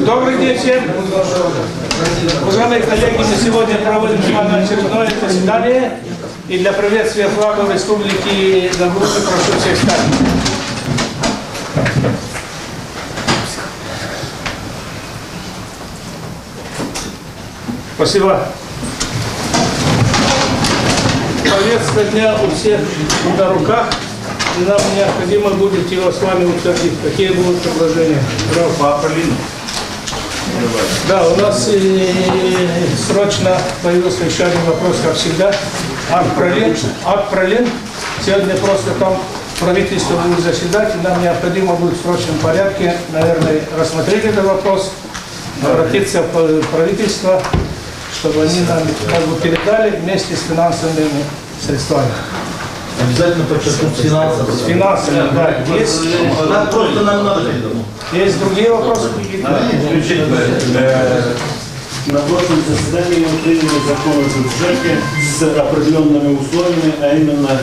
Добрый день всем. Уважаемые коллеги, мы сегодня проводим с вами очередное заседание. И для приветствия флага Республики Беларусь прошу всех встать. Спасибо. Повестка дня у всех на руках. И нам необходимо будет его с вами утвердить. Какие будут предложения? По Пролину. Да, у нас срочно появился еще один вопрос, как всегда. Акт Пролин. Сегодня просто там правительство будет заседать, и нам необходимо будет в срочном порядке, наверное, рассмотреть этот вопрос, обратиться в правительство, чтобы они нам как бы передали вместе с финансовыми средствами. Обязательно подчеркнуть финансовые. С финансами, да. Просто нам надо. Есть другие вопросы? На прошлом заседании мы приняли закон о бюджете с определенными условиями, а именно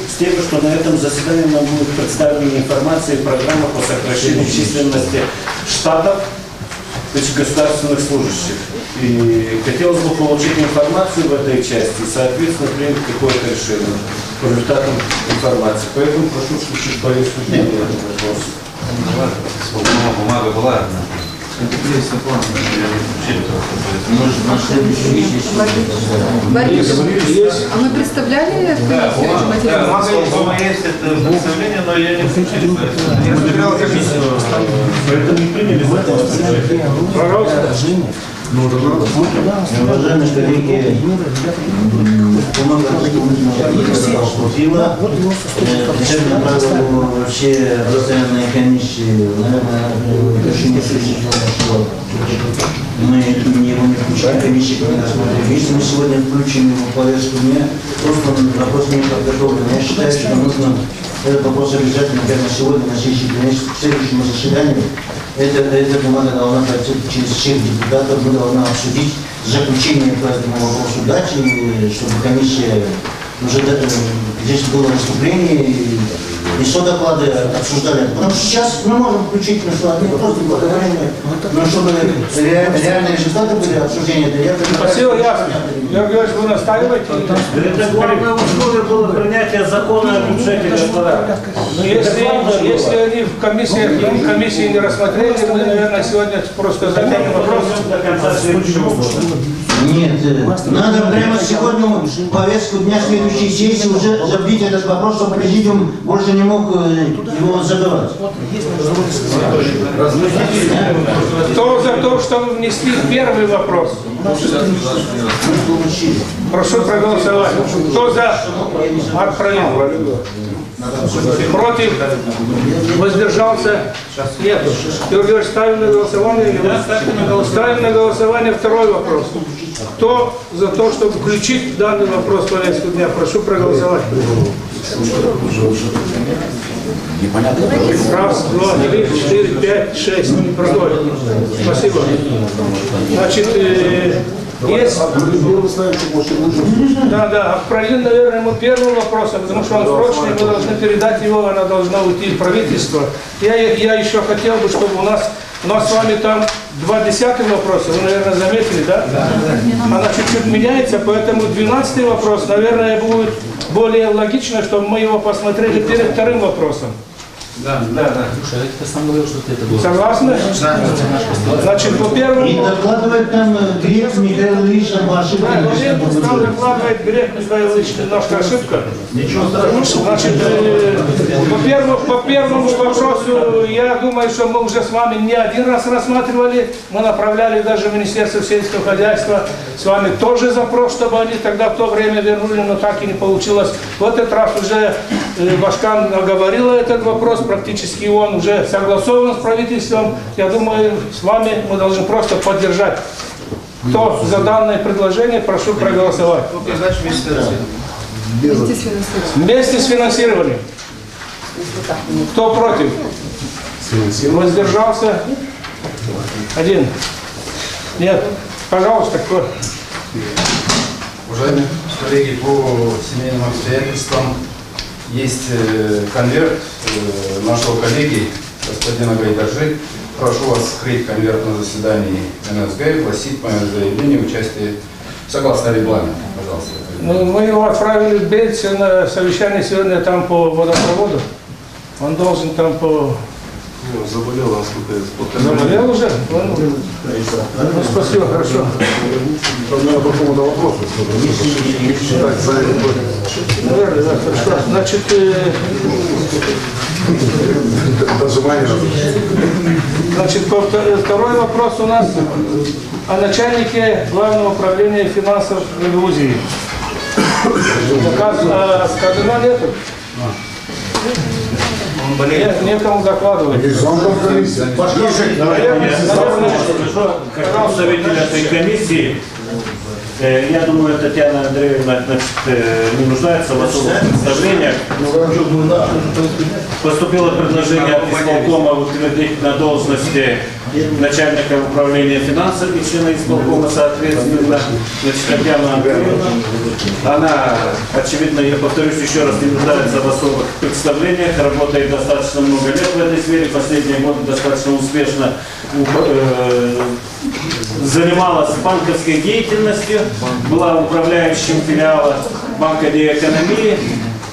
с тем, что на этом заседании нам будет представлена информация и программа по сокращению численности штатов государственных служащих. И хотелось бы получить информацию в этой части и, соответственно, принять какое-то решение по результатам информации. Поэтому прошу включить повестку дня на этот вопрос. Бумага была одна. Борис, а мы представляли в комиссию материал? Есть это представление, но я не включил. Я собирал комиссию. Поэтому не приняли в этом Уважаемые коллеги, бумага поступила. Сейчас направил вообще постоянные комиссии, наверное, решение следующего, что мы его не включаем, комиссии не рассмотрели. Если мы сегодня включим его повестку дня, просто вопрос не подготовлен. Я считаю, что нужно этот вопрос обязательно прямо сегодня на сессии, к следующему заседанию. Эта бумага должна пройти через всех депутатов, мы должны обсудить заключение по этому вопросу дать, чтобы комиссия уже здесь было выступление и соцдоклады обсуждали. Потому что сейчас мы можем включить одни вопросы, но чтобы реальные результаты были обсуждения, это я... Спасибо, ясно. Георгий Георгиевич, вы настаиваете? Это главное условие было принятие закона о бюджете, господа. Но если они в комиссии не рассмотрели, мы, наверное, сегодня просто затянем вопрос. Нет, надо прямо сегодня повестку дня следующей сессии уже забить этот вопрос, чтобы президиум больше не мог его задавать. Кто за то, чтобы внесли первый вопрос? Прошу проголосовать. Кто за? Отправил. Против? Воздержался? Нет. Георгий Георгиевич, ставим на голосование? Ставим на голосование второй вопрос. Кто за то, чтобы включить данный вопрос в повестку дня? Прошу проголосовать. Раз, два, три, четыре, пять, шесть. Проходит. Спасибо. Значит, есть... Да, Пролин, наверное, ему первым вопросом, потому что он срочный, мы должны передать его, она должна уйти в правительство. Я еще хотел бы, чтобы у нас с вами там 20-й вопрос, вы, наверное, заметили, да? Она чуть-чуть меняется, поэтому 12-й вопрос, наверное, будет более логично, чтобы мы его посмотрели перед вторым вопросом. Да. Слушай, я сам говорил, что это было. Согласны? Да. Значит, по первому... И докладывает там Грек Михаил Ильич, там ошибка. Да, там докладывает Грек Михаил Ильич, немножко ошибка. Ничего страшного. Значит, по первому вопросу, я думаю, что мы уже с вами не один раз рассматривали. Мы направляли даже в Министерство сельского хозяйства с вами тоже запрос, чтобы они тогда в то время вернули, но так и не получилось. В этот раз уже Башкан оговорила этот вопрос, практически он уже согласован с правительством. Я думаю, с вами мы должны просто поддержать. Кто за данное предложение, прошу проголосовать. Значит, Вместе с финансированием. Вместе с финансированием. Кто против? Воздержался? Один. Нет. Пожалуйста, кто? Уважаемые коллеги, по семейным обстоятельствам есть конверт нашего коллеги господина Гайдажи. Прошу вас скрыть конверт на заседании НСГ и просить мое заявление участия согласно регламенту, пожалуйста. Ну, мы его отправили в Бельце на совещание сегодня там по водопроводу. Он должен там по... Заболел, насколько я спокойно. Заболел уже? Ну, спасибо, хорошо. Наверное, по какому-то вопросу. Наверное, да, хорошо. Значит, Дожимание надо. значит, второй вопрос у нас о начальнике Главного управления финансов в Грузии. Сказано нету? Некому докладывать. Как представитель этой комиссии, я думаю, Татьяна Андреевна не нуждается в особых представлениях. Поступило предложение от исполкома утвердить на должности начальника управления финансами члена исполкома, соответственно, Татьяна Андреевна. Она, очевидно, я повторюсь еще раз, не нуждается в особых представлениях, работает достаточно много лет в этой сфере, последние годы достаточно успешно занималась банковской деятельностью, была управляющим филиала Банка де Экономии,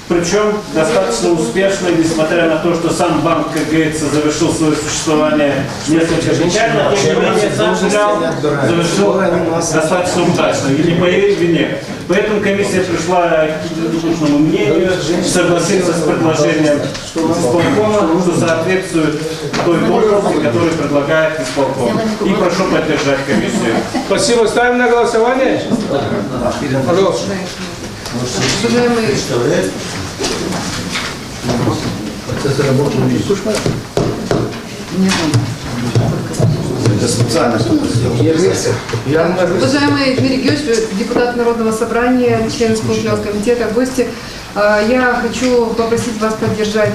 причем достаточно успешно, несмотря на то, что сам банк, как говорится, завершил свое существование несколько печально, тем не менее сам филиал завершил достаточно удачно, и не по ее вине. Поэтому комиссия пришла к единодушному мнению, согласиться с предложением исполкома, что соответствует той должности, которую предлагает исполком. И прошу поддержать комиссию. Спасибо. Ставим на голосование? Пожалуйста. Уважаемые, уважаемый Дмитрий Георгиевич, депутат Народного собрания, член исполнительного комитета, гости, я хочу попросить вас поддержать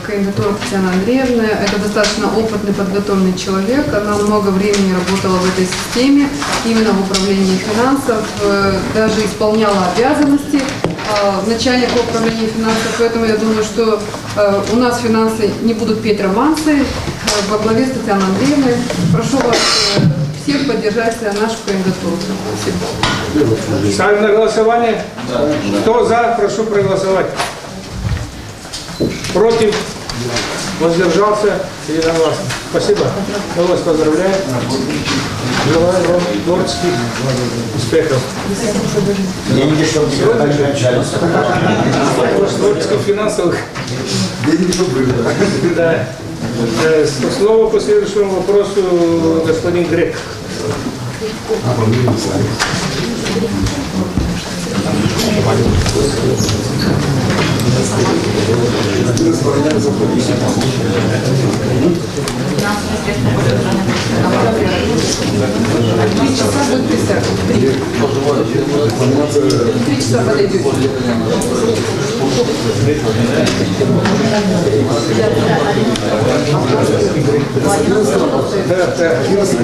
кандидатуру Татьяны Андреевны. Это достаточно опытный, подготовленный человек. Она много времени работала в этой системе, именно в управлении финансов, даже исполняла обязанности начальника управления финансов. Поэтому я думаю, что у нас финансы не будут петь романсы во главе с Татьяной Андреевной. Прошу вас всех поддержать нашу кандидатуру. Спасибо. Ставим на голосование. Кто за, прошу проголосовать. Против? Воздержался? Единогласно. Спасибо. Мы вас поздравляем. Желаю вам творческих успехов. Творческих финансовых. Да. Слово по следующему вопросу господин Грек. Три часа будет присяга. 3 часа подойдете.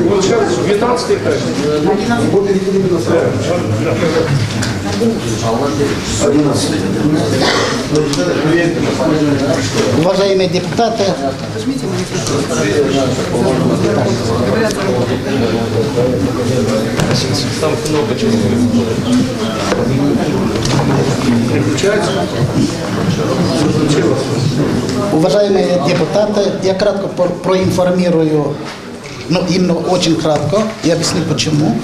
Вот сейчас 12 этаж. Уважаемые депутаты, Говорят, уважаемые депутаты, я кратко проинформирую, ну именно очень кратко, и объясню почему,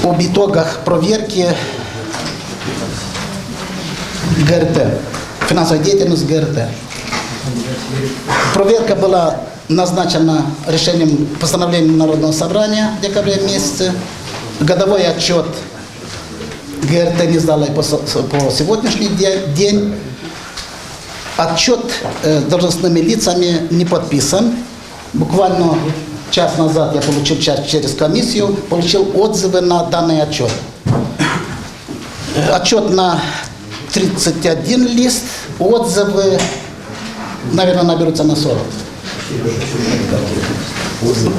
об итогах проверки ГРТ, финансовой деятельности ГРТ. Проверка была назначена решением постановления Народного собрания в декабре месяце. Годовой отчет ГРТ не сдала и по сегодняшний день. Отчет должностными лицами не подписан. Буквально час назад я получил через комиссию, получил отзывы на данный отчет. Отчет на 31 лист, отзывы, наверное, наберутся на 40.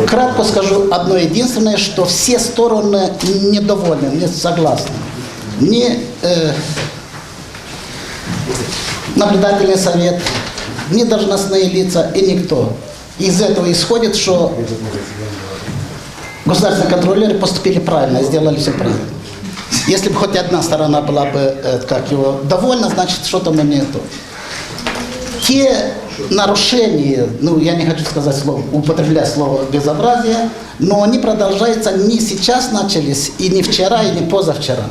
Кратко скажу одно единственное, что все стороны недовольны, не согласны. Ни наблюдательный совет, ни должностные лица и никто. Из этого исходит, что государственные контролеры поступили правильно, сделали все правильно. Если бы хоть одна сторона была бы довольна, значит что-то мы нету. Те нарушения, ну я не хочу сказать употреблять слово безобразие, но они продолжаются не сейчас начались, и не вчера, и не позавчера.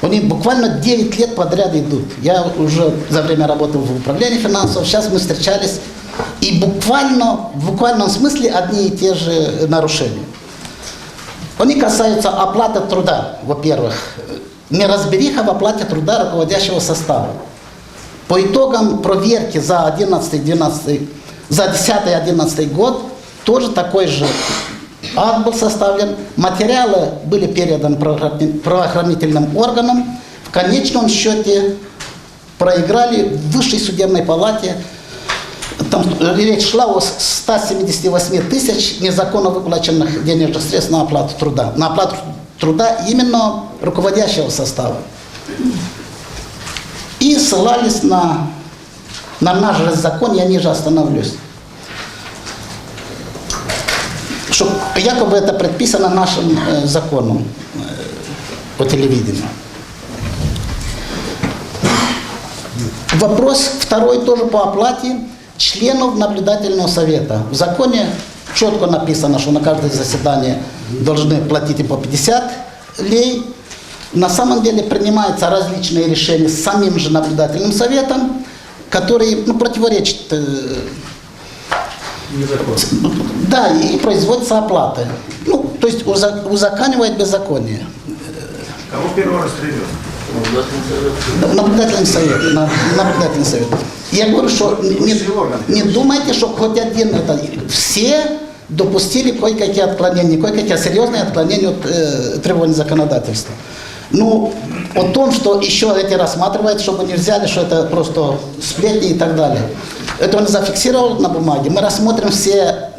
Они буквально 9 лет подряд идут. Я уже за время работы в управлении финансов, сейчас мы встречались, и в буквальном смысле одни и те же нарушения. Они касаются оплаты труда, во-первых. Неразбериха в оплате труда руководящего состава. По итогам проверки за 10-11 год тоже такой же акт был составлен, материалы были переданы правоохранительным органам, в конечном счете проиграли в высшей судебной палате. Там речь шла о 178 тысяч незаконно выплаченных денежных средств на оплату труда. На оплату труда именно руководящего состава. И ссылались на наш закон, я ниже остановлюсь. Что якобы это предписано нашим законом по телевидению. Вопрос второй тоже по оплате членов наблюдательного совета. В законе четко написано, что на каждое заседание должны платить им по 50 лей. На самом деле принимаются различные решения с самим же наблюдательным советом, которые противоречат да, и производятся оплаты. То есть узаконивает беззаконие. Кого первый раз придет? Наблюдательный совет. Я говорю, что не думайте, что хоть один это. Все допустили кое-какие отклонения, кое-какие серьезные отклонения от требований законодательства. О том, что еще эти рассматривают, чтобы не взяли, что это просто сплетни и так далее. Это он зафиксировал на бумаге. Мы рассмотрим все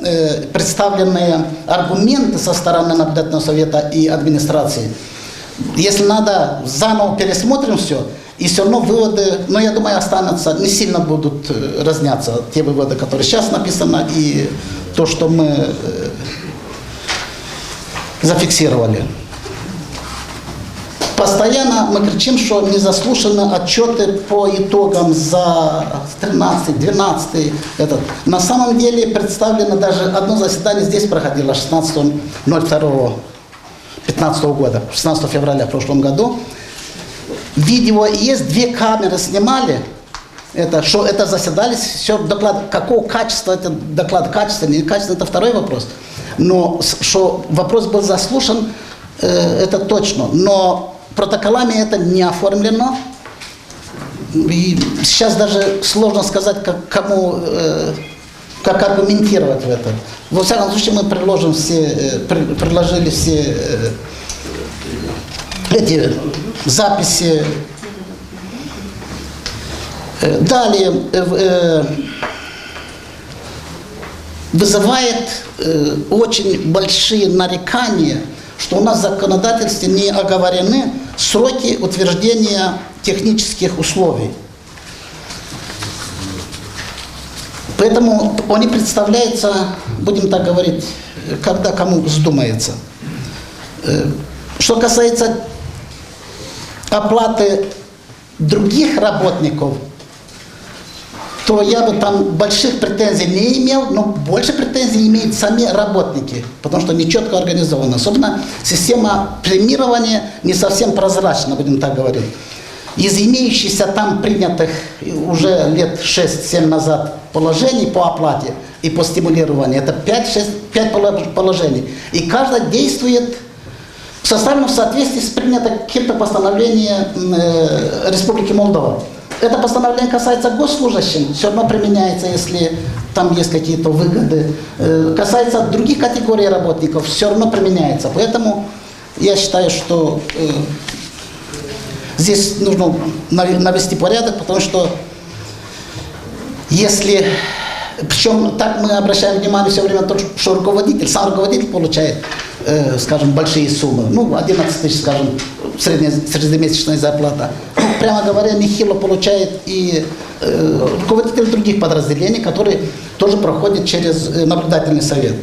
представленные аргументы со стороны наблюдательного совета и администрации. Если надо, заново пересмотрим все, и все равно выводы, я думаю, останутся, не сильно будут разняться те выводы, которые сейчас написаны, и то, что мы зафиксировали. Постоянно мы кричим, что не заслушаны отчеты по итогам за 13-12. На самом деле представлено даже одно заседание здесь проходило 16.02.15 года, 16 февраля в прошлом году. Видео есть, 2 камеры снимали, что это заседались, все доклад, какого качества это доклад, качественный, некачественный, это второй вопрос. Но что вопрос был заслушан, это точно. Но протоколами это не оформлено. И сейчас даже сложно сказать, как аргументировать в этом. Во всяком случае, мы предложили все эти записи. Далее вызывает очень большие нарекания, что у нас в законодательстве не оговорены сроки утверждения технических условий. Поэтому они представляются, будем так говорить, когда кому вздумается. Что касается оплаты других работников, то я бы там больших претензий не имел, но больше претензий имеют сами работники, потому что не четко организовано. Особенно система премирования не совсем прозрачна, будем так говорить. Из имеющихся там принятых уже лет 6-7 назад положений по оплате и по стимулированию, это 5 положений. И каждое действует составлено в соответствии с принятым каким-то постановлением Республики Молдова. Это постановление касается госслужащих, все равно применяется, если там есть какие-то выгоды. Касается других категорий работников, все равно применяется. Поэтому я считаю, что здесь нужно навести порядок, потому что если... Причем так мы обращаем внимание все время на то, что сам руководитель получает, скажем, большие суммы. 11 тысяч, скажем, среднемесячная зарплата. прямо говоря, нехило получает и руководители других подразделений, которые тоже проходят через наблюдательный совет.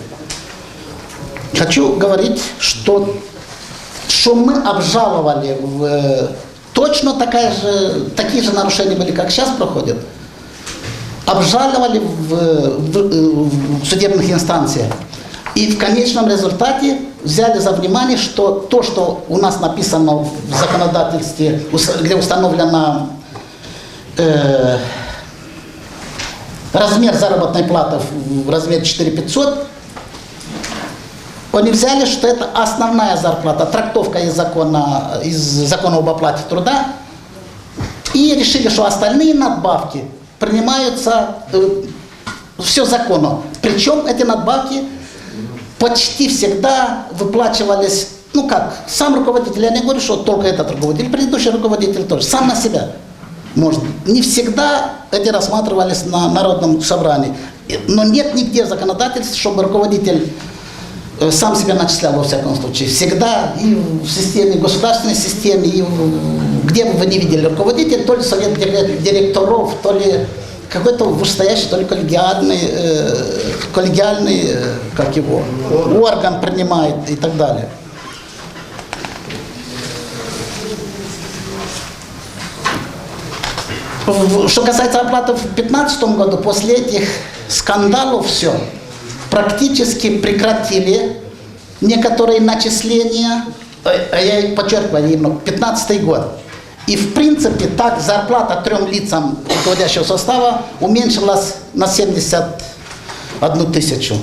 Хочу говорить, что мы обжаловали, точно такие же нарушения были, как сейчас проходят, обжаловали в судебных инстанциях. И в конечном результате взяли за внимание, что то, что у нас написано в законодательстве, где установлено размер заработной платы в размере 4500, они взяли, что это основная зарплата, трактовка из закона об оплате труда, и решили, что остальные надбавки принимаются все законно. Причем эти надбавки почти всегда выплачивались, сам руководитель, я не говорю, что только этот руководитель, предыдущий руководитель тоже, сам на себя. Может, не всегда эти рассматривались на народном собрании, но нет нигде в законодательстве, чтобы руководитель сам себя начислял, во всяком случае. Всегда и в системе, государственной системе, и где бы вы не видели руководитель, то ли совет директоров, то ли какой-то вышестоящий, то ли коллегиальный, как его, орган принимает и так далее. Что касается оплаты в 2015 году, после этих скандалов все, практически прекратили некоторые начисления, я подчеркиваю, именно 2015 год. И в принципе так зарплата 3 лицам руководящего состава уменьшилась на 71 тысячу.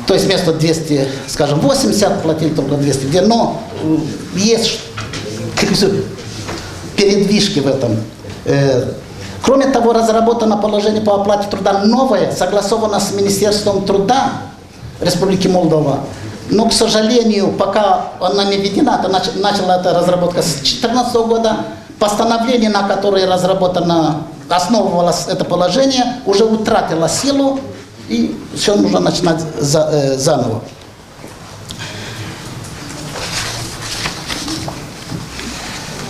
То есть вместо 200, скажем, 80 платили только 200. Но есть передвижки в этом. Кроме того, разработано положение по оплате труда новое, согласовано с Министерством труда Республики Молдова. Но, к сожалению, пока она не введена, начала эта разработка с 2014 года, постановление, на которое основывалось это положение, уже утратило силу, и все нужно начинать заново.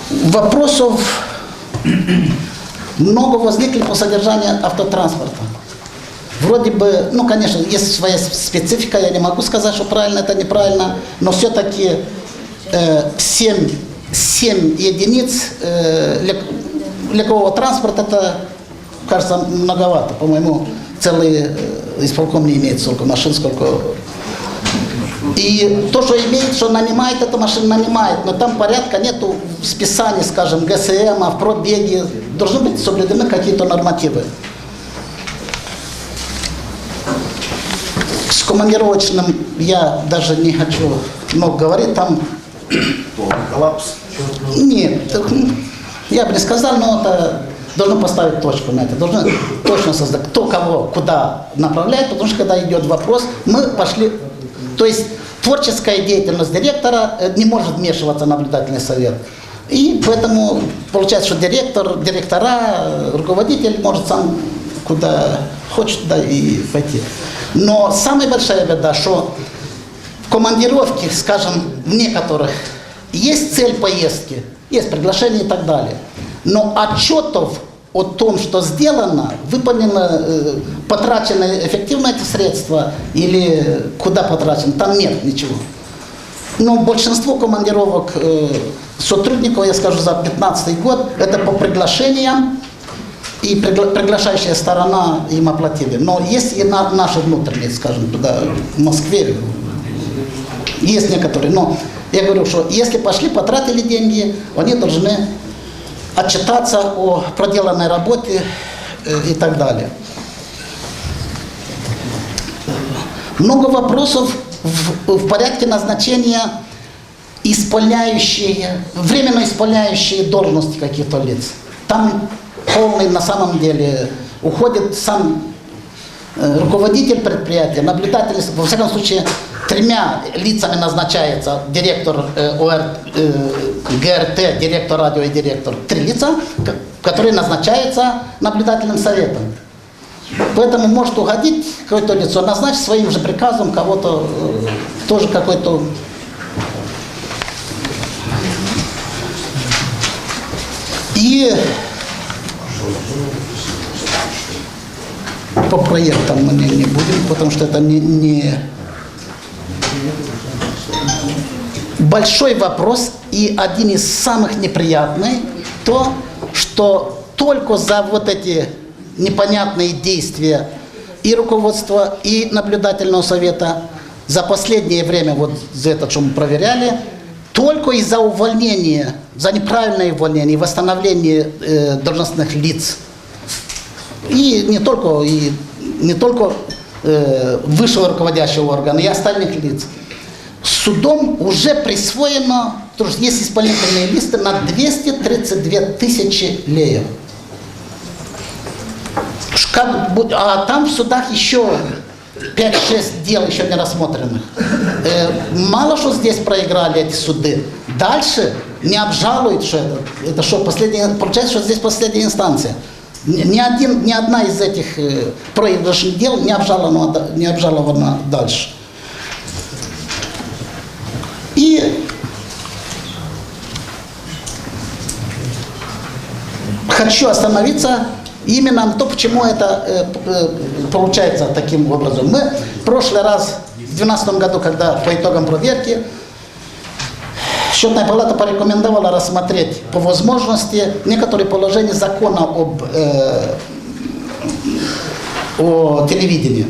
Вопросов много возникли по содержанию автотранспорта. Вроде бы, конечно, есть своя специфика, я не могу сказать, что правильно, это неправильно, но все-таки 7 единиц легкового транспорта, это, кажется, многовато. По-моему, целый исполком не имеет столько машин, сколько... И то, что имеет, что нанимает, эту машину нанимает, но там порядка нету в списании, скажем, ГСМ, в пробеге, должны быть соблюдены какие-то нормативы. С командировочным я даже не хочу много говорить, там... Коллапс. Нет, я бы не сказал, но это должны поставить точку на это, должны точно создать, кто кого куда направляет, потому что когда идет вопрос, мы пошли, то есть творческая деятельность директора не может вмешиваться в наблюдательный совет. И поэтому получается, что директора, руководитель может сам куда хочет, туда и пойти. Но самая большая беда, что в командировке, скажем, в некоторых есть цель поездки, есть приглашение и так далее. Но отчетов о том, что сделано, выполнено, потрачены эффективно эти средства или куда потрачено, там нет ничего. Но большинство командировок сотрудников, я скажу, за 2015 год, это по приглашениям, и приглашающая сторона им оплатили. Но есть и наши внутренние, скажем, туда, в Москве, есть некоторые. Но я говорю, что если пошли, потратили деньги, они должны отчитаться о проделанной работе и так далее. Много вопросов в порядке назначения временно исполняющие должности каких-то лиц. Там полный на самом деле уходит сам руководитель предприятия, наблюдатель, во всяком случае, 3 лицами назначается директор ГРТ, директор радио и директор. 3 лица, которые назначаются наблюдательным советом. Поэтому может угодить какое-то лицо, назначить своим же приказом кого-то, тоже какой-то... И по проектам мы не будем, потому что это не большой вопрос и один из самых неприятных, то, что только за вот эти непонятные действия и руководства, и наблюдательного совета за последнее время, вот за это, что мы проверяли, только из-за увольнения, за неправильное увольнение и восстановление должностных лиц, и не только высшего руководящего органа и остальных лиц, судом уже присвоено, потому что есть исполнительные листы на 232 тысячи леев. А там в судах еще 5-6 дел еще не рассмотренных. Мало что здесь проиграли эти суды. Дальше не обжалуют, что это что, получается, что здесь последняя инстанция. Ни одна из этих проигрышных дел не обжалована дальше. И хочу остановиться именно на том, почему это получается таким образом. Мы в прошлый раз, в 2012 году, когда по итогам проверки, Счетная палата порекомендовала рассмотреть по возможности некоторые положения закона о телевидении.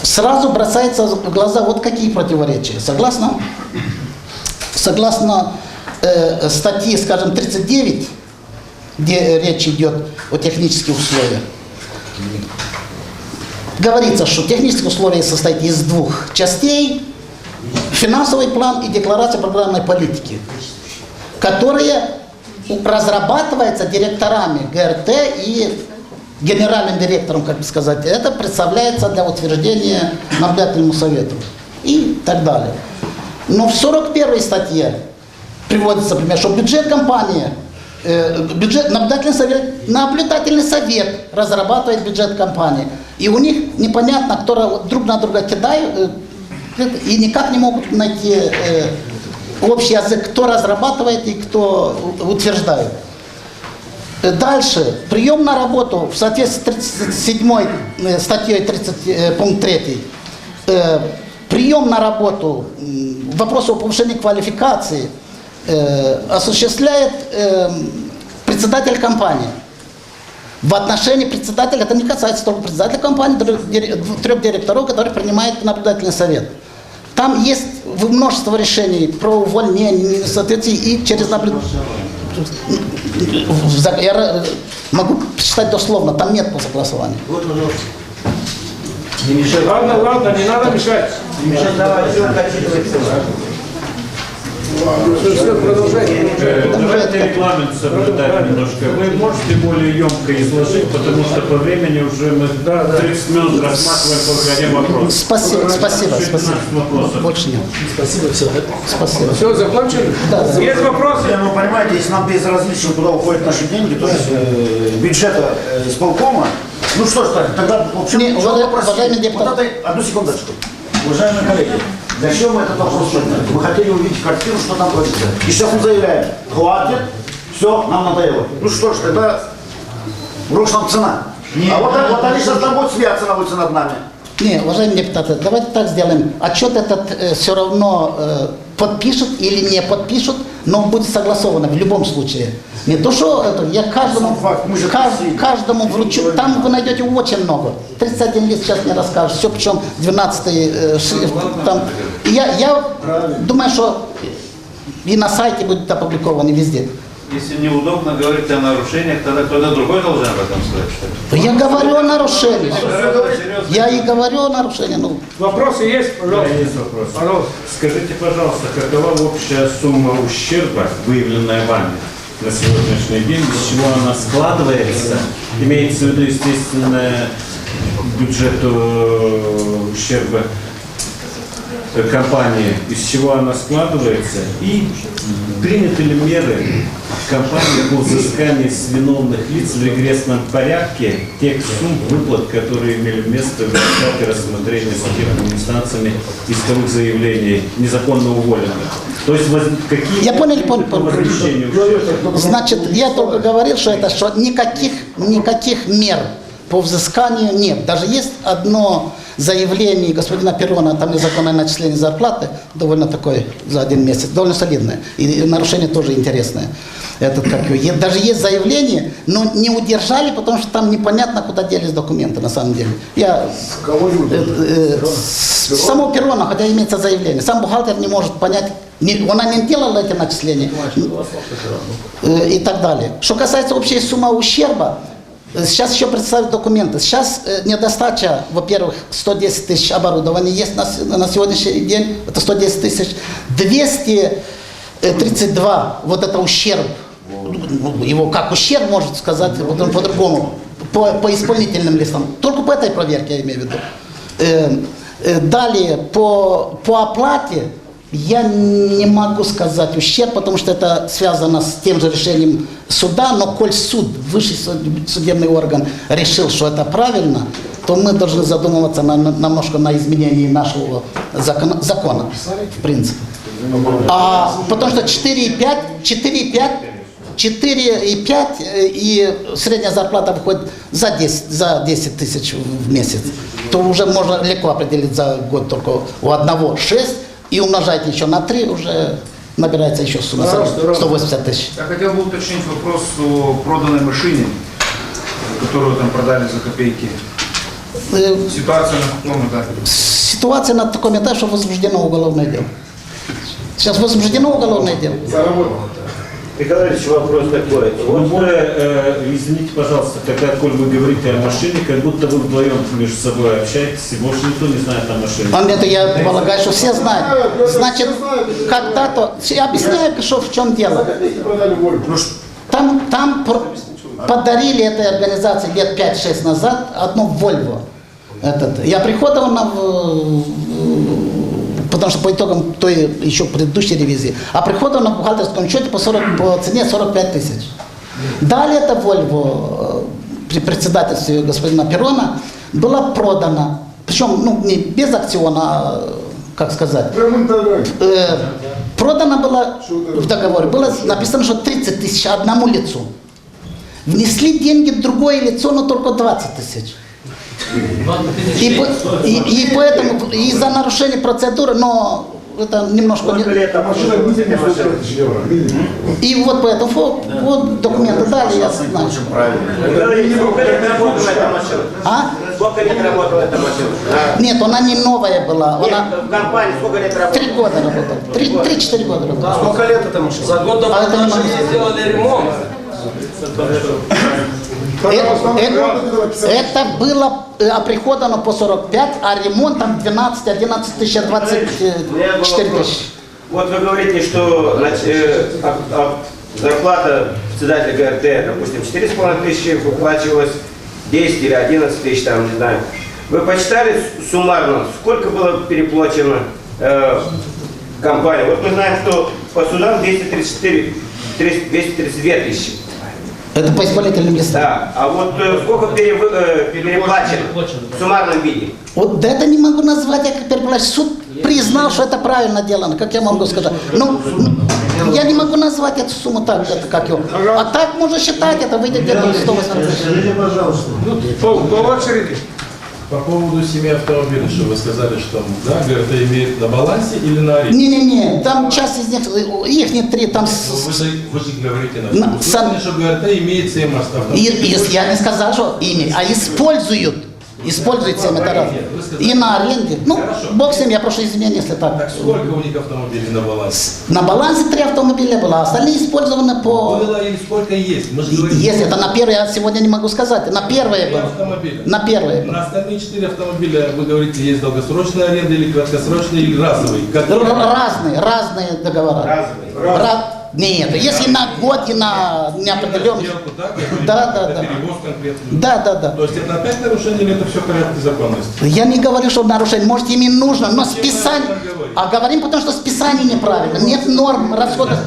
Сразу бросается в глаза вот какие противоречия. Согласно статье, скажем, 39, где речь идет о технических условиях, говорится, что технические условия состоят из двух частей: финансовый план и декларация программной политики, которые разрабатываются директорами ГРТ и генеральным директором, как бы сказать. Это представляется для утверждения наблюдательному совету и так далее. Но в 41 статье приводится пример, что бюджет компании, наблюдательный совет разрабатывает бюджет компании. И у них непонятно, кто друг на друга кидают, и никак не могут найти общий язык, кто разрабатывает и кто утверждает. Дальше. Прием на работу в соответствии с 37 статьей 30, пункт 3. Прием на работу, вопрос о повышении квалификации осуществляет председатель компании. В отношении председателя, это не касается только председателя компании, 3 директоров, которые принимает наблюдательный совет. Там есть множество решений про увольнение, несоответствие, и через наблюдательный... Я могу читать дословно, там нет по согласованию. Ладно, не надо мешать. Давайте регламент соблюдать немножко. Вы можете более емко изложить, потому что по времени уже мы 30 минут рассматриваем только один вопрос. Спасибо. Больше нет. Спасибо, все. Спасибо. Все, закончили? Да. Есть вопросы? Ну, понимаете, если нам безразлично, куда уходят наши деньги, то есть бюджета исполкома, ну что ж, тогда вообще... Уважаемый депутат. Одну секундочку. Уважаемые коллеги, зачем мы этот вопрос подняли? Мы хотели увидеть картину, что там творится. И сейчас мы заявляем, хватит, все, нам надоело. Ну что ж, тогда вручь нам цена. А вот они сейчас там будут смеяться над нами. Не, уважаемые депутаты, давайте так сделаем. Отчет этот все равно подпишут или не подпишут, но он будет согласован в любом случае. Не то, что это, я каждому вручу, там вы найдете очень много. 31 лист сейчас мне расскажешь, все, причем 12 шрифт. Там. И я думаю, что и на сайте будет опубликовано, и везде. Если неудобно говорить о нарушениях, тогда кто-то другой должен об этом сказать, что ли? Я говорю о нарушении. Я и говорю о нарушении. Ну. Вопросы есть? Пожалуйста. Есть вопрос. Пожалуйста. Скажите, пожалуйста, какова общая сумма ущерба, выявленная вами на сегодняшний день, из чего она складывается? Имеется в виду, естественно, бюджету ущерба компании, из чего она складывается, и приняты ли меры компании по взысканию с виновных лиц в регрессном порядке тех сумм выплат, которые имели место в результате рассмотрения судебными инстанциями исковых заявлений незаконно уволенных. То есть какие... Я понял. возмещения ущерба? Значит, я только говорил, что никаких мер по взысканию нет. Даже есть одно заявление господина Перрона, там незаконное начисление зарплаты, довольно такое за 1 месяц, довольно солидное. И нарушение тоже интересное. Даже есть заявление, но не удержали, потому что там непонятно, куда делись документы на самом деле. Самого Перрона, хотя имеется заявление, сам бухгалтер не может понять, она не делала эти начисления и так далее. Что касается общей суммы ущерба, сейчас еще представить документы. Сейчас недостача, во-первых, 110 тысяч оборудования есть на сегодняшний день, это 110 тысяч, 232, вот это ущерб, его как ущерб, может сказать, по-другому, по исполнительным листам, только по этой проверке я имею в виду. Далее, по оплате, я не могу сказать ущерб, потому что это связано с тем же решением суда, но коль суд, высший судебный орган решил, что это правильно, то мы должны задумываться немножко на изменении нашего закона, в принципе. Потому что 4,5 и средняя зарплата выходит за 10 тысяч в месяц, то уже можно легко определить за год только у одного 6, и умножайте еще на 3, уже набирается еще сумма 180 тысяч. Я хотел бы уточнить вопрос о проданной машине, которую там продали за копейки. Ситуация на каком этапе? Ситуация на таком этапе, что возбуждено уголовное дело. Сейчас возбуждено уголовное дело. Михаил Ильич, вопрос такой. Извините, пожалуйста, когда, коль вы говорите о машине, как будто вы вдвоем между собой общаетесь, и больше никто не знает о машине. Это я полагаю, что все знают. Значит, когда-то... Я объясняю, что в чем дело. Там подарили этой организации лет 5-6 назад одну Volvo. Я приходил потому что по итогам той еще предыдущей ревизии, а приходил на бухгалтерском счете по цене 45 тысяч. Далее эта Volvo при председательстве господина Перрона была продана, причем не без акциона, а, как сказать, продана была в договоре, было написано, что 30 тысяч одному лицу. Внесли деньги в другое лицо, но только 20 тысяч. И поэтому из-за нарушения процедуры, но это немножко не... И вот поэтому вот документы дали, я знаю. Сколько лет работала эта машина? Нет, она не новая была. Нет, в компании сколько лет работала? 3 года работала. 3-4 года работала. Сколько лет эта машина? За год до машине сделали ремонт. Это было оприходовано по 45, а ремонт там 12-11 тысяч, 24 тысячи. Вот вы говорите, что зарплата председателя ГРТ, допустим, 4,5 тысячи выплачивалась, 10 или 11 тысяч, там, не знаю. Вы посчитали суммарно, сколько было переплачено компании? Вот мы знаем, что по судам 232 тысячи. Это по исполнительным листам. Да, а вот сколько переплачено в суммарном виде? Вот это не могу назвать, как переплачено. Суд признал, что это правильно делано, как я могу сказать. Ну, я не могу назвать эту сумму так, это как его. А так можно считать, это выйдет где-то 180 тысяч. По очереди. По поводу 7 автомобилей, что вы сказали, что да, ГРТ имеет на балансе или на аренде? Не, там часть из них, их не 3, там... Вы же говорите на что ГРТ имеет 7 автомобилей. Я не сказал, что имеет, а используют 7 это раз. И на аренде. Ну, бог с ним, я прошу извинения, если так. Так сколько у них автомобилей на балансе? На балансе 3 автомобиля было, а остальные использованы по... Было или сколько есть? Есть, это на первое, я сегодня не могу сказать. На первое было. На первое было. На остальные 4 автомобиля, вы говорите, есть долгосрочная аренда или краткосрочная, или разовые? Разные договора. Нет, если на год и на неопределенный. Сделку, да, Да. перевоз конкретный. Да. То есть это опять нарушение или это все в порядке законности? Я не говорю, что нарушение, может им и нужно, но списание, а говорим потому, что списание неправильно, нет норм расходов.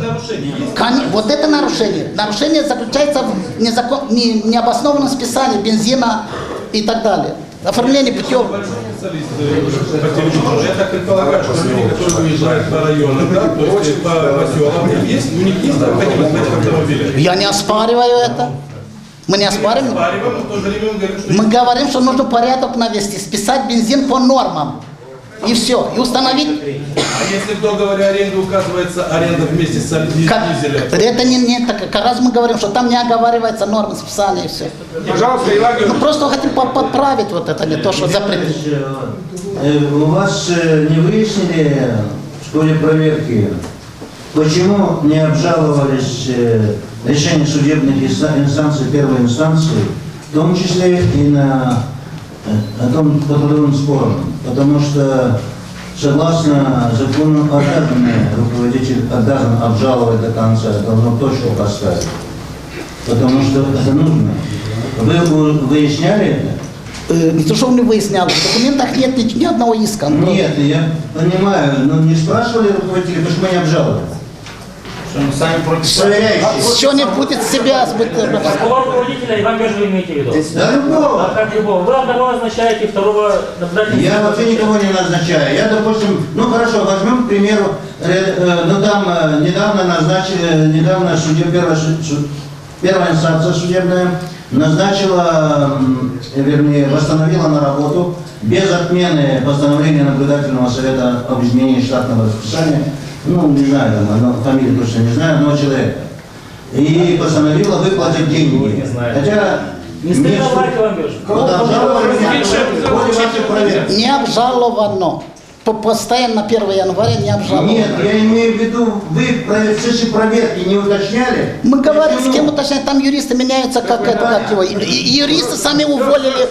Вот это нарушение. Нарушение заключается в необоснованном списании бензина и так далее. Оформление путевок. Я так предполагаю, что люди, которые выезжают по районам, да, то есть по поселкам, у них есть необходимость в этих автомобилях? Я не оспариваю это. Мы не оспариваем. Мы говорим, что нужно порядок навести, списать бензин по нормам. И все, и установить. А если в договоре аренды указывается аренда вместе с дизелем? Это не так. Как раз мы говорим, что там не оговаривается нормы списания и все. Пожалуйста, Иван Георгиевич. Мы просто хотим подправить вот это, не то, что запретить. У вас не выяснили в ходе проверки, почему не обжаловались решения судебных инстанций первой инстанции, в том числе и о том по трудовым спорам? Потому что, согласно закону, руководитель обязан обжаловать до конца, должен точку поставить. Потому что это нужно. Вы выясняли это? Не то, что он не выяснял, в документах нет ни одного иска. Нет, я понимаю, но не спрашивали руководители, почему не обжаловали? Сами против. Что не будет себя сбыть. Какого руководителя Иван Георгиевич вы имеете в виду? Да любого. А как любого? Вы одного назначаете, второго наблюдателя. Я вообще никого не назначаю. Я, допустим, хорошо, возьмем, к примеру, там недавно назначили, первая инстанция судебная назначила, восстановила на работу без отмены постановления наблюдательного совета об изменении штатного расписания, не знаю, фамилию точно не знаю, одного человека. И постановила выплатить деньги. Хотя не стреляйте, Иван Георгиевич. Не обжаловано. Постоянно 1 января не обжаловано. Нет, я имею в виду, вы в цеще проверки не уточняли? Мы говорим, с кем уточнять, там юристы меняются, как его. И юристы сами уволили.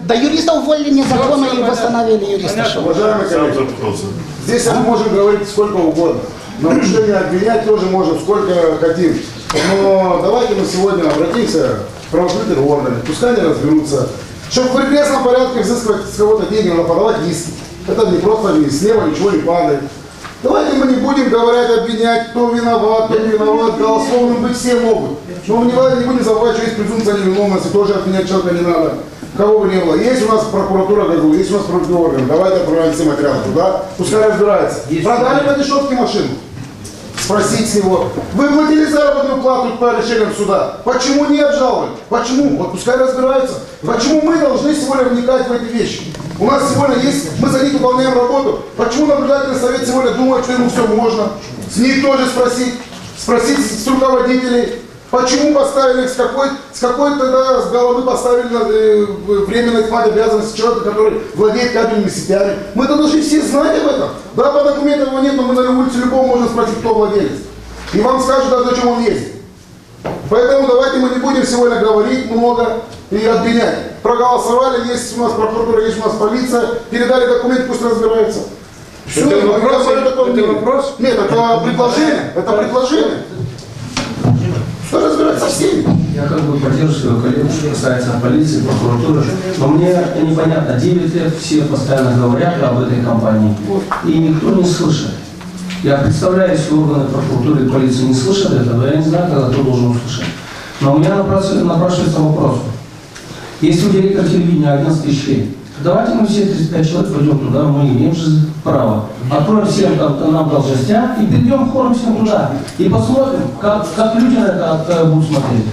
Да юриста уволили незаконно и восстановили юриста. Уважаемые коллеги, здесь мы можем говорить сколько угодно. Нарушение обвинять тоже можем сколько хотим. Но давайте мы сегодня обратимся к правоохранительным органам, пускай они разберутся. Чтобы в регрессном порядке взыскивать с кого-то деньги, надо подавать иски. Это не просто слева ничего не падает. Давайте мы не будем говорить, обвинять, кто виноват, голословным быть все могут. Но мы не будем забывать, что есть презумпция невиновности, тоже обвинять человека не надо. Кого бы не было. Есть у нас прокуратура, есть у нас правоохранительные органы. Давайте отправим все материалы туда, пускай разбирается. Продали по дешевке машину? Спросить с него. Вы платили заработную плату по решениям суда. Почему не обжаловали? Почему? Вот пускай разбираются. Почему мы должны сегодня вникать в эти вещи? У нас сегодня есть, мы за них выполняем работу. Почему наблюдательный совет сегодня думает, что ему все можно? С них тоже спросить с руководителей. Почему поставили, с какой тогда с головы поставили временно исполнять обязанности человека, который владеет кабельными сетями? Мы-то должны все знать об этом. Да, по документам его нет, но мы на улице любого можем спросить, кто владелец. И вам скажут, даже на чем он ездит. Поэтому давайте мы не будем сегодня говорить много и обвинять. Проголосовали, есть у нас прокуратура, есть у нас полиция, передали документы, пусть разбираются. Все, это вопрос? Нет, это предложение. Это предложение. Что разбираться со всеми? Я поддерживаю свою коллегу, что касается полиции, прокуратуры. Но мне непонятно, 9 лет все постоянно говорят об этой компании, и никто не слышит. Я представляю, если органы прокуратуры и полиции не слышат этого, я не знаю, когда кто должен услышать. Но у меня напрашивается вопрос. Если у директора телевидения 11 тысяч лет, давайте мы все 35 человек пойдем туда, мы имеем же право. Откроем всем нам должностям и придем хором всем туда. И посмотрим, как люди на это будут смотреть.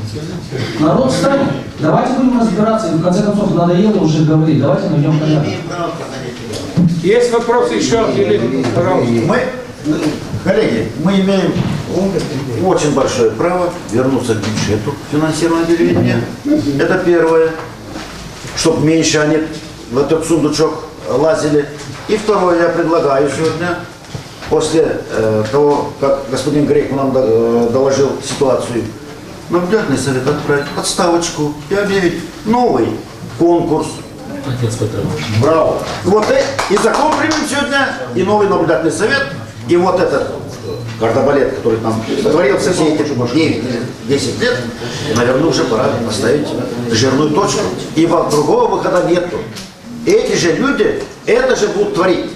Народ встанет. Давайте будем разбираться. И в конце концов надоело уже говорить. Давайте найдем порядок. Есть вопросы еще? Или, пожалуйста. Коллеги, мы имеем очень большое право вернуться к бюджету финансирования телевидения. Это первое, чтобы меньше они в этот сундучок лазили. И второе, я предлагаю сегодня, после того, как господин Грейко нам доложил ситуацию, наблюдательный совет отправить отставочку и объявить новый конкурс. Браво! Вот и закон примем сегодня, и новый наблюдательный совет, и вот этот кардебалет, который там творился все эти 9-10 лет, наверное, уже пора поставить жирную точку. Ибо другого выхода нету. Эти же люди это же будут творить.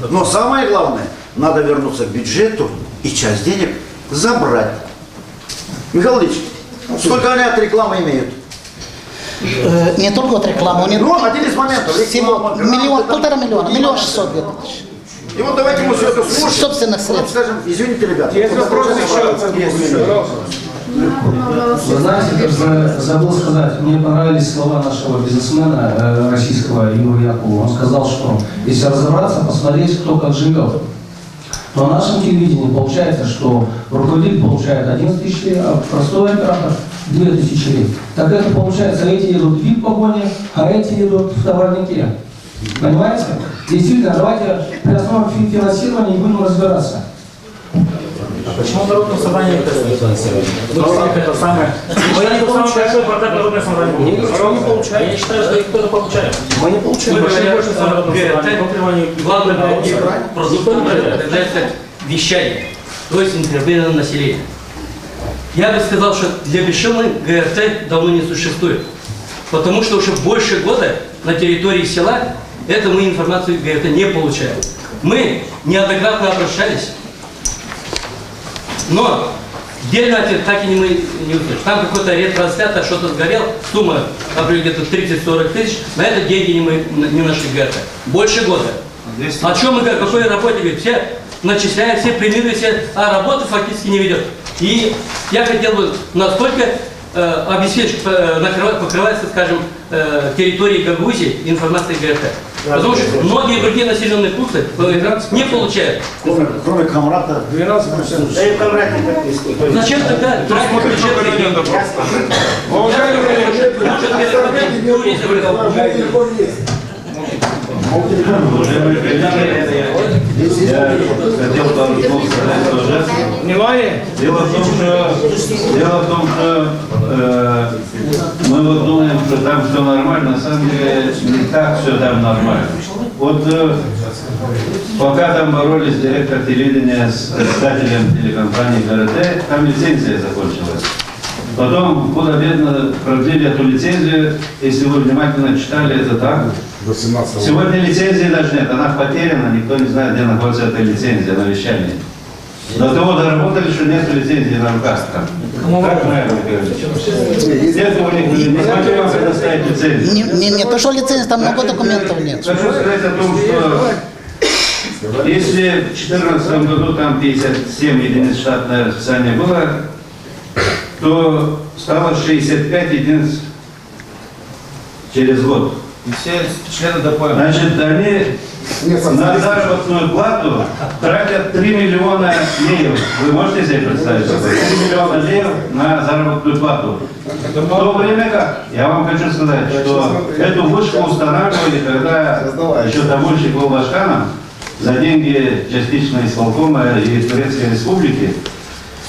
Но самое главное, надо вернуться к бюджету и часть денег забрать. Михаил Ильич, сколько они от рекламы имеют? Не только от рекламы, Ну, один из моментов. всего миллион, 1,5 миллиона, 1 600 000 000. И вот давайте мы все это слушаем. Собственных средств. Скажем, извините, ребята. Есть вопрос еще? Вы знаете, забыл сказать, мне понравились слова нашего бизнесмена российского Юрия Якова. Он сказал, что если разобраться, посмотреть, кто как живет. Но на нашем телевидении получается, что руководитель получает 11 000 лей, а простой оператор 2000 лей. Так это получается, эти едут в VIP-погоне, а эти едут в товарнике. Понимаете? Действительно, давайте при основном финансирования будем разбираться. Почему Народное собрание это финансирует? Это самое. Мы это самый большой прокат Народное собрание. Я считаю, что их кто-то получает. Мы не получаем. Когда это вещание, то есть информированное население. Я бы сказал, что для бесшумных ГРТ давно не существует. Потому что уже больше года на территории села эту мы информацию ГРТ не получаем. Мы неоднократно обращались, но отдельно так и мы не услышим. Там какой-то ретранслятор что-то сгорел, сумма, например, где-то 30-40 тысяч, на это деньги мы не нашли ГРТ. Больше года. О чем мы, какой работе, говорит, все начисляют, все премируют, а работы фактически не ведет. И я хотел бы настолько обеспечить, покрывается, скажем, территории Гагаузии информацией ГРТ. Потому что многие другие населенные пункты не получают. Кроме Камрата 12%. Зачем тогда тратить бюджетные деньги? Я хотел пару слов сказать тоже. Внимание! Дело в том, что мы вот думаем, что там все нормально, на самом деле не так все там нормально. Вот пока там боролись директор телевидения с председателем телекомпании ГРТ, там лицензия закончилась. Потом худо-бедно продлили эту лицензию, если вы внимательно читали, это так. Сегодня лицензии даже нет, она потеряна, никто не знает, где находится эта лицензия на вещании. До того доработали, что нет лицензии на руках там. Как мы это говорим? Нет у них, не смогли вам предоставить лицензию. Не то, что лицензия, там много документов нет. Хочу сказать о том, что если в 2014 году там 57 единиц штатное расписание было, то стало 65 единиц через год. И все члены ДП. Значит, они на заработную плату тратят 3 миллиона леев. Вы можете себе представить? 3 миллиона леев на заработную плату. В то время как, я вам хочу сказать, что эту вышку устанавливали, когда еще Тамурщик был Башканом, за деньги частично исполкома и Турецкой Республики.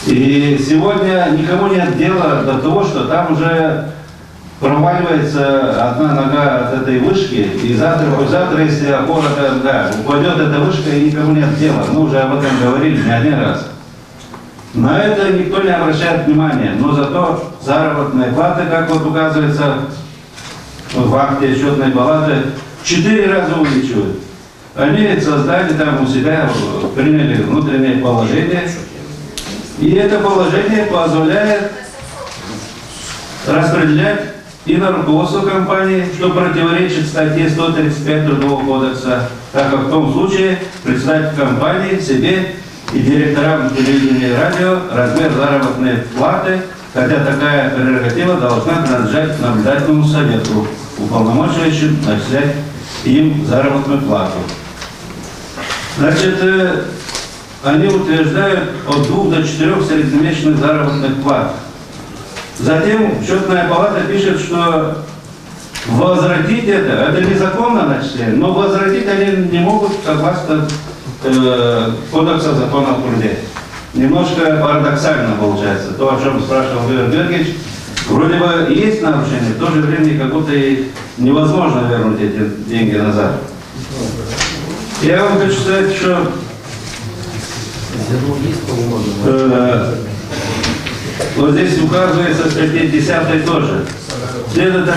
И сегодня никому нет дела до того, что там уже проваливается одна нога от этой вышки, и завтра если опора упадет эта вышка, и никому нет дела. Мы уже об этом говорили не один раз. На это никто не обращает внимания, но зато заработные платы, как вот указывается в акте счетной палаты, 4 раза увеличивают. Они создали там у себя, приняли внутреннее положение, и это положение позволяет распределять и на руководство компании, что противоречит статье 135 Трудового кодекса, так как в том случае представитель компании себе и директорам телевидения и радио размер заработной платы, хотя такая прерогатива должна принадлежать наблюдательному совету, уполномочивающим начислять им заработную плату. Значит, они утверждают от 2 до 4 среднемесячных заработных плат. Затем счетная палата пишет, что возвратить это незаконно начисление, но возвратить они не могут согласно кодекса закона о труде. Немножко парадоксально получается. То, о чем спрашивал Игорь Георгиевич, вроде бы есть нарушение, в то же время как будто и невозможно вернуть эти деньги назад. Я вам хочу сказать, что Вот здесь указывается статья 10 тоже. Следует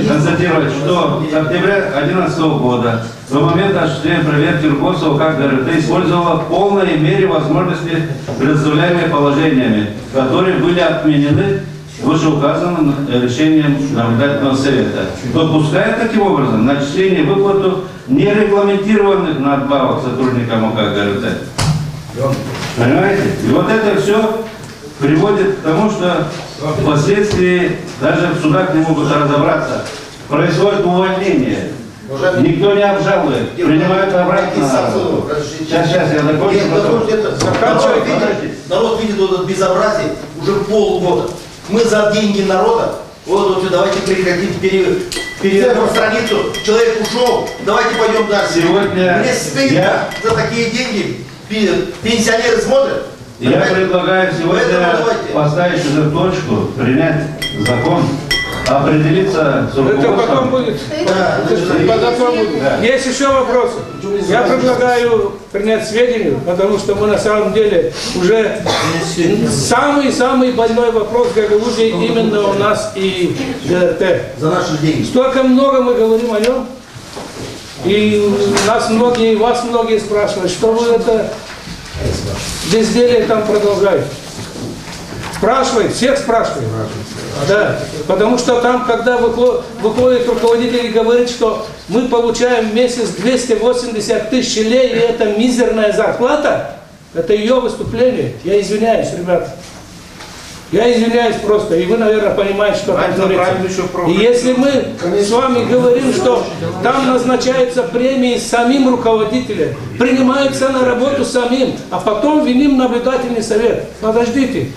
констатировать, что с октября 2011 года до момента осуществления проверки руководство УК ГРТ использовало в полной мере возможности, предоставляемые положениями, которые были отменены вышеуказанным решением наблюдательного совета, допуская таким образом начисление и выплату нерегламентированных надбавок сотрудникам УК ГРТ. Понимаете? И вот это все приводит к тому, что впоследствии даже в судах не могут разобраться. Происходит увольнение. Никто не обжалует. Принимают обратно. Сейчас, я закончу. Народ видит вот это безобразие уже полгода. Мы за деньги народа, вот давайте прекратим перевернуть страницу. Человек ушел, давайте пойдем дальше. Сегодня мне стыдно за такие деньги. Пенсионеры смотрят. Я предлагаю сегодня поставить уже точку, принять закон, определиться с руководством. Это потом будет. Да. Есть еще вопросы. Я предлагаю принять сведения, потому что мы на самом деле уже самый больной вопрос в Гагаузии именно у нас и ГРТ. За наши деньги. Столько много мы говорим о нем. И нас многие, вас многие спрашивают, что вы это безделие там продолжаете. Спрашивает, всех спрашивает. Да, потому что там, когда выходит руководитель и говорит, что мы получаем в месяц 280 тысяч лей, и это мизерная зарплата, это ее выступление. Я извиняюсь, ребята. Я извиняюсь просто, и вы, наверное, понимаете, что там творится. И если мы с вами говорим, что там назначаются премии самим руководителям, принимаются на работу самим, а потом виним наблюдательный совет. Подождите,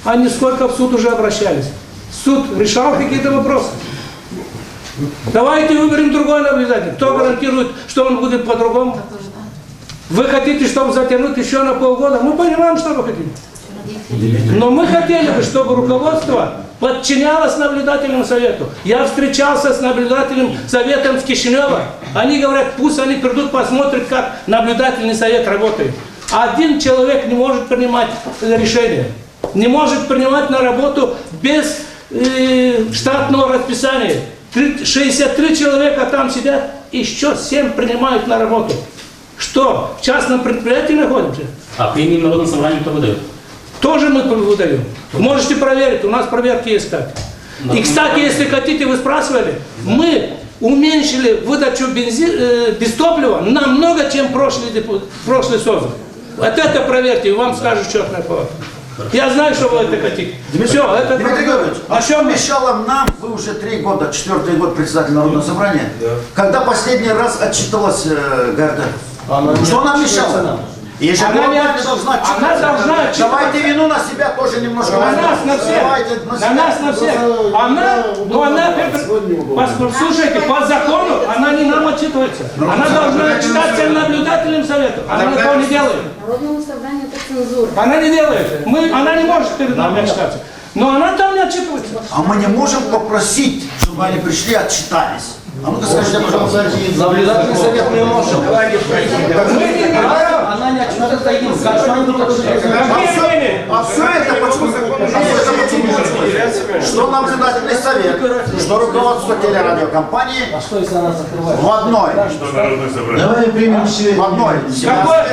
они сколько в суд уже обращались? Суд решал какие-то вопросы. Давайте выберем другой наблюдатель. Кто гарантирует, что он будет по-другому? Вы хотите, чтобы затянуть еще на полгода? Мы понимаем, что вы хотите. Но мы хотели бы, чтобы руководство подчинялось наблюдательному совету. Я встречался с наблюдательным советом в Кишиневе. Они говорят, пусть они придут, посмотрят, как наблюдательный совет работает. Один человек не может принимать решения. Не может принимать на работу без штатного расписания. 63 человека там сидят, еще 7 принимают на работу. Что, в частном предприятии находимся? А премии в Народном собрании кто выдает? Тоже мы выдаем. Можете проверить, у нас проверки есть как. И, кстати, если хотите, вы спрашивали, мы уменьшили выдачу без топлива намного, чем прошлый созыв. Вот это проверьте, и вам скажут четное слово. Я знаю, что вы это хотите. Дмитрий Григорьевич, а что мешало нам, вы уже 3 года, 4-й год председатель Народного собрания, когда последний раз отчиталась ГРТ? Что нам мешало? Ежегодно должна отчитаться. Давайте вину на себя тоже немножко. На нас, на всех. На нас, на всех. Она, слушайте, по закону она не нам отчитывается. Она должна отчитаться наблюдательным советом. Она этого не делает. Народному собранию это цензура. Она не делает. Она не может перед нами отчитаться. Но она там не отчитывается. А мы не можем попросить, чтобы они пришли и отчитались. А ну-ка скажите, пожалуйста. Наблюдательный совет мы можем. Она не отчитывается им. А все это почему? Что наблюдательный совет, что руководство телерадиокомпании в одной. Давай примем все. В одной.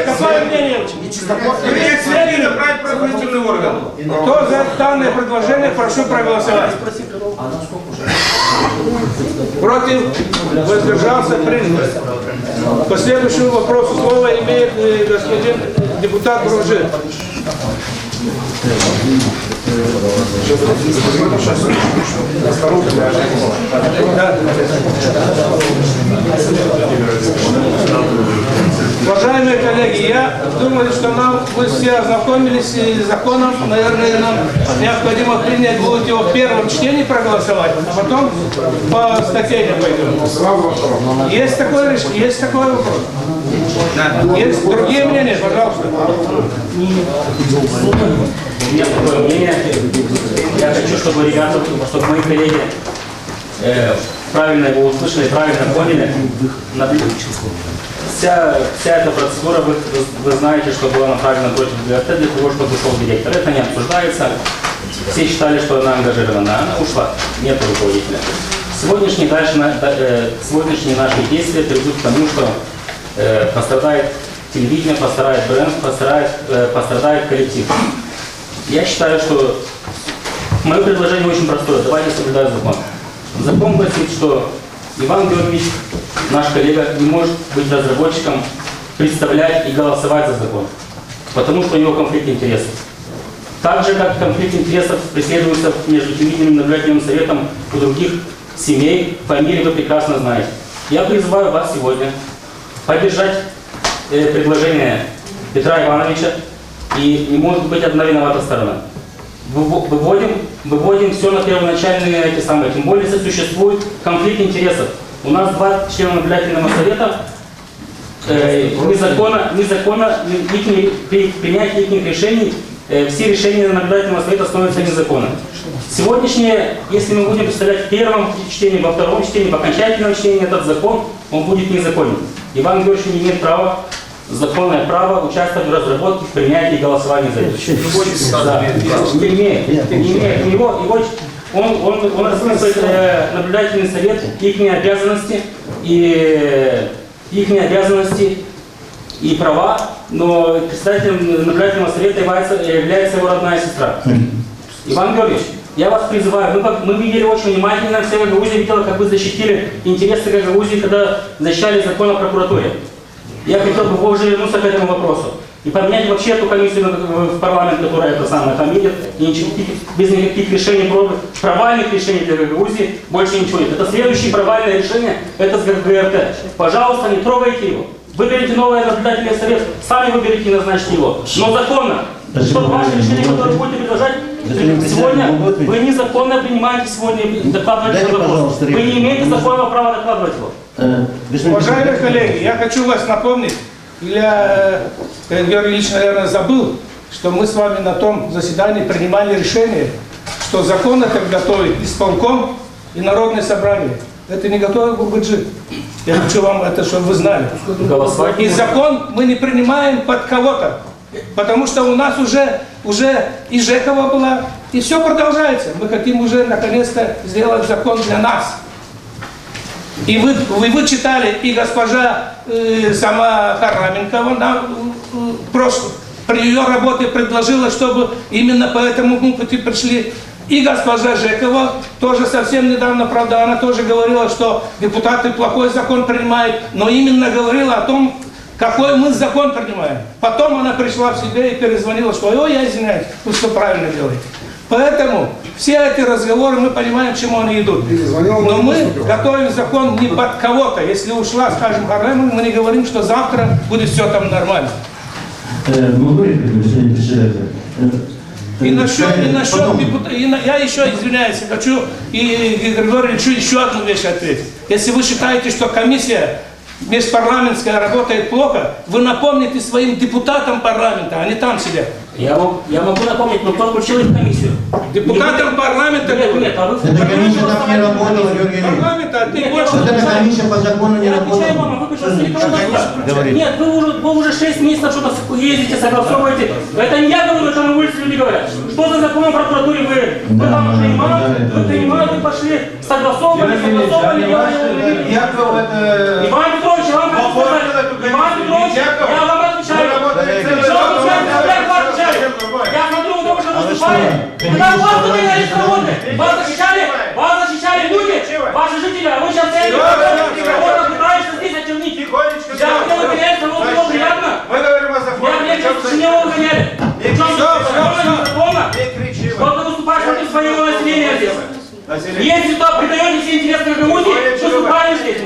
Какое мнение? Сведения брать правоохранительный орган. Кто за данное предложение, прошу проголосовать. Против? Воздержался? Принят. По следующему вопросу слово имеет господин депутат Бружин. Уважаемые коллеги, я думаю, что мы все ознакомились с законом. Наверное, нам необходимо принять будет его в первом чтении проголосовать, а потом по статье пойдем. Есть такое решение? Есть такой вопрос? Да. Есть другие мнения, пожалуйста. У меня такое мнение. Я хочу, чтобы ребята, чтобы мои коллеги правильно его услышали, правильно поняли. вся эта процедура, вы знаете, что была направлена против ГРТ для того, чтобы ушел директор. Это не обсуждается. Все считали, что она ангажирована, она ушла, нет руководителя. Сегодняшние наши действия приведут к тому, что пострадает телевидение, пострадает бренд, пострадает коллектив. Я считаю, что мое предложение очень простое. Давайте соблюдать закон. Закон гласит, что Иван Георгиевич, наш коллега, не может быть разработчиком, представлять и голосовать за закон, потому что у него конфликт интересов. Так же, как конфликт интересов преследуется между телевидением и наблюдательным советом у других семей, фамилий вы прекрасно знаете. Я призываю вас сегодня поддержать предложение Петра Ивановича, и не может быть одна виновата сторона. Выводим все на первоначальные эти самые, тем более, если существует конфликт интересов. У нас 2 члена наблюдательного совета, незаконно при принятии их решений, все решения наблюдательного совета становятся незаконными. Сегодняшнее, если мы будем представлять в первом чтении, во втором чтении, в окончательном чтении этот закон, он будет незаконен. Иван Георгиевич не имеет права, законное право участвовать в разработке, в принятии и голосовании за это. Не имеет. Он рассматривает наблюдательный совет, их обязанности и права, но представителем наблюдательного совета является его родная сестра. Иван Георгиевич, я вас призываю, мы видели очень внимательно, все Гагаузия видела, как вы защитили интересы Гагаузии, когда защищали закон о прокуратуре. Я хотел бы уже вернуться к этому вопросу и поменять вообще эту комиссию в парламент, которая это самое там видит, и без никаких решений, провальных решений для Гагаузии больше ничего нет. Это следующее провальное решение, это с ГРТ. Пожалуйста, не трогайте его. Выберите новый наблюдательный совет, сами выберите и назначьте его. Но законно. Чтобы ваши решения, которые будете предложить, сегодня вы незаконно принимаете сегодня докладывать этот вопрос. Вы не имеете законного права докладывать его. Уважаемые коллеги, я хочу вас напомнить, Георгий Ильич, наверное, забыл, что мы с вами на том заседании принимали решение, что закон это готовит исполком и народное собрание. Это не готовый Гурбаджи. Я хочу вам это, чтобы вы знали. И закон мы не принимаем под кого-то. Потому что у нас уже и Жекова была, и все продолжается. Мы хотим уже наконец-то сделать закон для нас. И вы читали, и госпожа сама Харламенкова нам при ее работе предложила, чтобы именно по этому пункту пришли. И госпожа Жекова тоже совсем недавно, правда, она тоже говорила, что депутаты плохой закон принимают, но именно говорила о том, какой мы закон принимаем. Потом она пришла в себя и перезвонила, что ой, я извиняюсь, вы все правильно делаете. Поэтому все эти разговоры, мы понимаем, к чему они идут. Но мы готовим закон не под кого-то. Если ушла, скажем, Харламенко, мы не говорим, что завтра будет все там нормально. И насчет депутатов, я еще извиняюсь, хочу, и Григорий Ильич, еще одну вещь ответить. Если вы считаете, что комиссия межпарламентская работает плохо, вы напомните своим депутатам парламента, они там сидят. Я могу напомнить, но кто включил их в комиссию? Депутатам парламента? Нет, а вы... Эта комиссия так не работала, Георгий Ильич. Эта комиссия по закону не работала. Нет, вы уже 6 месяцев что-то ездите, согласовываете. Это не я говорю, это на улице люди говорят. Что за закон о прокуратуре вы там принимали, вы пошли, согласовывали, делали. Иван Петрович, я вам хочу сказать, Иван Петрович, я вам отвечаю. Я смотрю, вы только что выступали. Когда вас поменяли с работы, вас защищали люди, ваши жители, а вы сейчас стоите, кого-то пытаетесь здесь очернить. Я хотел выгонять, но было приятно. Мы говорим о законе. Я мне кажется, не его выгоняли. Причем законно, что ты выступаешь против своего населения здесь. Если ты предаете все интересы Гагаузии, выступаешь здесь.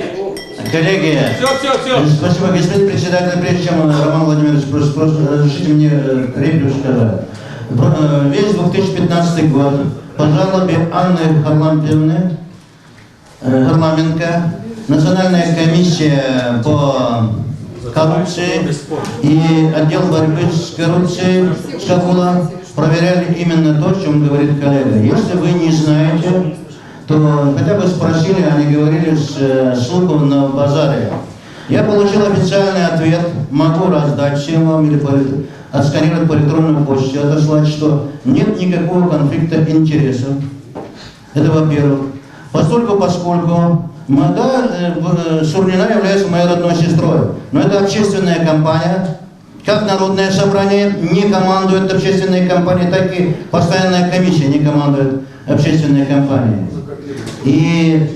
Коллеги, все. Спасибо, господин председатель. Прежде чем Роман Владимирович, разрешите мне реплику сказать. Весь 2015 год по жалобе Анны Харламенко Национальная комиссия по коррупции и отдел борьбы с коррупцией Шкабула проверяли именно то, о чем говорит коллега. Если вы не знаете, то хотя бы спросили, они говорили ссылку на базаре. Я получил официальный ответ, могу раздать всем вам или отсканировать по электронной почте, отослать, что нет никакого конфликта интересов. Это во-первых. Поскольку Сурнина является моей родной сестрой, но это общественная компания. Как Народное собрание не командует общественной компанией, так и постоянная комиссия не командует общественной компанией. И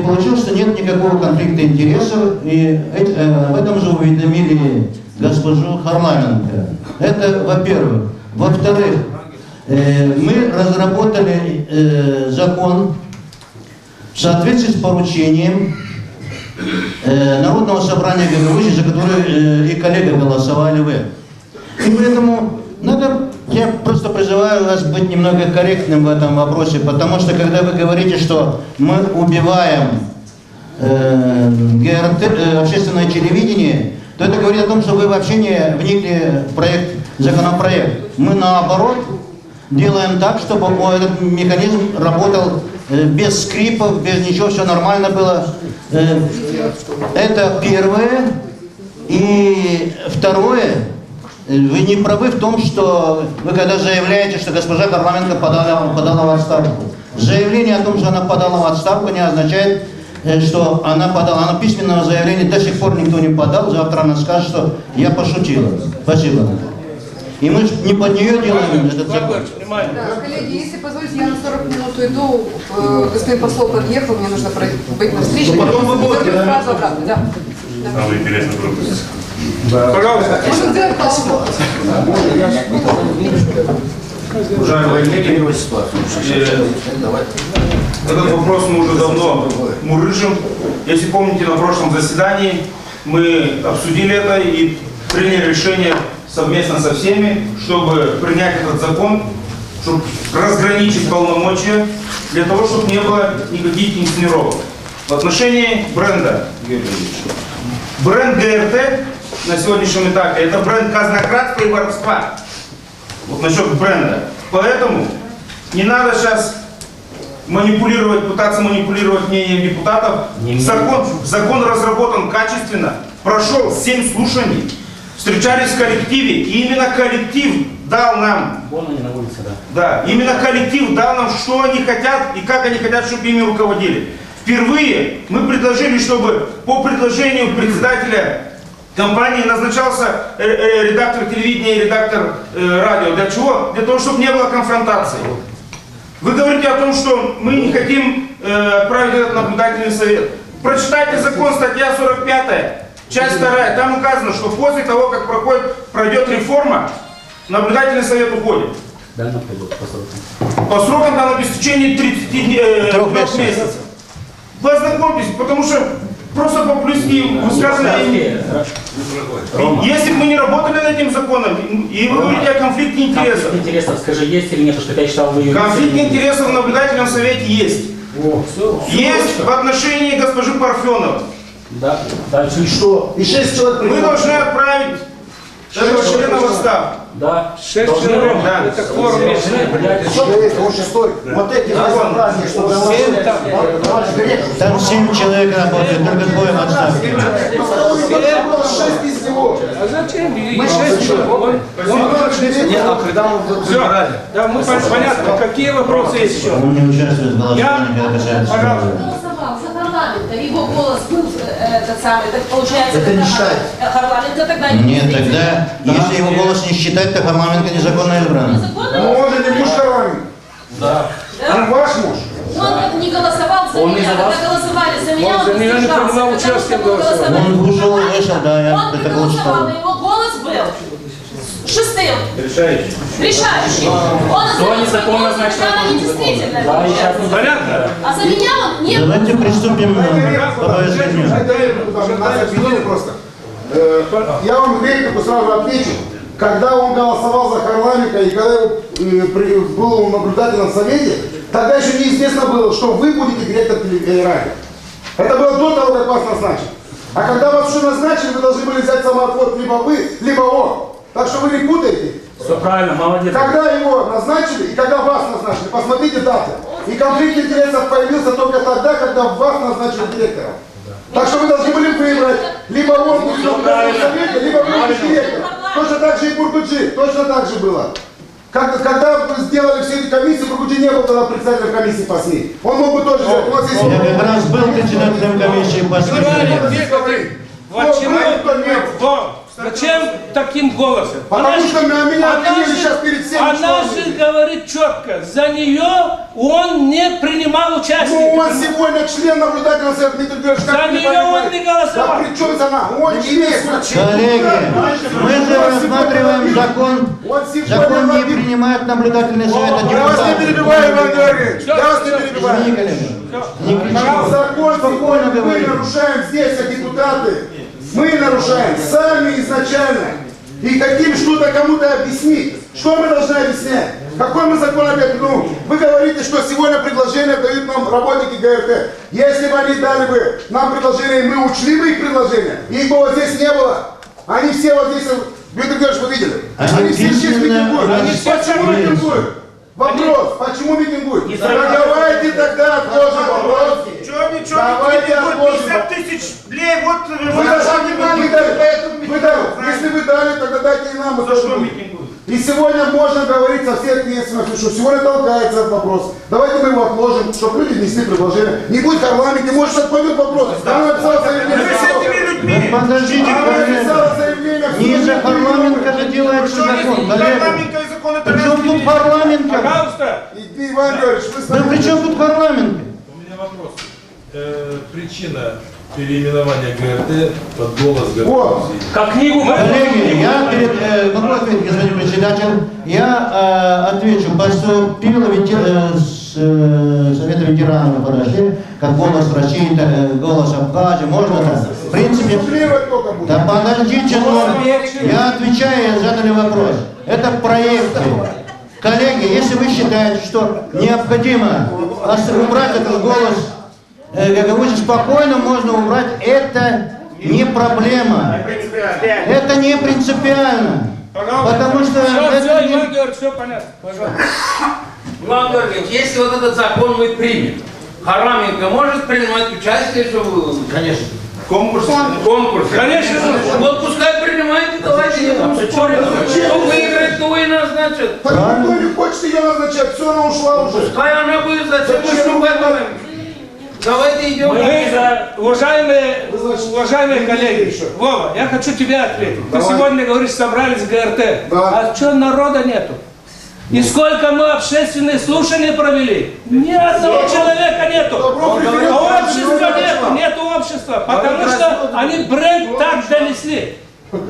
получилось, что нет никакого конфликта интересов, и об этом же уведомили госпожу Харламенко. Это во-первых. Во-вторых, мы разработали закон в соответствии с поручением Народного собрания ГГУ, за который и коллега голосовали вы. И поэтому я просто призываю вас быть немного корректным в этом вопросе, потому что когда вы говорите, что мы убиваем общественное телевидение, то это говорит о том, что вы вообще не вникли в законопроект. Мы наоборот делаем так, чтобы этот механизм работал без скрипов, без ничего, все нормально было. Это первое. И второе, вы не правы в том, что вы когда заявляете, что госпожа Харламенко подала в отставку. Заявление о том, что она подала в отставку, не означает, что она подала. Она письменного заявления до сих пор никто не подал. Завтра она скажет, что я пошутила. Спасибо. И мы не под нее делаем этот закон. Да, коллеги, если позволите, я на 40 минут уйду. Господин посол подъехал, мне нужно быть на встрече. Потом вы будете, да? Сразу обратно, да. Самое интересное пропустить. Пожалуйста. Можно сделать паузу? Уважаемые коллеги, этот вопрос мы уже давно мурыжим. Если помните, на прошлом заседании мы обсудили это и приняли решение совместно со всеми, чтобы принять этот закон, чтобы разграничить полномочия, для того, чтобы не было никаких инсценировок. В отношении бренда, бренд ГРТ на сегодняшнем этапе это бренд казнократства и воровства. Вот насчет бренда. Поэтому не надо сейчас пытаться манипулировать мнением депутатов. Закон разработан качественно, прошел 7 слушаний, встречались в коллективе, и именно коллектив дал нам, именно коллектив дал нам, что они хотят и как они хотят, чтобы ими руководили. Впервые мы предложили, чтобы по предложению председателя компании назначался редактор телевидения и редактор радио. Для чего? Для того, чтобы не было конфронтации. Вы говорите о том, что мы не хотим отправить этот наблюдательный совет. Прочитайте закон, статья 45, часть 2. Там указано, что после того, как пройдет реформа, наблюдательный совет уходит. По срокам там в течение 3 месяцев. Вы ознакомьтесь, потому что просто популистские высказывания. Если бы мы не работали над этим законом, и вы говорите о конфликте интересов. Конфликт интересов, скажи, есть или нет, что я читал в июне. Конфликт интересов в наблюдательном совете есть. Есть в отношении госпожи Парфеновой. Да. И что? И 6 человек. Мы должны отправить этого члена в отставку. Да. 6 человек, да. Это кворум. Вот эти собрания, что Там 7 человек работают, только двое в отставке. 6 из него. А зачем? И 6 человек. Да, мы понятно, какие вопросы есть еще? Он не участвует в голосовании, когда касается его голос был этот самый, так получается, это не считается. Харламенко тогда не Нет, тогда, если его голос не считать, то Харламенко незаконно избран. Ну он же не муж Харламенко. Да. Он ваш муж. Он не голосовал за меня, когда голосовали за меня, он не принимал участие в голосовании. Он ушел и вышел, да, он не голосовал, его голос был шестым. Решающий. Он незаконно, значит, она недействительная. Понятно? А за меня он не... Давайте приступим к повышению. Я вам реплику сразу отвечу. Когда он голосовал за Харламенко и когда был в наблюдательном совете, тогда еще неизвестно было, что вы будете директор телерадио. Это было до того, как вас назначили. А когда вас уже назначили, вы должны были взять самоотвод либо вы, либо он. Так что вы не путаете. Все правильно, молодец. Когда его назначили и когда вас назначили, посмотрите даты. И конфликт интересов появился только тогда, когда вас назначили директором. Так что вы должны были выбрать, либо он будет в наблюдательном совете, либо вы директор. Точно так же и Бургуджи, точно так же было. Когда сделали все эти комиссии, Бургуджи не был тогда председателем комиссии по СМИ. Он мог бы тоже взять. У вас есть... Я как раз был председателем комиссии по СМИ. Зачем таким голосом? Потому что меня обвинили сейчас перед всеми. Она же говорит четко, за нее он не принимал участие. Ну он сегодня член наблюдательного совета, Дмитрий Григорьевич, за нее он не голосовал. Да при чем она? Он член. Коллеги, мы же рассматриваем закон. Закон не принимает наблюдательный совет. Я вас не перебиваю, Иван Георгиевич. Я вас не перебиваю. Закон спокойно мы нарушаем здесь, как депутаты. Мы нарушаем сами изначально. И хотим что-то кому-то объяснить. Что мы должны объяснять? Какой мы закон опять? Ну, вы говорите, что сегодня предложение дают нам работники ГРТ. Если бы они дали бы нам предложение, мы учли бы их предложение, их бы вот здесь не было. Они все вот здесь, Дмитрий Георгиевич, вы видели? Они все здесь митингуют. Почему митингуют? Вопрос, почему митингуют? Давайте тогда отложим вопрос. Давайте отложим. 50 тысяч лей, вот вы дали. Если вы дали, тогда дайте и нам. За что митингуют? И сегодня можно говорить со всей ответственностью, что сегодня толкается этот вопрос. Давайте мы его отложим, чтобы люди внесли предложение. Не будет в парламенте, может отпадет вопрос. Она написала заявление. Подождите, ниже парламента же делается закон. Причем тут парламент? Пожалуйста. Иван Георгиевич, вы Да при чем тут парламент? У меня вопрос. Причина переименования ГРТ под голос ГРТ. Как книгу. Коллеги, я могу ответить, господин председатель, я отвечу. Поступило с Совета ветеранов подошли, как голос России, голос Абхазии, можно так? В принципе, да подождите, но я отвечаю, задали вопрос. Это проекты. Коллеги, если вы считаете, что необходимо убрать этот голос, как говорится, спокойно можно убрать, это не проблема. Это не принципиально. Потому что... Все, Иван Георгиевич, все понятно. Пожалуйста. Иван Георгиевич, если вот этот закон мы примем, Хараменко может принимать участие, чтобы... Конечно. Конкурс? Конечно. Вот пускай принимает, давайте не будем спорить. Кто выиграет, того и назначат. Так никто не хочет ее назначать, все, она ушла уже. Пускай она будет, зачем мы что-то... Давайте идем. Уважаемые коллеги, Вова, я хочу тебе ответить. Ты сегодня говоришь, собрались в ГРТ. Да. А что народа нету? И сколько мы общественные слушания провели? Ни одного человека нету. Общества нету, нету общества. Потому что они бренд так донесли.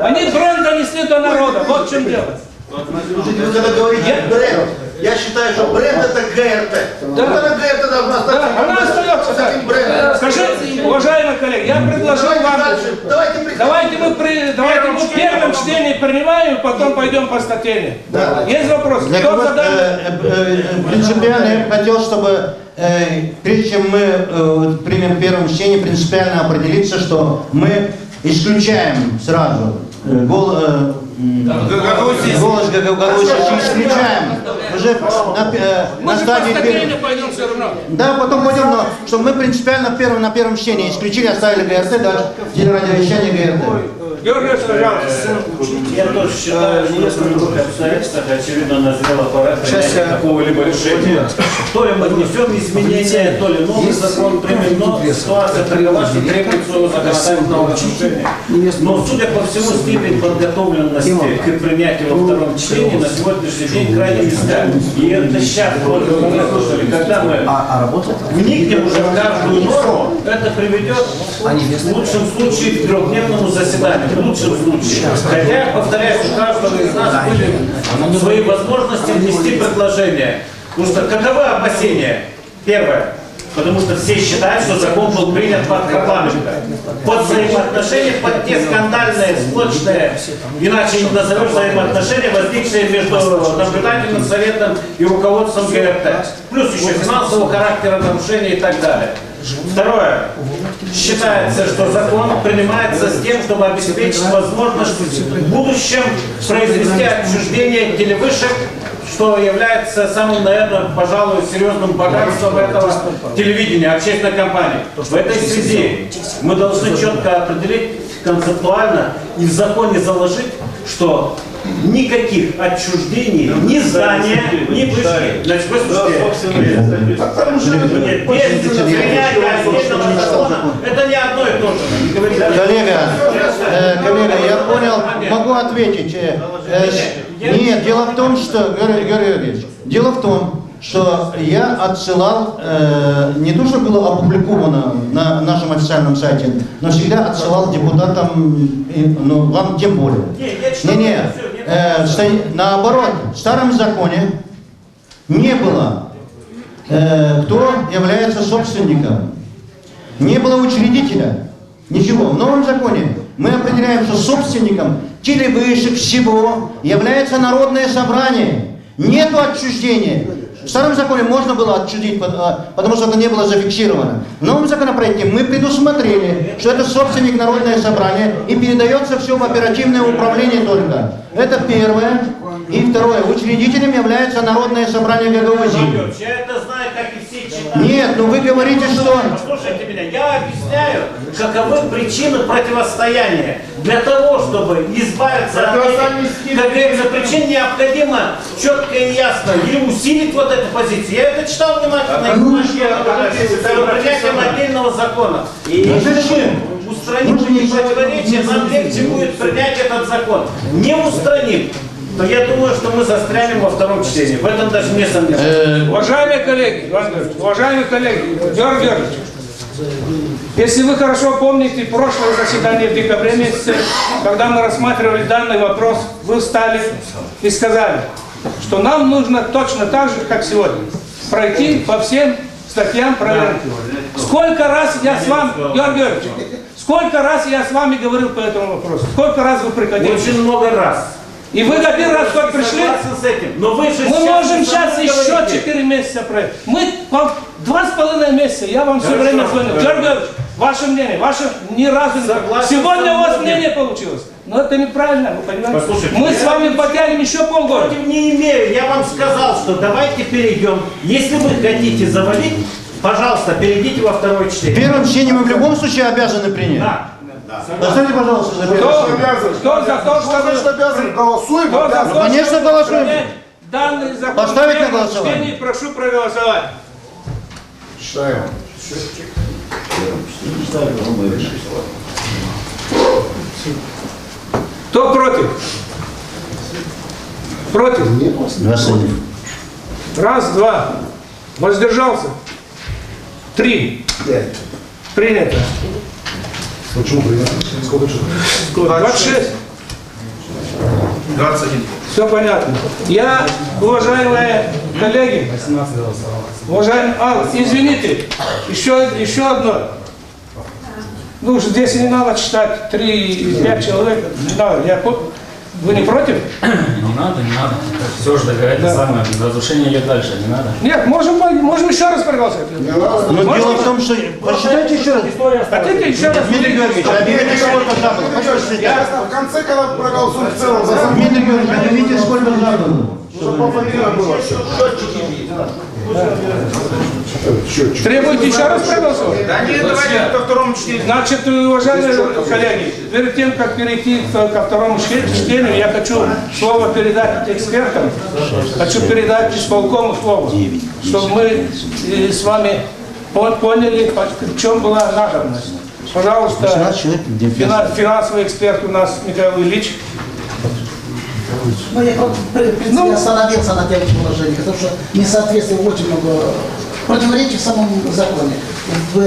Они бренд донесли до народа. Вот в чем дело. Слушайте, вы когда говорите бренд, я считаю, что бренд это ГРТ. Да. Она ГРТ должна стать Она остается таким брендом. Скажите, уважаемые коллеги, я предложил вам... Давайте мы в первом чтении принимаем, потом пойдем по статье. Да. Есть вопрос? Кто задал? Принципиально я бы хотел, чтобы прежде чем мы примем первое чтение, принципиально определиться, что мы исключаем сразу голос Гагаузича исключаем. Уже на стадии пойдем все равно. Да, потом пойдем, но что мы принципиально на первом чтении исключили, оставили ГРТ, дальше телерадиовещание ГРТ. Георгий, пожалуйста. Я тоже считаю, что если в других обстоятельствах, очевидно, назрела пора принятия какого-либо решения. То ли мы внесем изменения, то ли новый закон примем, но ситуация такова, что требует своего законодательного решения. Но, судя по всему, степень подготовленности к принятию во втором чтении на сегодняшний день крайне низкая. И это сейчас, вот мы слушали, когда мы вникнем уже в каждую норму, это приведет в лучшем случае к трехдневному заседанию. В лучшем случае. Хотя, повторяю, у каждого из нас были свои возможности внести предложения. Потому что каковы опасения? Первое. Потому что все считают, что закон был принят под парламентом. Под взаимоотношения, под те скандальные, склочные, иначе не назовешь взаимоотношения, возникшие между наблюдательным советом и руководством ГРТ. Плюс еще финансового характера нарушения и так далее. Второе. Считается, что закон принимается с тем, чтобы обеспечить возможность в будущем произвести отчуждение телевышек что является самым, наверное, пожалуй, серьезным богатством этого телевидения, общественной компании. В этой связи мы должны четко определить концептуально и в законе заложить, что никаких отчуждений, ни здания, ни вышки. Значит, выслушайте. Это не одно и то же. Коллега, я понял, могу ответить. Нет, дело в том, что, Георгий, дело в том, что я отсылал, не то, что было опубликовано на нашем официальном сайте, но всегда отсылал депутатам, ну, вам тем более. Наоборот, в старом законе не было, кто является собственником, не было учредителя, ничего. В новом законе мы определяем, что собственником телевышек всего является Народное собрание. Нету отчуждения. В старом законе можно было отчудить, потому что это не было зафиксировано. В новом законопроекте мы предусмотрели, что это собственник Народное собрание и передается все в оперативное управление только. Это первое. И второе. Учредителем является Народное собрание Гагаузии. Я это знаю, как и все читают. Нет, ну вы говорите, что... Послушайте меня, я объясняю, каковы причины противостояния. Для того, чтобы избавиться от этих, как говорится, причин, необходимо четко и ясно или усилить вот эту позицию. Я это читал внимательно. Принятием отдельного закона. И устранить противоречия, нам легче будет принять этот закон. Не устраним, то я думаю, что мы застрянем во втором чтении. В этом даже не сомневаюсь. Уважаемые коллеги, Георгий Георгиевич, если вы хорошо помните прошлое заседание в декабре месяце, когда мы рассматривали данный вопрос, вы встали и сказали, что нам нужно точно так же, как сегодня, пройти по всем статьям проверки. Сколько раз я с вами, Георгий Георгиевич, сколько раз я с вами говорил по этому вопросу? Сколько раз вы приходили? Очень много раз. И вы один раз только пришли, но вы же мы можем сейчас еще 4 месяца пройти. Мы 2,5 месяца, я вам все время звоню. Георгий Георгиевич, ваше мнение, ваше ни разу не... Сегодня у вас мнение получилось. Но это неправильно, вы понимаете? Послушайте, мы с вами потянем еще полгода. Против не имею, я вам сказал, что давайте перейдем. Если вы хотите завалить, пожалуйста, перейдите во второе чтение. В первом чтении мы в любом случае обязаны принять. Да. Поставьте, пожалуйста, за Кто за то, что обязаны? Голосуем. Конечно, голосуем. Данный закон Поставить на голосование. Прошу проголосовать. Считаем. Кто против? Против? Раз, два. Воздержался? 3. Принято. Почему принято? Сколько часов? 26. 21. Все понятно. Я, уважаемые коллеги, уважаемые, извините, еще одно. Ну, здесь не надо читать 3-5 человек. Не надо. Вы не против? Не надо. Все же это самое, разрушение идет дальше, не надо. Нет, можем еще раз проголосовать. Но дело в том, что... Прочитайте еще раз. Хотите еще раз? Дмитрий Георгиевич, объявите, сколько забыл. Я в конце, когда проголосуем в целом за закон. Дмитрий Георгиевич, объявите, сколько забыл. Чтобы по фамилиям было все. Требуете еще раз проголосовать? Да нет, давайте ко второму чтению. Значит, уважаемые коллеги, перед тем, как перейти ко второму чтению, я хочу слово передать экспертам, хочу передать исполкому слово, чтобы мы с вами поняли, в чем была надобность. Пожалуйста, финансовый эксперт у нас Михаил Ильич. Ну, я, в принципе, остановился на тех положениях, потому что несоответствие очень много противоречий в самом законе. В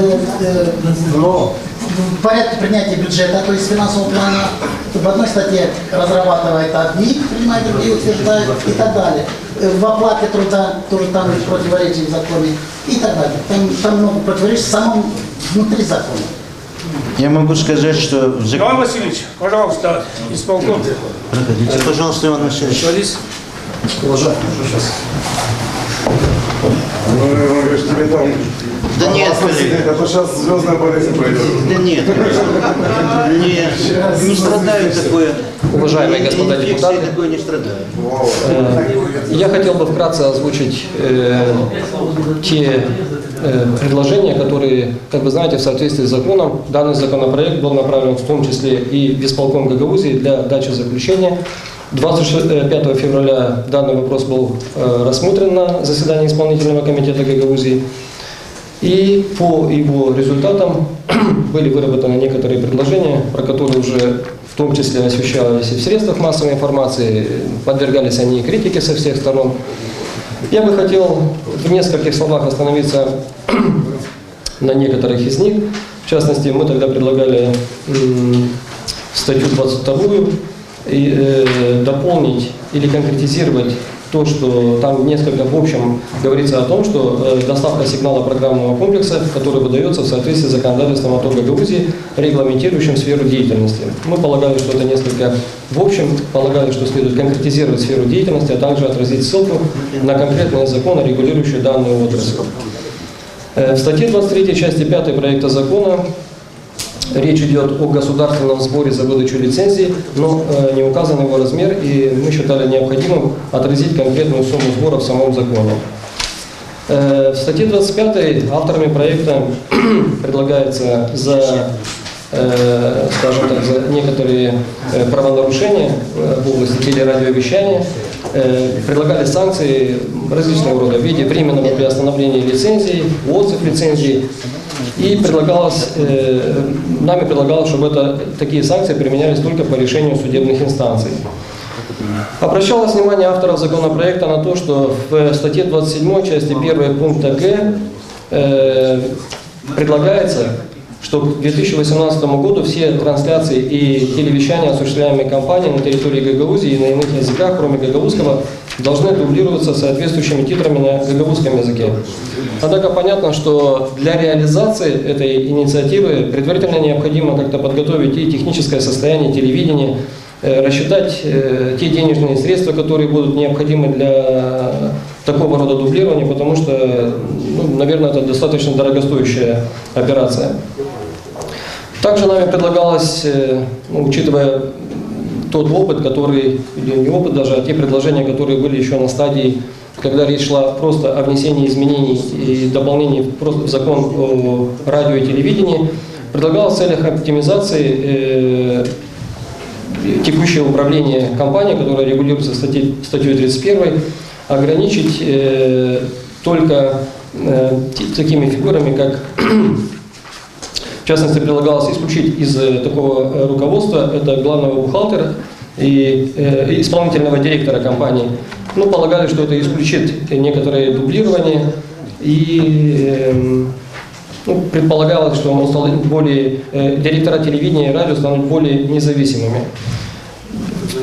порядке принятия бюджета, то есть финансового плана, в одной статье разрабатывает одни, принимает другие, утверждает и так далее. В оплате труда тоже там противоречия в законе и так далее. Там много противоречий в самом внутри закона. Я могу сказать, что... Иван Васильевич, пожалуйста, исполком. Проходите, пожалуйста, Иван Васильевич. Уважаемый, сейчас. Да нет, это сейчас звездная болезнь пойдет. Да нет, не страдают такое. Уважаемые господа депутаты, я хотел бы вкратце озвучить те предложения, которые, как вы знаете, в соответствии с законом, данный законопроект был направлен в том числе и в исполком Гагаузии для дачи заключения. 25 февраля данный вопрос был рассмотрен на заседании исполнительного комитета Гагаузии. И по его результатам были выработаны некоторые предложения, про которые уже в том числе освещались и в средствах массовой информации, подвергались они и критике со всех сторон. Я бы хотел в нескольких словах остановиться на некоторых из них. В частности, мы тогда предлагали статью 22 дополнить или конкретизировать то, что там несколько в общем говорится о том, что доставка сигнала программного комплекса, который выдается в соответствии с законодательством ОТО Гагаузии, регламентирующим сферу деятельности. Мы полагали, что это несколько в общем, полагали, что следует конкретизировать сферу деятельности, а также отразить ссылку на конкретные законы, регулирующие данную отрасль. В статье 23 части 5 проекта закона речь идет о государственном сборе за выдачу лицензий, но не указан его размер, и мы считали необходимым отразить конкретную сумму сбора в самом законе. В статье 25 авторами проекта предлагается за, скажем так, за некоторые правонарушения в области телерадиовещания предлагали санкции различного рода в виде временного приостановления лицензии, отзыв лицензии. И нами предлагалось, чтобы такие санкции применялись только по решению судебных инстанций. Обращалось внимание авторов законопроекта на то, что в статье 27 части 1 пункта Г предлагается, что к 2018 году все трансляции и телевещания, осуществляемые компанией на территории Гагаузии и на иных языках, кроме гагаузского, должны дублироваться соответствующими титрами на гагаузском языке. Однако понятно, что для реализации этой инициативы предварительно необходимо как-то подготовить и техническое состояние телевидения, рассчитать те денежные средства, которые будут необходимы для такого рода дублирования, потому что, наверное, это достаточно дорогостоящая операция. Также нами предлагалось, учитывая тот опыт, который, или не опыт даже, а те предложения, которые были еще на стадии, когда речь шла просто о внесении изменений и дополнении в закон о радио и телевидении, предлагалось в целях оптимизации текущее управление компанией, которая регулируется статьей 31, ограничить только такими фигурами, как, в частности, предлагалось исключить из такого руководства это главного бухгалтера и исполнительного директора компании. Но полагали, что это исключит некоторые дублирования, и предполагалось, что он стал более, директора телевидения и радио станут более независимыми.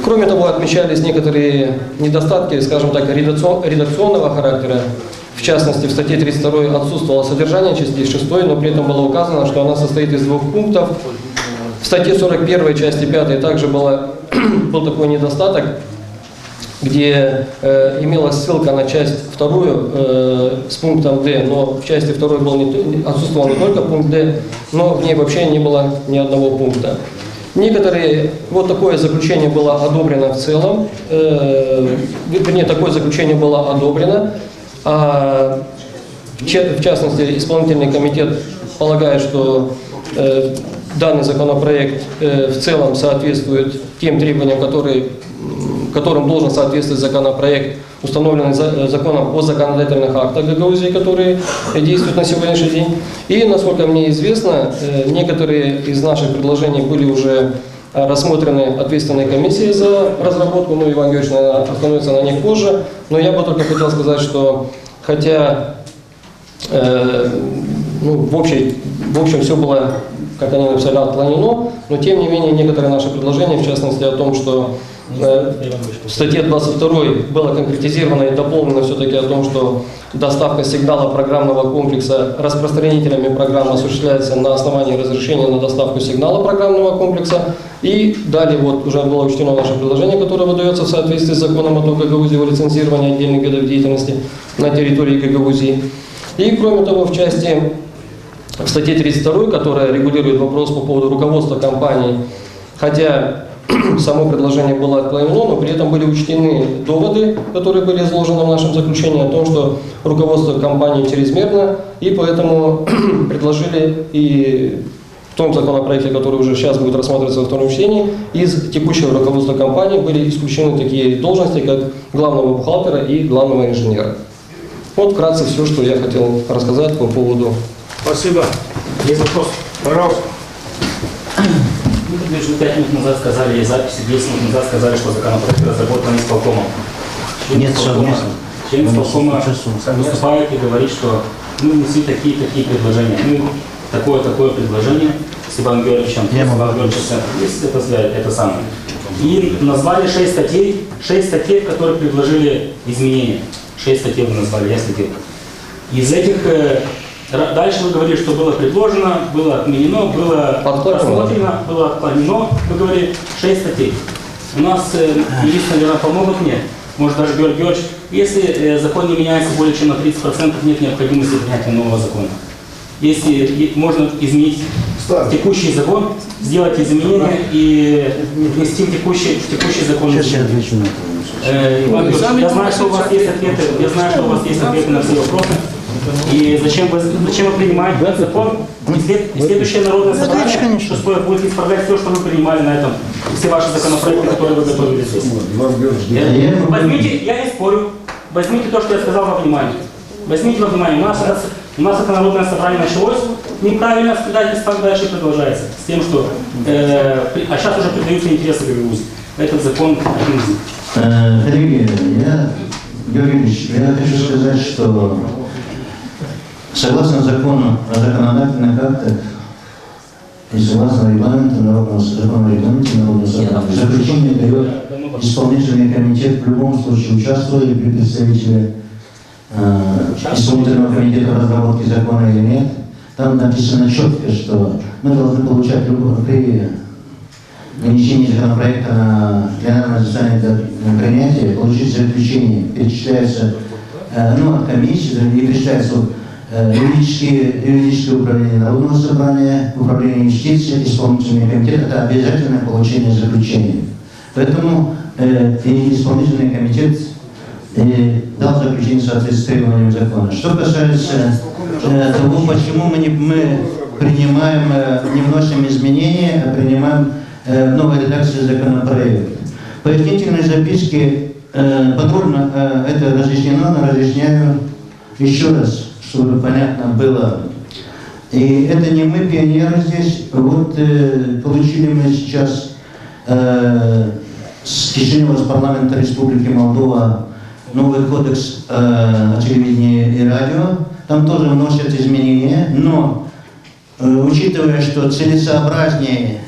Кроме того, отмечались некоторые недостатки, скажем так, редакционного характера. В частности, в статье 32 отсутствовало содержание части 6, но при этом было указано, что она состоит из 2 пунктов. В статье 41 части 5 также был такой недостаток, где имелась ссылка на часть 2 с пунктом D, но в части 2 отсутствовал не только пункт D, но в ней вообще не было ни одного пункта. Вот такое заключение было одобрено в целом, вернее, такое заключение было одобрено, а в частности, исполнительный комитет полагает, что данный законопроект в целом соответствует тем требованиям, которым должен соответствовать законопроект, установленный законом о законодательных актах Гагаузии, которые действуют на сегодняшний день. И, насколько мне известно, некоторые из наших предложений были уже рассмотрены ответственной комиссией за разработку, Иван Георгиевич, наверное, остановится на них позже, но я бы только хотел сказать, что хотя в общем все было, как они написали, отклонено, но тем не менее некоторые наши предложения, в частности о том, что в статье 22 было конкретизировано и дополнено все-таки о том, что доставка сигнала программного комплекса распространителями программы осуществляется на основании разрешения на доставку сигнала программного комплекса. И далее уже было учтено наше предложение, которое выдается в соответствии с законом о Гагаузии о лицензировании отдельных видов деятельности на территории Гагаузии. И кроме того, в статье 32, которая регулирует вопрос по поводу руководства компании, хотя само предложение было отклонено, но при этом были учтены доводы, которые были изложены в нашем заключении о том, что руководство компании чрезмерно, и поэтому предложили и в том законопроекте, который уже сейчас будет рассматриваться во втором чтении, из текущего руководства компании были исключены такие должности, как главного бухгалтера и главного инженера. Вот вкратце все, что я хотел рассказать по поводу. Спасибо. Есть вопрос? Пожалуйста. Мы лишь 5 минут назад сказали, и записи 10 минут назад сказали, что законопроект разработан исполкомом. Нет, совместно. Член исполкома выступает и говорит, что мы внесли такие предложения. Мы такое предложение с Иваном Георгиевичем, если это позволяет, это самое. И назвали 6 статей, в которых предложили изменения. 6 статей вы назвали, я следил. Из этих, дальше вы говорили, что было предложено, было отменено, было рассмотрено, было отклонено, вы говорили 6 статей. У нас юрист, наверное, помогут мне, может даже Георгий Георгиевич, если закон не меняется более чем на 30%, нет необходимости принятия нового закона. Если можно изменить текущий закон, сделать изменения и внести в текущий закон. Иван Георгиевич, я знаю, что у вас есть ответы, на все вопросы. И зачем вы принимаете закон? И следующее народное собрание, что будет исправлять все, что вы принимали на этом, все ваши законопроекты, которые вы готовили здесь. Возьмите, я не спорю, возьмите то, что я сказал во внимание. Возьмите во внимание, у нас это народное собрание началось, неправильно предательство дальше продолжается. С тем, что а сейчас уже придаются интересы Гагаузии. Этот закон один из них. Коллеги, Георгий Ильич, я хочу сказать, что согласно закону о законодательных актах и согласно регламенту народного собрания, заключение дает исполнительный комитет в любом случае участвует при представителе исполнительного комитета разработки закона или нет. Там написано четко, что мы должны получать при вынесении законопроекта на пленарное заседание для принятия, получить заключение, перечисляется от комиссии, и перечисляется юридическое управление Народного собрания, управление юстиции, исполнительный комитет. Это обязательное получение заключения. Поэтому исполнительный комитет дал заключение в соответствии с требованиями закона. Что касается того, почему мы принимаем, не вносим изменения, а принимаем новую редакцию законопроекта. В пояснительной записке подробно это разъяснено, но разъясняю еще раз, чтобы понятно было. И это не мы пионеры здесь. Вот получили мы сейчас с Кишинева, с парламента Республики Молдова, новый кодекс о телевидении и радио. Там тоже вносят изменения, но учитывая, что целесообразнее,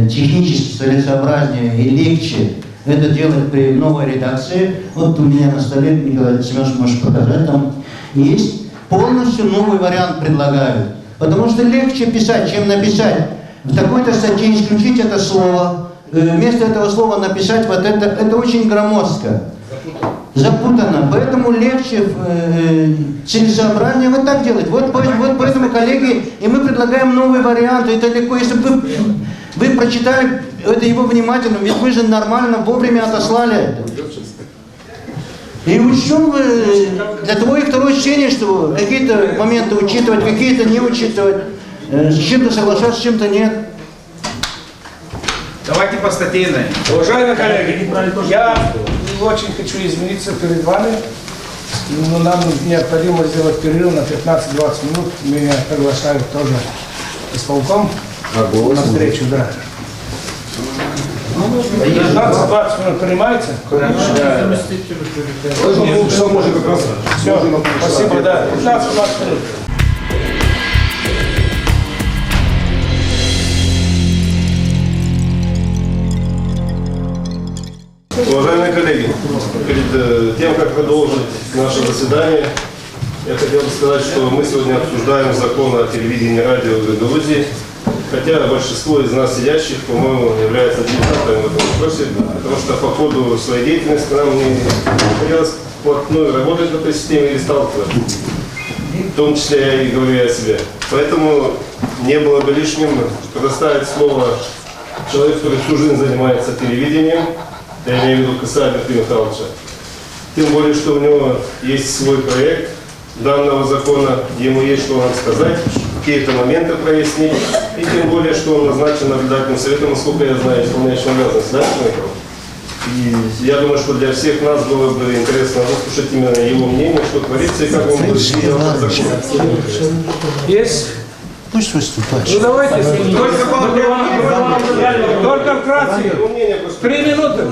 технически целесообразнее и легче это делать при новой редакции, вот у меня на столе, Николай Семенович может показать, там есть, полностью новый вариант предлагают. Потому что легче писать, чем написать в такой-то статье, исключить это слово, вместо этого слова написать вот это очень громоздко. Запутано, поэтому легче, целесообразнее вот так делать. Вот поэтому, коллеги, и мы предлагаем новый вариант. Это легко, если бы вы прочитали это его внимательно, ведь мы же нормально вовремя отослали это. И учтем для того и второе чтение, что какие-то моменты учитывать, какие-то не учитывать, с чем-то соглашаться, с чем-то нет. Давайте по статейной. Уважаемые коллеги, я очень хочу извиниться перед вами, но нам необходимо сделать перерыв на 15-20 минут. Меня приглашают тоже исполком на встречу, да. 15-20 минут, понимаете? Все, спасибо, да. 15-20 минут. Уважаемые коллеги, перед тем, как продолжить наше заседание, я хотел бы сказать, что мы сегодня обсуждаем закон о телевидении и радио в Гагаузии, хотя большинство из нас сидящих, по-моему, является дилетантами в этом вопросе, потому что по ходу своей деятельности нам не приходилось вплотную работать в этой системе или сталкиваться. В том числе я и говорю о себе. Поэтому не было бы лишним предоставить слово человек, который всю жизнь занимается телевидением, я имею в виду Касая Дмитрия Михайловича. Тем более, что у него есть свой проект данного закона, где ему есть что нам сказать, какие-то моменты прояснить. И тем более, что он назначен наблюдательным советом, насколько я знаю, исполняющим обязанности, да, Шмыков? И я думаю, что для всех нас было бы интересно выслушать именно его мнение, что творится и как он будет действовать по закону. Есть? Пусть выступает. Ну давайте, только вкратце. 3 минуты.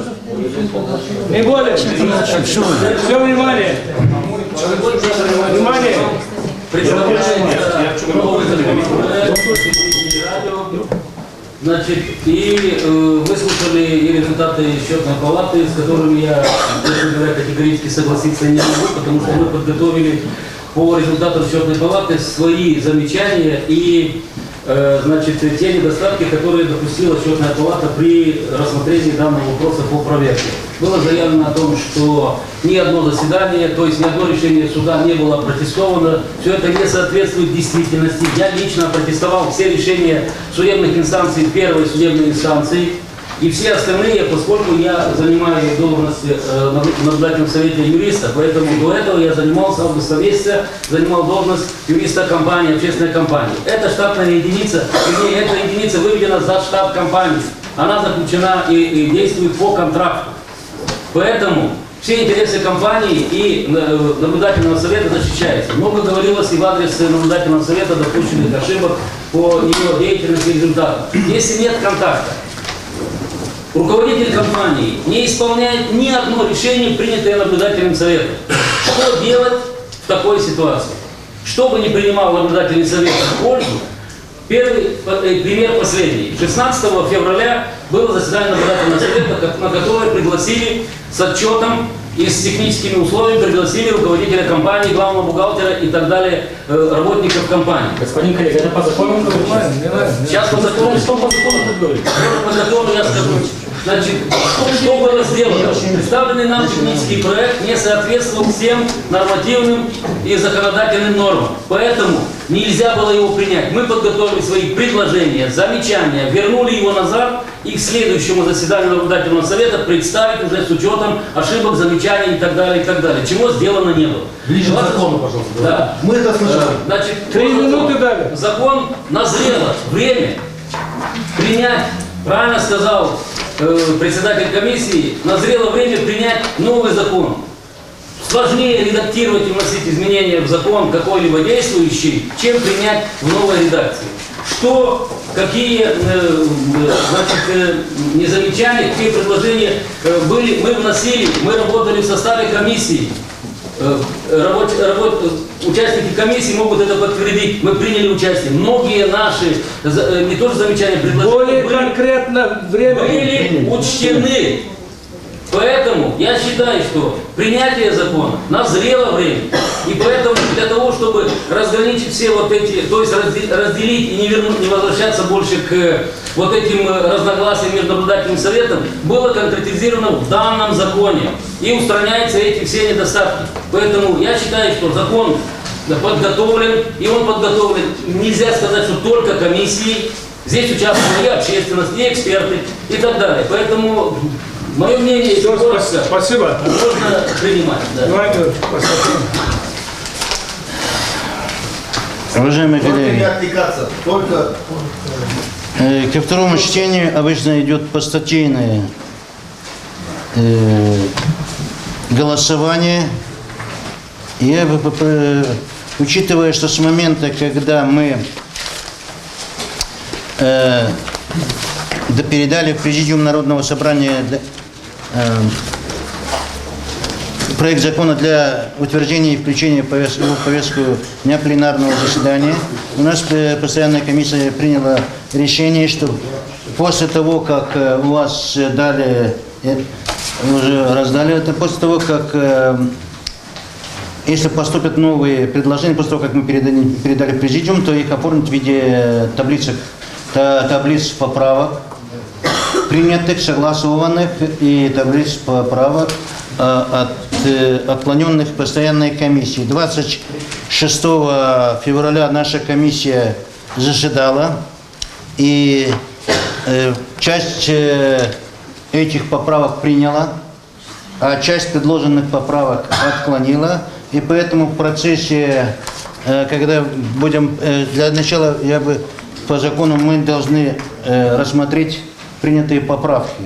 Не более. Все, внимание. Внимание. Значит, и выслушали и результаты счетной палаты, с которыми я, честно говоря, категорически согласиться не могу, потому что мы подготовили по результатам счетной палаты свои замечания и значит, те недостатки, которые допустила счетная палата при рассмотрении данного вопроса по проверке. Было заявлено о том, что ни одно заседание, то есть ни одно решение суда не было опротестовано. Все это не соответствует действительности. Я лично опротестовал все решения судебных инстанций первой судебной инстанции. И все остальные, поскольку я занимаю должность в наблюдательном совете юриста, поэтому до этого я занимался августа месяца, занимал должность юриста компании, общественной компании. Это штатная единица, вернее, эта единица выведена за штат компании. Она заключена и действует по контракту. Поэтому все интересы компании и наблюдательного совета защищаются. Много говорилось и в адрес наблюдательного совета допущенных ошибок по ее деятельности и результатам. Если нет контакта, руководитель компании не исполняет ни одно решение, принятое наблюдательным советом. Что делать в такой ситуации? Что бы ни принимал наблюдательный совет в пользу, первый пример последний. 16 февраля было заседание наблюдательного совета, на которое пригласили с отчетом и с техническими условиями, пригласили руководителя компании, главного бухгалтера и так далее, работников компании. Господин коллега, это по закону? Сейчас по закону, что по закону я скажу. Значит, что было сделано? Представленный нам технический проект не соответствовал всем нормативным и законодательным нормам. Поэтому нельзя было его принять. Мы подготовили свои предложения, замечания, вернули его назад и к следующему заседанию наблюдательного совета представить уже с учетом ошибок, замечаний и так далее, и так далее. Чего сделано не было. Ближе к закону, пожалуйста. Да. Мы это слышали. Значит, 3 минуты дали. Закон назрело. Время принять, правильно сказал председатель комиссии, назрело время принять новый закон. Сложнее редактировать и вносить изменения в закон какой-либо действующий, чем принять в новой редакции. Что, какие значит, незамечания, какие предложения были, мы вносили, мы работали в составе комиссии. Участники комиссии могут это подтвердить. Мы приняли участие. Многие наши, не тоже замечания, предложения более конкретно время были учтены. Поэтому я считаю, что принятие закона назрело время. И поэтому для того, чтобы разграничить все вот эти, то есть разделить и не возвращаться больше к вот этим разногласиям между наблюдательным советом, было конкретизировано в данном законе. И устраняются эти все недостатки. Поэтому я считаю, что закон подготовлен, и он подготовлен, нельзя сказать, что только комиссией. Здесь участвовали и общественность, и эксперты, и так далее. Поэтому мое мнение, все, спасибо. Можно принимать. Да. Уважаемые коллеги, не отвлекаться, только... ко второму чтению обычно идет постатейное голосование. Я учитывая, что с момента, когда мы передали в Президиум Народного собрания проект закона для утверждения и включения в повестку дня пленарного заседания, у нас постоянная комиссия приняла решение, что после того, как у вас дали, уже раздали это, после того, как если поступят новые предложения, после того, как мы передали в Президиум, то их оформить в виде таблиц поправок, принятых, согласованных, и таблиц поправок отклоненных постоянной комиссии. 26 февраля наша комиссия заседала, и часть этих поправок приняла, а часть предложенных поправок отклонила. И поэтому в процессе, когда будем, для начала по закону мы должны рассмотреть принятые поправки.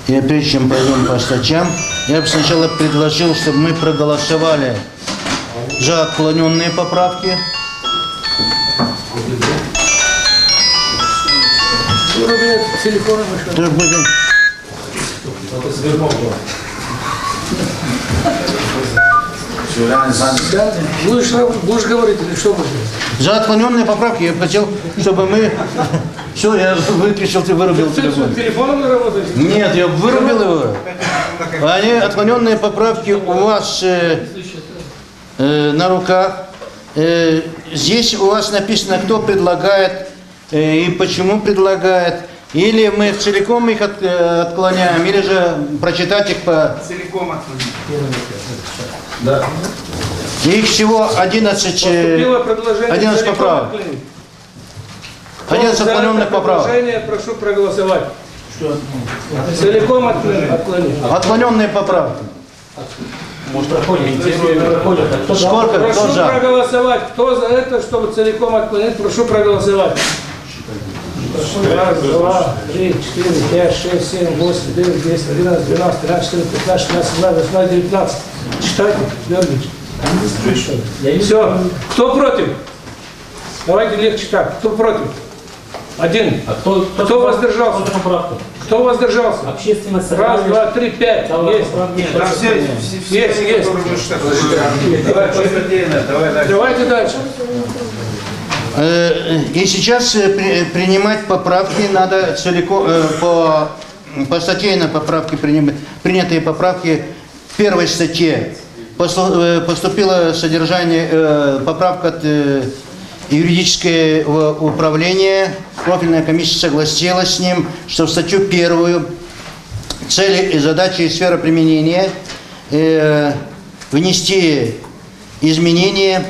И прежде чем пойдем по статьям, я бы сначала предложил, чтобы мы проголосовали за отклоненные поправки. Будешь говорить или что будешь? За отклоненные поправки я бы хотел, чтобы мы... Все, я выключил, ты вырубил телефон. Телефоном не работаете? Нет, я вырубил его. Они, отклоненные поправки у вас на руках. Здесь у вас написано, кто предлагает и почему предлагает. Или мы целиком их отклоняем, или же прочитать их по... Целиком отклонить. Да. Их всего 11 поправок. 11 отклоненных поправок. Прошу проголосовать. Целиком отклонить. Отклоненные поправки. Может, проходит. Сколько? Прошу проголосовать. Кто за это, чтобы целиком отклонить, прошу проголосовать. Раз, два, три, 4, 5, 6, 7, 8, 9, 10, 11, 12, 13, 14, 15, 16, 17, 18, 19. Читайте, Георгиевич. Все. Кто против? Давайте легче так. Кто против? Один. А кто воздержался? Кто воздержался? Общественность. Раз, два, три, 5. Есть. Есть. Давайте дальше. И сейчас принимать поправки надо целиком, по статейной поправке принятые поправки в первой статье. Поступило содержание, поправка от юридического управления. Профильная комиссия согласилась с ним, что в статью первую цели и задачи и сфера применения внести изменения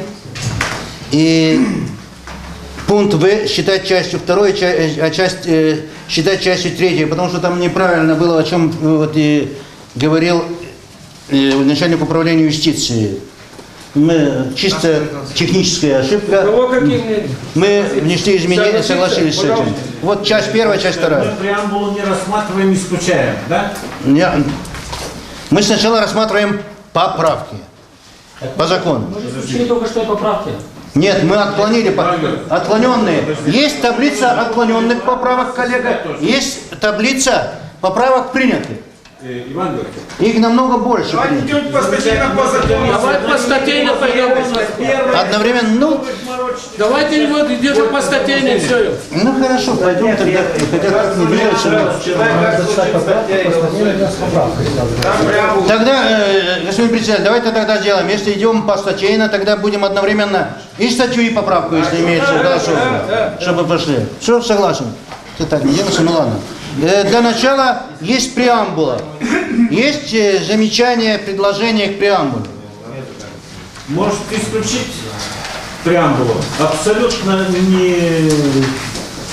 и пункт В считать частью второй, а часть считать частью третьей, потому что там неправильно было, о чем вот и говорил начальник управления юстиции. Мы чисто техническая ошибка. Мы внесли изменения, согласились с этим. Вот часть первая, часть вторая. Мы преамбулу не рассматриваем, исключаем, да? Мы сначала рассматриваем поправки по закону. Мы же исключили только что поправки. Нет, мы отклонили отклоненные. Есть таблица отклоненных поправок, коллега. Есть таблица поправок принятых. Иван Их намного больше. Давайте идем по закону. Давай по статейно пойдем. Одновременно, ну... Давайте вот где-то по статейно все. Ну хорошо, пойдем тогда. Хотя как не делается. Тогда, господин председатель, давайте тогда сделаем. Если идем по статейно, тогда будем одновременно и статью, и поправку, если имеется голосовка, чтобы пошли. Все, согласен. Ты так не делаешь, ну ладно. Для начала есть преамбула. Есть замечания, предложения к преамбуле. Может исключить преамбулу? Абсолютно не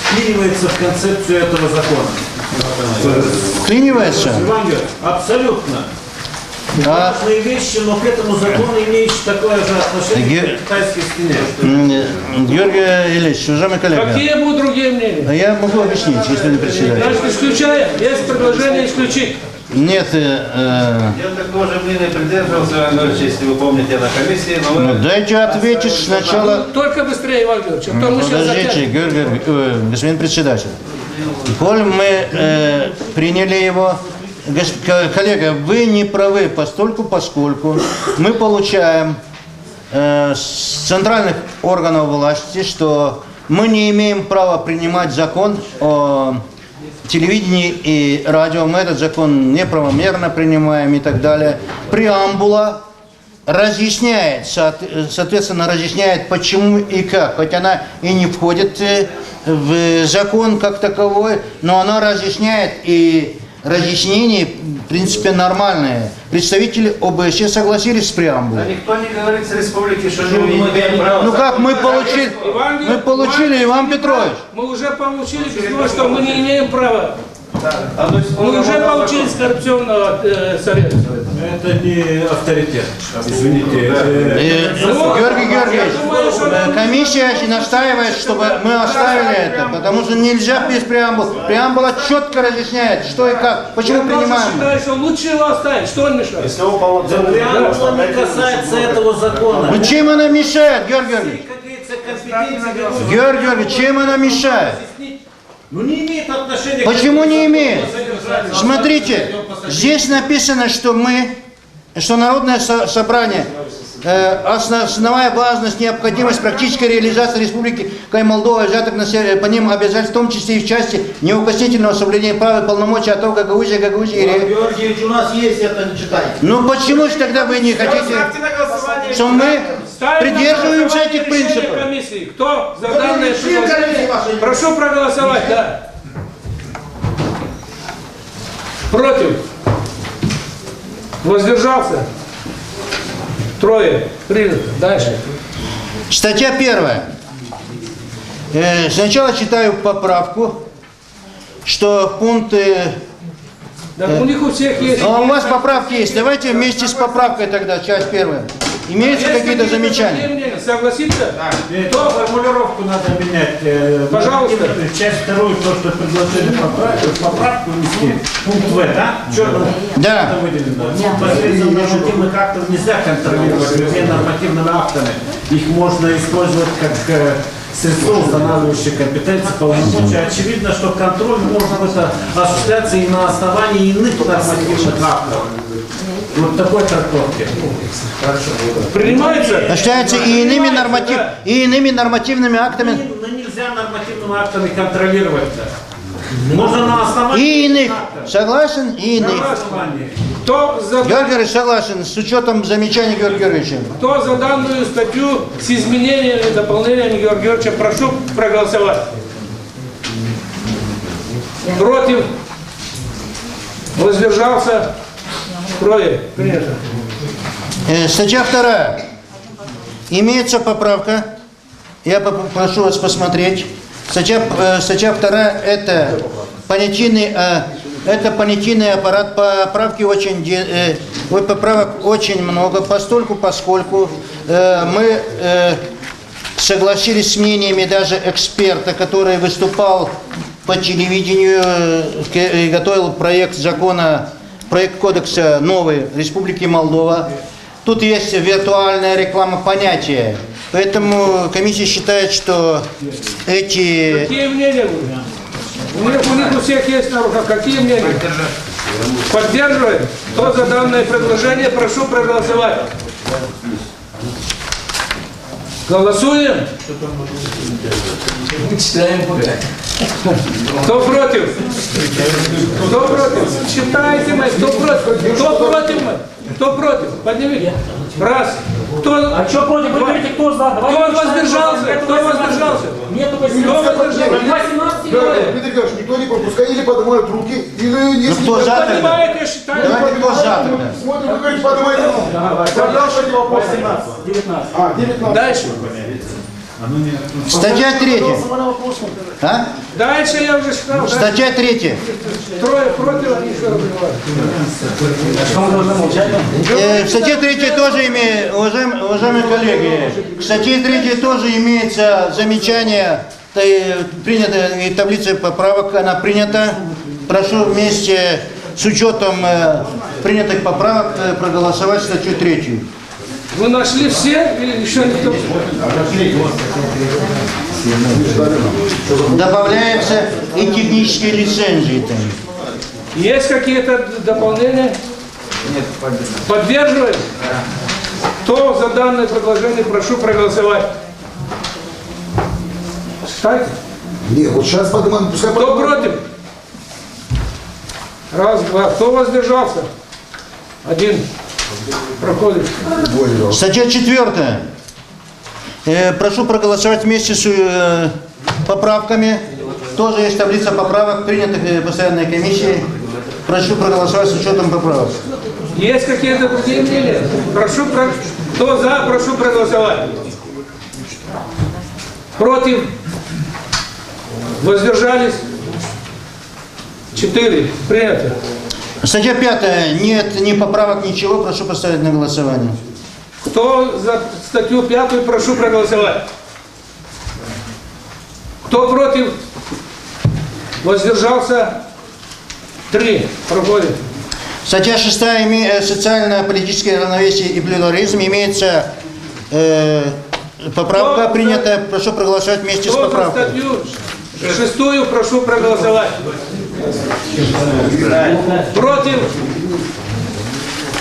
вклинивается в концепцию этого закона. Вклинивается? Иван Георгиевич, абсолютно. Важные вещи, но к этому закону имеющие такое же отношение к китайской стене. Георгий Ильич, уважаемый коллега. Какие будут другие мнения? Я могу объяснить, если не председатель. Значит, исключаем. Есть предложение исключить. Нет. Я такого же мнения придерживался, если вы помните, на комиссии. Но ну, дайте ответить сначала. Только быстрее, Иван Георгиевич. А то мы сейчас подождите, господин председатель. Коль мы приняли его... Коллега, вы не правы поскольку мы получаем с центральных органов власти, что мы не имеем права принимать закон о телевидении и радио. Мы этот закон неправомерно принимаем и так далее. Преамбула разъясняет, соответственно, разъясняет почему и как. Хоть она и не входит в закон как таковой, но она разъясняет и разъяснения, в принципе, нормальные. Представители ОБСЕ согласились с преамбулой. Никто не говорит с республики, что не имеет права. Ну как мы получили? Мы получили, Иван Петрович. Мы уже получили письмо, что мы не имеем права. Мы уже получили с коррупционного совета. Это не авторитет, извините. Георгий Георгиевич, комиссия настаивает, чтобы мы оставили это, потому что нельзя без преамбулы. Преамбула четко разъясняет, что и как, почему принимаем. Я считаю, что лучше его оставить. Что он мешает? Преамбула не касается этого закона. Ну чем она мешает, Георгий Георгиевич? Георгий Георгиевич, чем она мешает? Ну не имеет отношения... Почему не имеет? Смотрите, здесь написано, что Народное собрание, основная важность, необходимость практической реализации Республики Кай-Молдова, взятых на себя по ним обязательств, в том числе и в части неукоснительного соблюдения прав и полномочий АТО, Гагаузии. Георгиевич, у нас есть это, не читайте. Ну почему же тогда вы не хотите, что мы придерживаемся этих принципов? Комиссии. Кто за данное предложение? Прошу проголосовать, да. Против? Воздержался? Трое. Принято. Дальше. Статья 1. Сначала читаю поправку, что пункты... Да, у них у всех есть. А у вас поправки есть. Давайте вместе с поправкой тогда, часть 1. Имеются какие-то замечания? Согласиться? Да. Формулировку надо менять. Пожалуйста. Часть 2, то, что предложили поправку внести. Пункт В, да? Черным. Да. Посредством нормативных актов нельзя контролировать людей нормативными актами. Их можно использовать как средство, устанавливающее компетенции, полномочия. Очевидно, что контроль может осуществляться и на основании иных нормативных актов. Вот такой трактовки. Принимается? Осуществляется и иными нормативными актами. Но нельзя нормативными актами контролировать. Можно на основании... И иных. Согласен? И иных. Георгий Георгиевич согласен, с учетом замечаний Георгия Георгиевича. Кто за данную статью с изменениями и дополнениями Георгия Георгиевича, прошу проголосовать. Против? Воздержался? Трое. Принято. Статья 2. Имеется поправка. Я прошу вас посмотреть. Статья 2 это понятийный аппарат. Поправок очень много, поскольку мы согласились с мнениями даже эксперта, который выступал по телевидению и готовил проект кодекса новой Республики Молдова. Тут есть виртуальная реклама понятия. Поэтому комиссия считает, что эти... Какие мнения у них у всех есть на руках. Какие мнения? Поддерживает? Кто за данное предложение, прошу проголосовать. Голосуем? Кто против? Кто против? Считайте мы. Кто против? Кто против мы? Кто против? Поднимите. Раз. Кто? А что против? Вы говорите, кто за? Кто воздержался? Кто воздержался? Нету Кто воздержался? 18 Дмитрий Георгиевич, никто не пропускает, или поднимают руки, или не кто за тогда? Поднимает, я считаю. Давайте кто за тогда? Смотрим, вы говорите, поднимайте руки. Продолжайте вопрос. 19. 19. Дальше. Статья 3. А? Дальше я уже сказал. Статья 3. Трое против, они еще В статье 3 тоже имеется, уважаемые коллеги, в статье 3 тоже имеется замечание, принято и таблица поправок, она принята. Прошу вместе с учетом принятых поправок проголосовать статью 3. Вы нашли все или еще никто? Добавляются и технические лицензии там. Есть какие-то дополнения? Нет, поддерживает. Кто за данное предложение, прошу проголосовать. Считайте. Нет, вот сейчас поднимаем, пускай Кто против? Раз, два. Кто воздержался? Один. Проходит. Статья 4. Прошу проголосовать вместе с поправками. Тоже есть таблица поправок, принятых постоянной комиссией. прошу проголосовать с учетом поправок. Есть какие-то другие мнения? Кто за, прошу проголосовать. Против? Воздержались? 4. Принято. Статья 5. Нет ни поправок, ничего. Прошу поставить на голосование. Кто за статью 5, прошу проголосовать. Кто против? Воздержался? 3. Проходит. Статья 6. Социально-политическое равновесие и плюрализм. Имеется поправка принята. Прошу проголосовать вместе с поправкой. Статью 6 прошу проголосовать. Против?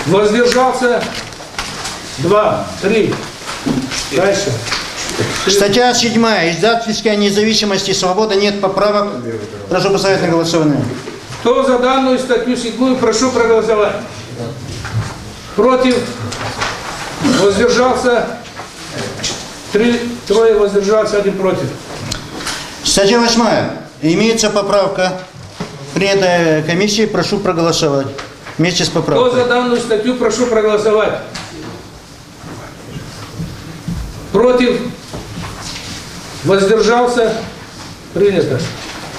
Воздержался? 2. 3. Дальше. Статья 7. Издательская независимость и свобода. Нет поправок. Прошу поставить на голосование. Кто за данную статью 7, прошу проголосовать. Против? Воздержался? 3 воздержался, 1 против. Статья 8. Имеется поправка, принятая комиссией. Прошу проголосовать вместе с поправкой. Кто за данную статью, прошу проголосовать. Против? Воздержался? Принято.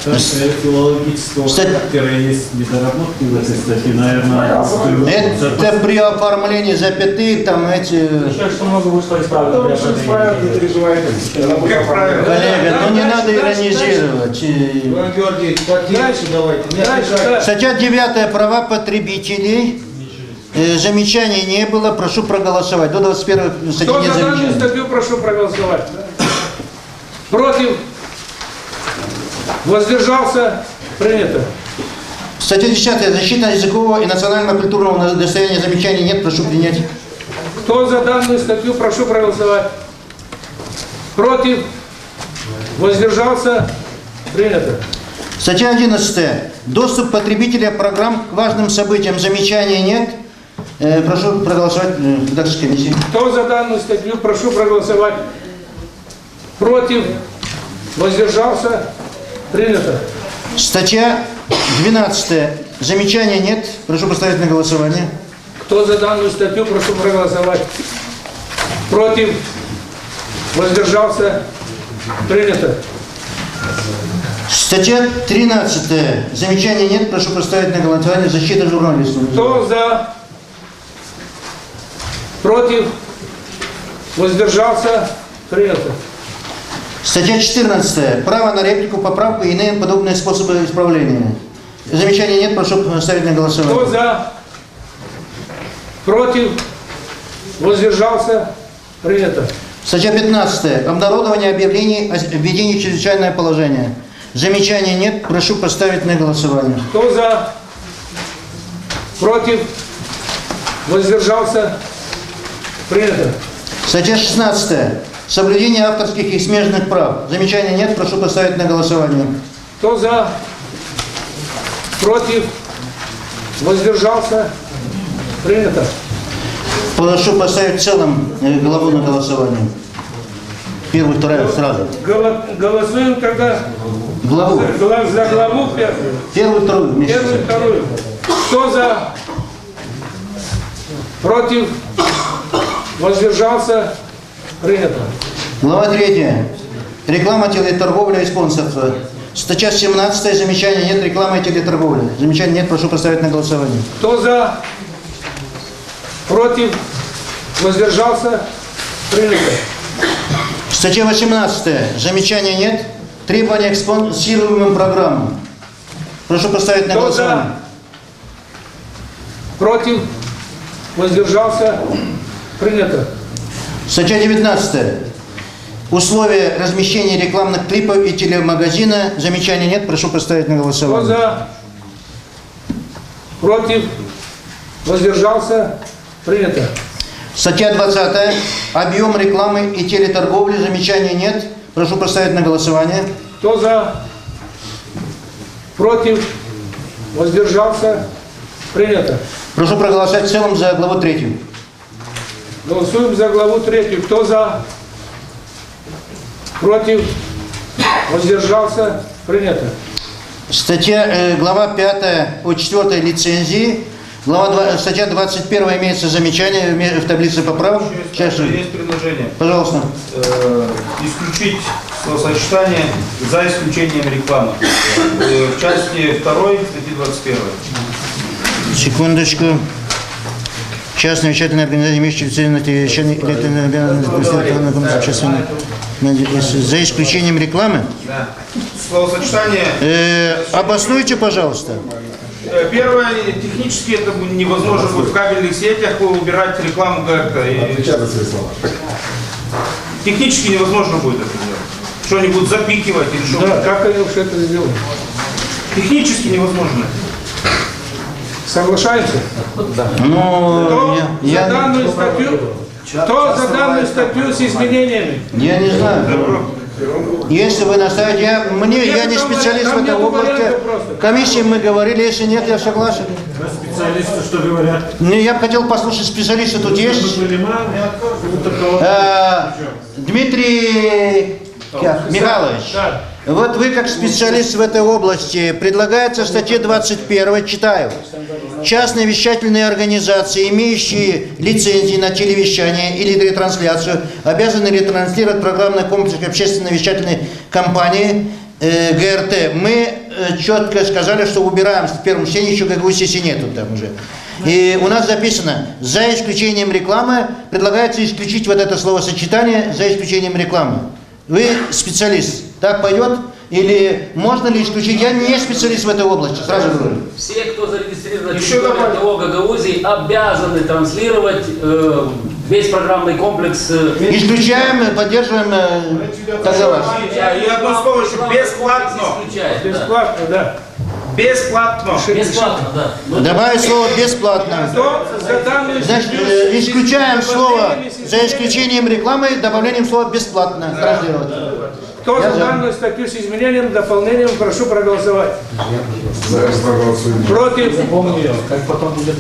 Филологического характера есть недоработки в этой статье, наверное. Это при оформлении запятых, там эти... Еще что много вышло исправлено. Не переживайте. Коллега, ну не надо иронизировать. Статья 9. Права потребителей. Замечаний не было. Прошу проголосовать. До 21 статьи нет замечаний. Кто за данную статью, прошу проголосовать. Против? Воздержался? Принято. Статья 10. Защита языкового и национально-культурного достояния. Замечаний нет. Прошу принять. Кто за данную статью, прошу проголосовать. Против? Воздержался? Принято. Статья 11. Доступ потребителя программ к важным событиям. Замечаний нет. Прошу проголосовать в редакторской комиссии. Кто за данную статью, прошу проголосовать. Против? Воздержался? Принято. Статья 12. Замечаний нет. Прошу поставить на голосование. Кто за данную статью, прошу проголосовать. Против? Воздержался? Принято. Статья 13. Замечаний нет. Прошу поставить на голосование. Защита журналистов. Кто за? Против? Воздержался? Принято. Статья 14. Право на реплику, поправку и иные подобные способы исправления. Замечаний нет. Прошу поставить на голосование. Кто за? Против? Воздержался? Принято. Статья 15. Обнародование объявлений о введении чрезвычайного положения. Замечаний нет. Прошу поставить на голосование. Кто за? Против? Воздержался? Принято. Статья 16. Соблюдение авторских и смежных прав. Замечаний нет. Прошу поставить на голосование. Кто за? Против? Воздержался? Принято. Прошу поставить в целом главу на голосование. Первую, вторую сразу. Голосуем тогда главу. За главу первую. Первую, вторую. Вместе. Первую, вторую. Кто за? Против? Воздержался? Принято. Глава 3. Реклама, телеторговля и спонсорство. Статья 17. Замечания нет. Реклама и телеторговля. Замечаний нет. Прошу поставить на голосование. Кто за? Против? Воздержался? Принято. Статья 18. Замечаний нет. Требования к спонсируемым программам. Прошу поставить на голосование. Против? Воздержался? Принято. Статья 19. Условия размещения рекламных клипов и телемагазина. Замечаний нет. Прошу поставить на голосование. Кто за? Против? Воздержался? Принято. Статья 20. Объем рекламы и телеторговли. Замечаний нет. Прошу поставить на голосование. Кто за? Против? Воздержался? Принято. Прошу проголосовать в целом за главу 3. Голосуем за главу 3. Кто за? Против? Воздержался? Принято. Глава 5 по 4 лицензии. Статья 21 имеется замечание в таблице поправок. Есть предложение. Пожалуйста. Исключить словосочетание «за исключением рекламы». В части 2 статьи 21. Секундочку. Частная вещательная организация, имеющая лицензию за исключением рекламы? Да. Словосочетание... Обоснуйте, пожалуйста. Первое, технически это невозможно будет в кабельных сетях убирать рекламу как-то. Технически невозможно будет это делать. Что-нибудь запикивать или что-то. Да, как они уж это сделают? Технически невозможно. Соглашаемся? Да. Кто за данную статью с изменениями? Я не знаю. Если вы настаиваете, я не специалист в этой области. В комиссии мы говорили, если нет, я согласен. Специалисты что говорят? Я бы хотел послушать специалиста, тут есть. Дмитрий Михайлович, вот вы как специалист в этой области, предлагается в статье 21, читаю, частные вещательные организации, имеющие лицензии на телевещание или ретрансляцию, обязаны ретранслировать программный комплекс общественной вещательной компании ГРТ. Мы четко сказали, что убираем в первом чтении, еще как если нету там уже. И у нас записано, за исключением рекламы, предлагается исключить вот это словосочетание, за исключением рекламы. Вы специалист, так пойдет? Или можно ли исключить? Я не специалист в этой области, сразу говорю. Все, кто зарегистрирован в ТО Гагаузии, обязаны транслировать весь программный комплекс. Исключаем, поддерживаем договор. И одно слово еще бесплатно. Бесплатно, да. Бесплатно. Бесплатно, да. Добавить слово бесплатно. Значит, исключаем слово за исключением рекламы, добавлением слова бесплатно. Кто за данную статью с изменением, дополнением, прошу проголосовать. Против?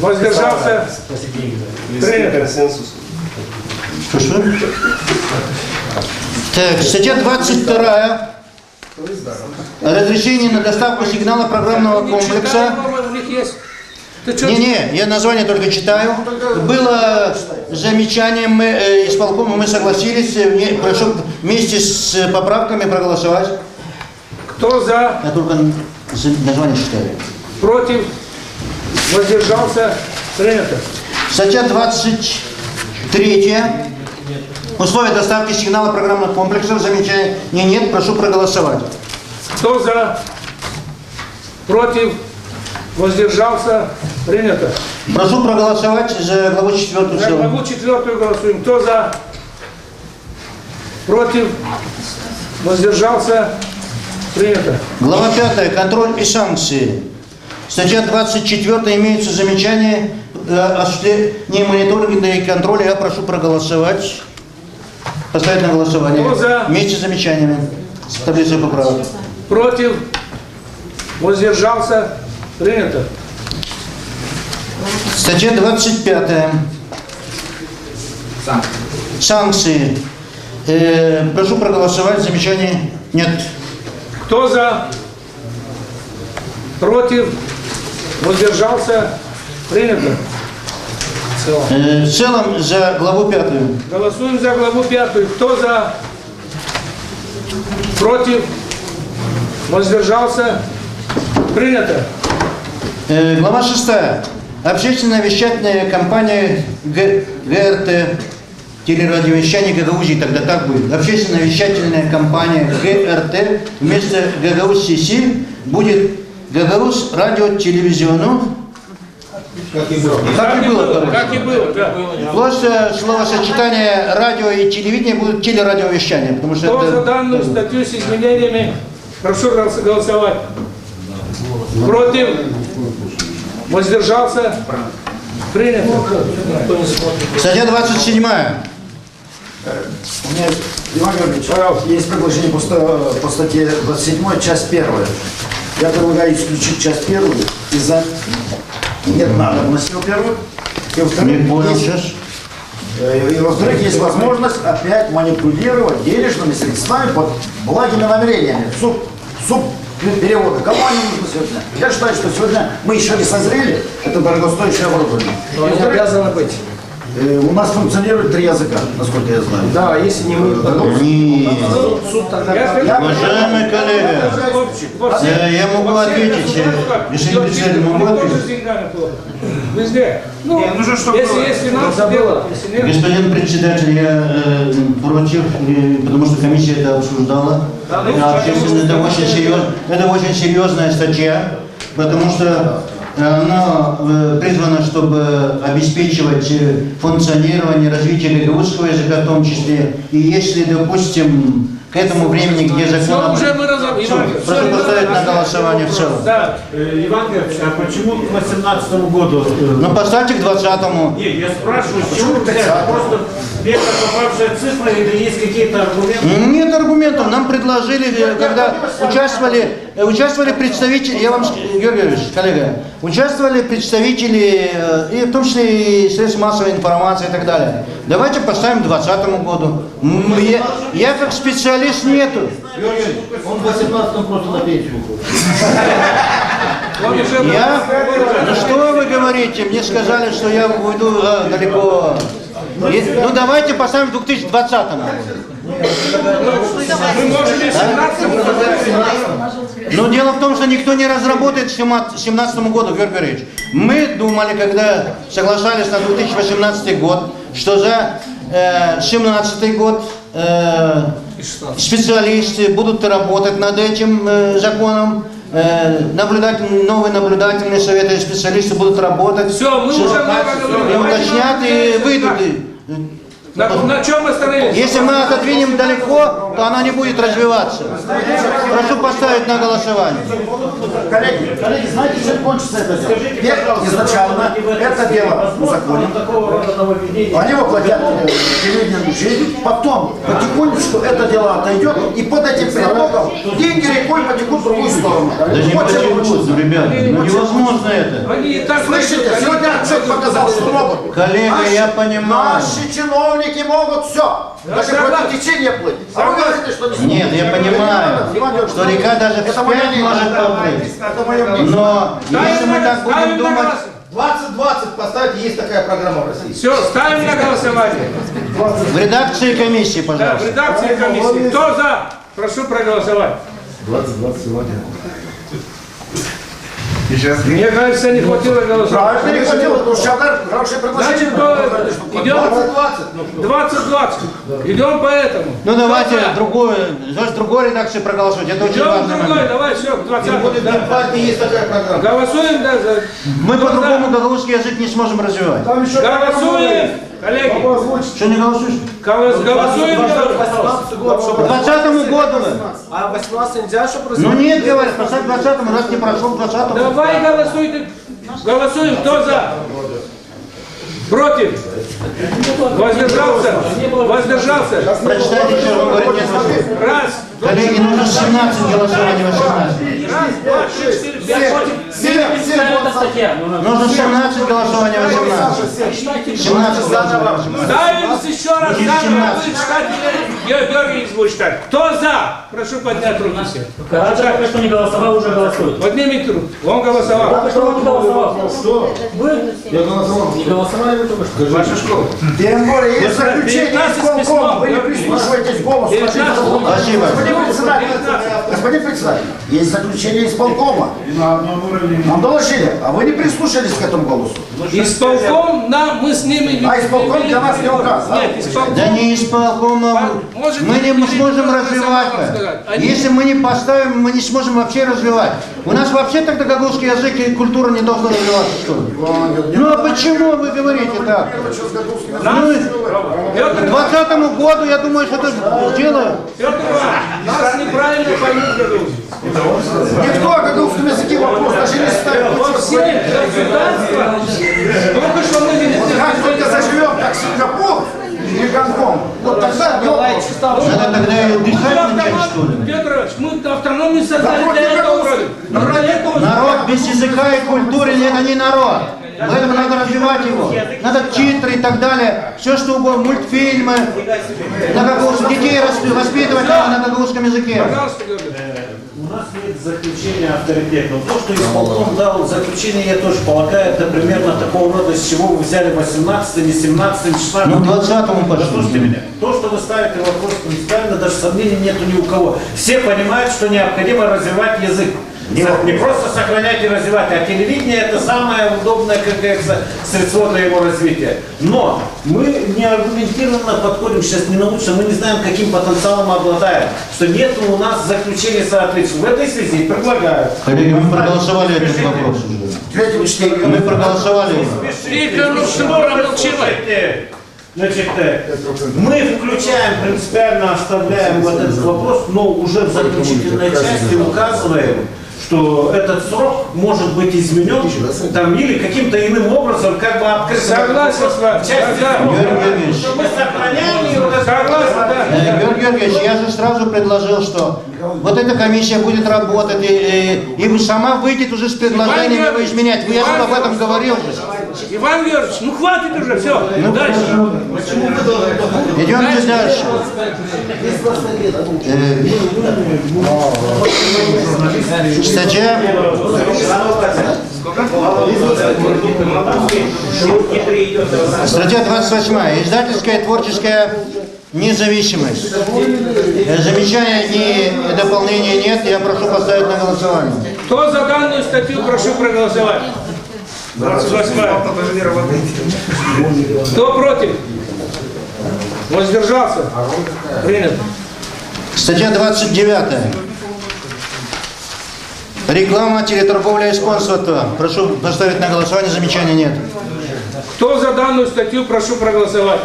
Воздержался? Принято. Так, статья 22. Разрешение на доставку сигнала программного комплекса. Не, я название только читаю. Было замечание, исполкома мы согласились, прошу вместе с поправками проголосовать. Кто за? Я только название читаю. Против? Воздержался? Принято. Статья 23. Условия доставки сигнала программных комплексов. Замечания нет, прошу проголосовать. Кто за? Против? Воздержался? Принято. Прошу проголосовать за главу 4. За главу 4 голосуем. Кто за? Против? Воздержался? Принято. Глава 5. Контроль и санкции. Статья 24. Имеются замечания осуществления мониторинга и контроля. Я прошу проголосовать. Поставить на голосование. Кто за? Вместе с замечаниями. С таблицей поправок. Против? Воздержался? Принято. Статья 25. Санкции. Прошу проголосовать. Замечаний нет. Кто за? Против? Воздержался? Принято. В целом за главу 5. Голосуем за главу 5. Кто за? Против? Воздержался? Принято. Глава 6. Общественная вещательная компания ГРТ, телерадиовещание Гагаузии, тогда так будет. Общественная вещательная компания ГРТ вместо Гагауз СИСИ будет Гагауз радио-телевизиону. Как и было. Как и было, да. Просто словосочетание радио и телевидение будут телерадиовещание. Потому что Кто это... за данную статью с изменениями, прошу голосовать. Против? Воздержался? Принято. Статья 27. У меня, Иван Георгиевич, есть предложение по статье 27, часть 1. Я предлагаю исключить часть 1 из-за нет надобности, во-первых. И во-вторых, во-вторых, есть возможность опять манипулировать денежными средствами под благими намерениями. переводы. Кому они нужны сегодня? Я считаю, что сегодня мы еще не созрели, это дорогостоящее оборудование. Но они обязаны быть. У нас функционирует 3 языка, насколько я знаю. Да, если не мы, то суд тогда... Уважаемые коллеги, я могу ответить, если не могу ответить. Везде. Ну, если нас дело, если нет. Господин председатель, я против, потому что комиссия это обсуждала. Это очень серьезная статья, потому что она призвана, чтобы обеспечивать функционирование, развитие гагаузского языка в том числе. И если, допустим, к этому времени, где закон... Прошу поставить на голосование в целом. Да. Иван Георгиевич, а почему к 2018 году? Ну поставьте к 2020-му. Нет, я спрашиваю, с чего просто первая попавшая цифра или есть какие-то аргументы? Нет аргументов. Нам предложили, когда участвовали представители, я вам, Георгий Георгиевич, коллега, участвовали представители, и в том числе и средств массовой информации и так далее. Давайте поставим к 2020 году. Я как специалист нету. Он в 18-м просто на пенсию уходит. Ну что вы говорите? Мне сказали, что я уйду далеко. Ну давайте поставим в 2020-м. Но дело в том, что никто не разработает к 2017 году, Георгий Георгиевич. Мы думали, когда соглашались на 2018 год, что за 2017 год специалисты будут работать над этим законом. Новые наблюдательные советы, специалисты будут работать. Все, мы уже и уточнят, и выйдут. На чем мы остановились? Если мы отодвинем далеко, то она не будет развиваться. Прошу поставить на голосование. Коллеги, знаете, чем кончится это дело? Изначально это дело узаконим. Они воплотят телевидение учей. Потом потихонечку это дело отойдет. И под этим предлогом деньги рекой потекут в другую сторону. Да не потекут, ребята. Ну невозможно это. Слышите, сегодня отчет показал, что могут. Коллега, я понимаю. Наши чиновники могут все. Даже против течения плыть. А вы говорите, что не... Нет, я понимаю, что река даже вспять может поплыть. Но если мы так будем думать... 2020 поставьте, есть такая программа в России. Все, ставим на голосование. В редакции комиссии, пожалуйста. Да, в редакции комиссии. Кто за? Прошу проголосовать. 20 сегодня. Мне кажется, не хватило голосования. Правильно, не хватило, потому что хорошее предложение. Значит, идем 20-20. Идем по этому. Ну давайте другой редакции проголосовать. Это очень важно. Другой, давай, все, к 20. Да, в партии есть такая программа. Голосуем, да, за... Мы по-другому гагаузский язык не сможем развивать. Голосуем, коллеги. Что не голосуешь? Голосуем. К 20 году. А 18 нельзя, чтобы... Ну нет, говорят, поставь к 20-му, раз не прошел к 20-му. Давай голосуйте. Голосуем, кто за? Против? Воздержался? Воздержался? Прочитайте, что вы говорите. Раз. Коллеги, нужно 17 голосований, 18. Раз, два, три, четыре, пять, Нужно 17 голосований, 18. 17 голосований, 18. ставим еще раз камеру, будет читать Георгий будет читать. Кто за? Прошу поднять руки все. Только что не голосовал, уже голосует. Поднимите руку. Он голосовал. Только что он не голосовал. Что? Вы? Я голосовал. Не голосовали вы только что? Ваша школа. Тем более, есть заключение исполкома. Вы не прислушиваетесь к голосу. Спасибо. Господин председатель, есть заключение исполкома. Нам доложили, а вы не прислушались к этому голосу. Исполком, мы с ними... А исполком для нас не указ. Нет, исполком... Да не исполкомом. Мы не сможем развивать. Если мы не поставим, мы не сможем вообще развивать. У нас вообще тогда гагаузский язык и культура не должна развиваться, что ли? Ну а почему вы говорите так? К 20 году, я думаю, что это сделаем. Петр Иванович, нас неправильно поймут гагаузцы. Никто о гагаузском языке вопрос даже не ставит. Во всех государствах, только что мы... Как только заживем, как Сингапур или Гонконг, вот тогда надо тогда и дыхать начать, что ли? Петр Иванович, мы автономию создали для этого вроде. Народ без языка и культуры это не народ. Поэтому надо развивать его. Надо титры и так далее. Все что угодно, мультфильмы. На гагаузском. Детей воспитывать надо на гагаузском языке. Пожалуйста, Георгий. У нас нет заключения авторитетного. То, что исполком дал заключение, я тоже полагаю, это примерно такого рода, с чего вы взяли 18, не 17, 16. Ну, 20-му пошли. Послушайте меня. То, что вы ставите вопрос принципиально, даже сомнений нету ни у кого. Все понимают, что необходимо развивать язык. Не просто сохранять и развивать, а телевидение это самое удобное, как говорится, средство для его развития. Но мы не аргументированно подходим сейчас не научно, мы не знаем, каким потенциалом обладаем, что нет у нас заключения соответствующего. В этой связи предлагаю. Коллеги, мы проголосовали этот вопрос уже. Мы проголосовали. Значит, мы включаем, принципиально оставляем вот этот вопрос, но уже в заключительной части указываем, что этот срок может быть изменен там, или каким-то иным образом, как бы открыть. Согласен с вами. Мы сохраняем его. Георгий Георгиевич, я же сразу предложил, что вот эта комиссия будет работать, и сама выйдет уже с предложением его изменять. Я же об этом говорил же. Иван Георгиевич, ну хватит уже, все, дальше. Идемте дальше. Статья 28. Издательская и творческая независимость. Замечания и дополнения нет. Я прошу поставить на голосование. Кто за данную статью, прошу проголосовать. 28. Кто против? Воздержался? Принято. Статья 29. Реклама, телеторговля и спонсорство. Прошу поставить на голосование. Замечаний нет. Кто за данную статью, прошу проголосовать.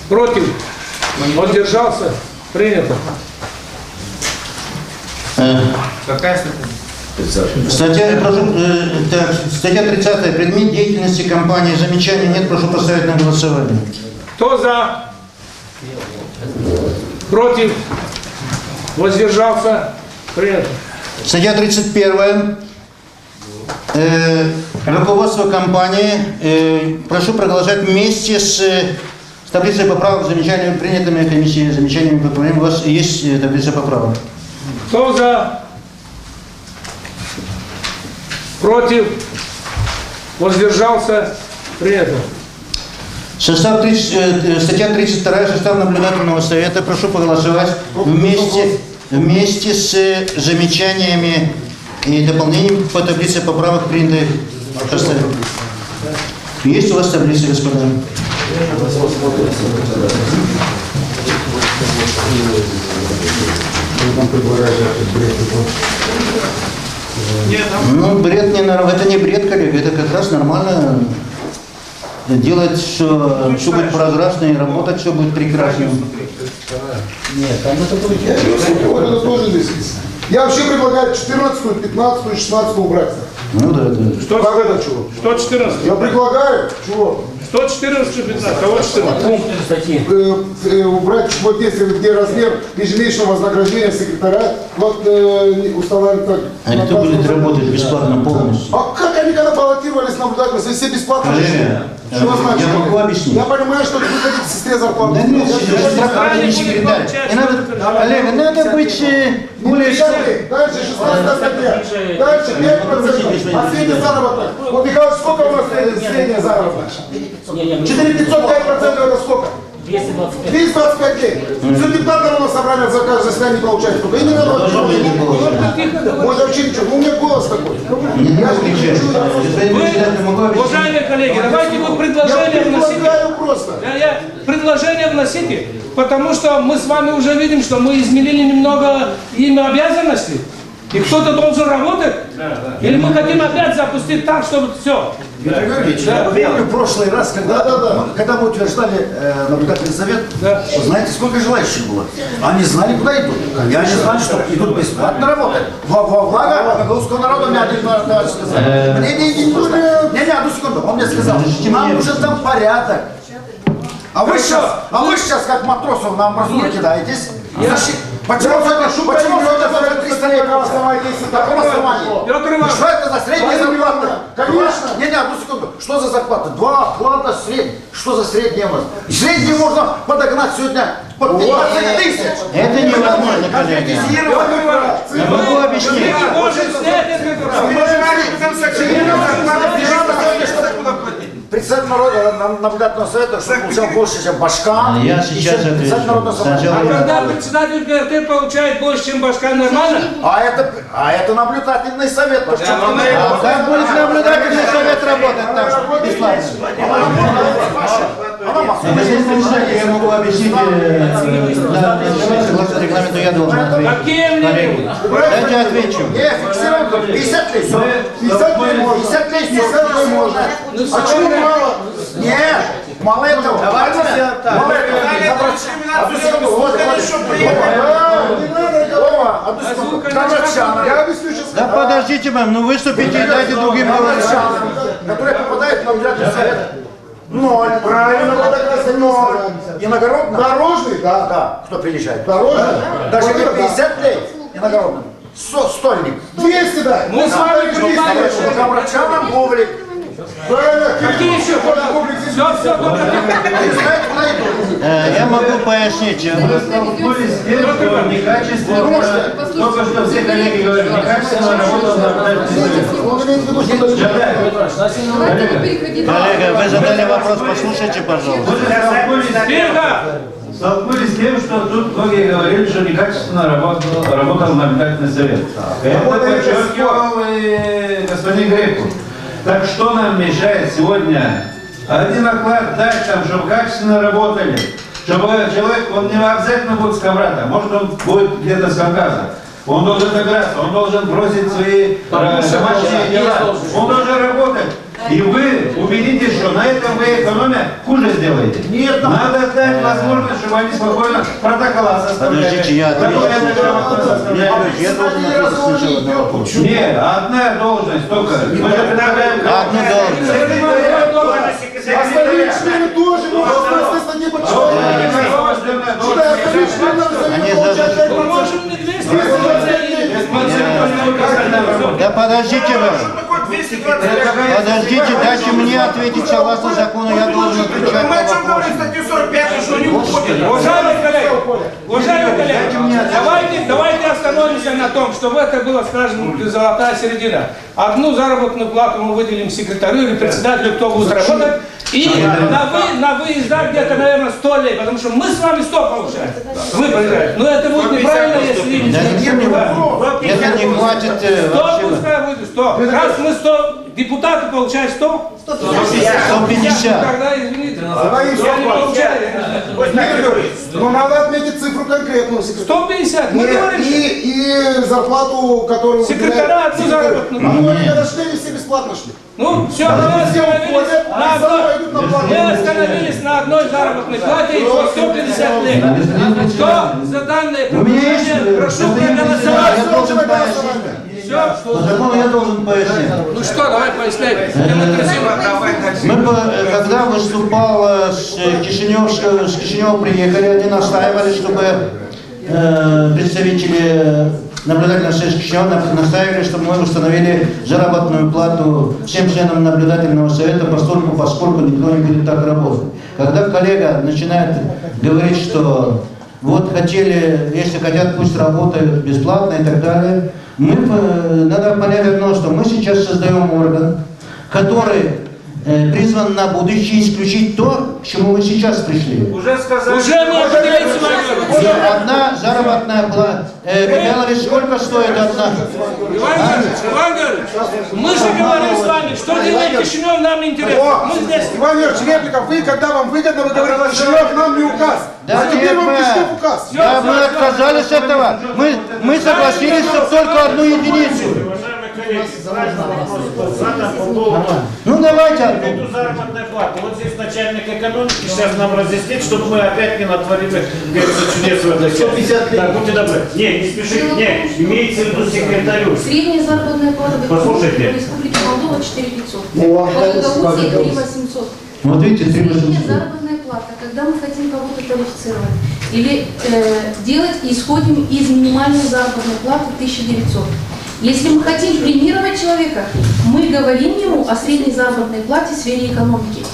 Против? Воздержался? Принято. Какая статья? Статья 30. Предмет деятельности компании. Замечаний нет. Прошу поставить на голосование. Кто за? Против? Воздержался? Принято. Статья 31. Руководство компании. Прошу продолжать вместе с таблицей поправок, замечаниями, принятыми комиссией, замечаниями по проблемам. У вас есть таблица поправок. Кто за? Против? Воздержался? Принято. Статья 32. Состав наблюдательного совета. Прошу проголосовать вместе с замечаниями и дополнениями по таблице поправок, принятых в составе. Есть у вас таблицы, господа? Ну, бред это не бред, коллега, это как раз нормально. Делать все будет прозрачно и работать все будет прекрасно. Нет, там это будет. Это тоже здесь есть. Я вообще предлагаю 14-ю, 15-ю, 16-ю убрать. Ну да, да. Что как это чего? 114. Я предлагаю, чего? 114, 15. Кого 14? Убрать вот если где размер ежемесячного вознаграждения секретаря, вот установлен так. А кто будет работать бесплатно полностью? А как они когда баллотировались наблюдатели, все бесплатно? Что значит? Я могу объяснить. Я понимаю, что вы хотите сестре зарплату. Да нет, страховальный секретарь. И надо, Олег, надо быть более... Дальше 16 статья. Дальше 5%. А средний заработок. Вот, Михайлович, сколько у нас средняя заработок? 4505% это сколько? 225 лет. Все депутаты народного собрания за каждое заседание не получают. Только именно можно вообще ничего. У меня голос такой. Уважаемые коллеги, давайте вы предложение вносите. Предложение вносите, потому что мы с вами уже видим, что мы изменили немного им обязанности. И кто-то должен работать? Или мы хотим опять запустить так, чтобы все? Виктор Георгиевич, я помню в прошлый раз, когда мы утверждали наблюдательный совет, вы знаете, сколько желающих было? Они знали, куда идут. И они знали, что идут бесплатно работать. Благо русского народа мне один товарищ сказал. Не, одну секунду, он мне сказал, нам нужен там порядок. А вы сейчас, как матросов на амбразуру кидаетесь. Почему это 300 лет? На каком основании? Что это за средняя зарплата? Конечно. Не, одну секунду. Что за зарплата? 2 оклада средняя. Что за средняя у нас? Среднюю можно подогнать сегодня Под 15 тысяч. Это невозможно, коллеги. Я могу объяснить. Председатель наблюдательного совета, что получал больше, чем Башкан. Я сейчас отвечу. А когда председатель ГРТ получает больше, чем Башкан, нормально? А это наблюдательный совет. Как будет наблюдательный совет работать так, бесплатно? Я могу объяснить, согласно регламенту я должен ответить. Коллеги, дайте отвечу. Не, фиксировано 50 лет. 50 лет можно. А чего мало? Нет, мало этого. Давайте сделаем так. Мало этого. Я объясню сейчас. Да подождите, мэм, ну выступите и дайте другим говорить. Которые попадают в наблюдательный совет. 0. Правильно, ноль. Иногородно? Дорожный, да. Да. Кто приезжает? Дорожный. Даже не 50 лет иногородным. Стольник. 200, да. Мы с вами понимаем. Кабрачанам Бублик. Какие еще? Все, Я могу пояснить. Мы столкнулись с тем, что некачественно, только что все коллеги говорили, некачественно работал Коллега, вы задали вопрос, послушайте, пожалуйста. Столкнулись с тем, что тут многие говорили, что некачественно работал наблюдательный совет. Это подчеркивал и господин Греков. Так что нам мешает сегодня один оклад дать, там, чтобы качественно работали, чтобы человек, он не обязательно будет с Каврата, может он будет где-то с Кавказа. Он должен играться, он должен бросить свои домашние дела, он должен работать. И вы убедитесь, что на этом вы экономия хуже сделаете. Нет, надо дать возможность, чтобы они спокойно протокола составляли. Подождите, я отвечу. Я должен ответить сначала на вопрос. Нет, одна должность только. Мы же предлагаем... Одну должность. Остальные члены тоже могут остаться статьи почему. Да подождите вы. Подождите, дайте мне ответить согласно закону, я должен отвечать на вопрос. Уважаемые коллеги, давайте остановимся на том, чтобы это была, скажем, золотая середина. Одну заработную плату мы выделим секретарю или председателю, кто будет работать, и на выезда где-то, наверное, 100 лет, потому что мы с вами 100 получаем. Вы проезжаете. Но это будет неправильно, если... Это не хватит 100, пускай будет 100. Раз мы 100, депутаты получают 100? 150. Тогда, извините, я не получаю. Но надо отметить цифру конкретную. 150, мы говорим. И зарплату, которую... Секретаря одну заработную. Ну, они когда шли, все бесплатно шли. Ну, все, мы остановились на одной заработной плате и по 150 лет. Кто за данное предложение, прошу проголосовать. По закону я должен пояснить. Ну что, давай поясняй. Мы, когда выступал с Кишинева приехали, они настаивали, чтобы представители наблюдательного совета Кишинева настаивали, чтобы мы установили заработную плату всем членам наблюдательного совета, поскольку никто не будет так работать. Когда коллега начинает говорить, что вот хотели, если хотят, пусть работают бесплатно и так далее, надо понять одно, что мы сейчас создаем орган, который призван на будущее исключить то, к чему мы сейчас пришли. Уже сказали. Уже мы определились. Одна заработная плата. Михайлович, сколько стоит одна? Иван Георгиевич, мы же говорим с вами, что делает Кишинев, нам не интересно. Мы здесь. Иван Георгиевич, реплика, вы, когда вам выгодно, вы говорите, Кишинев нам не указ. Да, теперь вам Кишинев указ. Да, мы отказались от этого. Мы согласились, чтобы только одну единицу. Ну давайте эту заработную плату. Вот здесь начальник экономики сейчас нам разъяснит, чтобы мы опять не натворили, говорится, чудес в этой 150 лет. Так, будьте добры. Не спешите. Не, имеется в виду секретарю. Средняя заработная плата в Республике Молдова 4500. По Гагаузии 3800. Вот видите, Средняя заработная плата, когда мы хотим кого-то квалифицировать или делать, исходим из минимальной заработной платы 1900. Если мы хотим премировать человека, мы говорим ему о средней заработной плате в сфере экономики.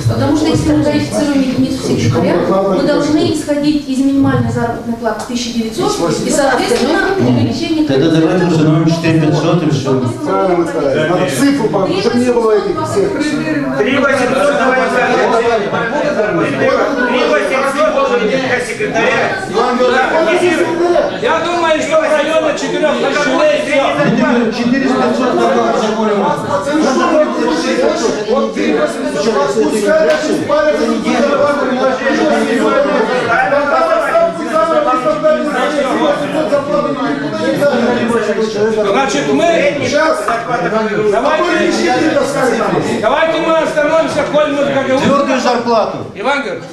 Потому что если мы квалифицируем единицу секретаря, мы должны исходить из минимальной заработной платы 1900 и, соответственно, увеличение... Тогда давайте установим 4500 и все. Надо цифру, чтобы не было этих всех. 3800 давайте. 3800 должен быть для секретаря. Я думаю, что в районе 4000 рублей. 4500 на законе Вот ты пускай даже спалятся, Значит, мы сейчас давайте мы остановимся, коль мы в Гагаузии. Твердую зарплату. Иван Георгиевич,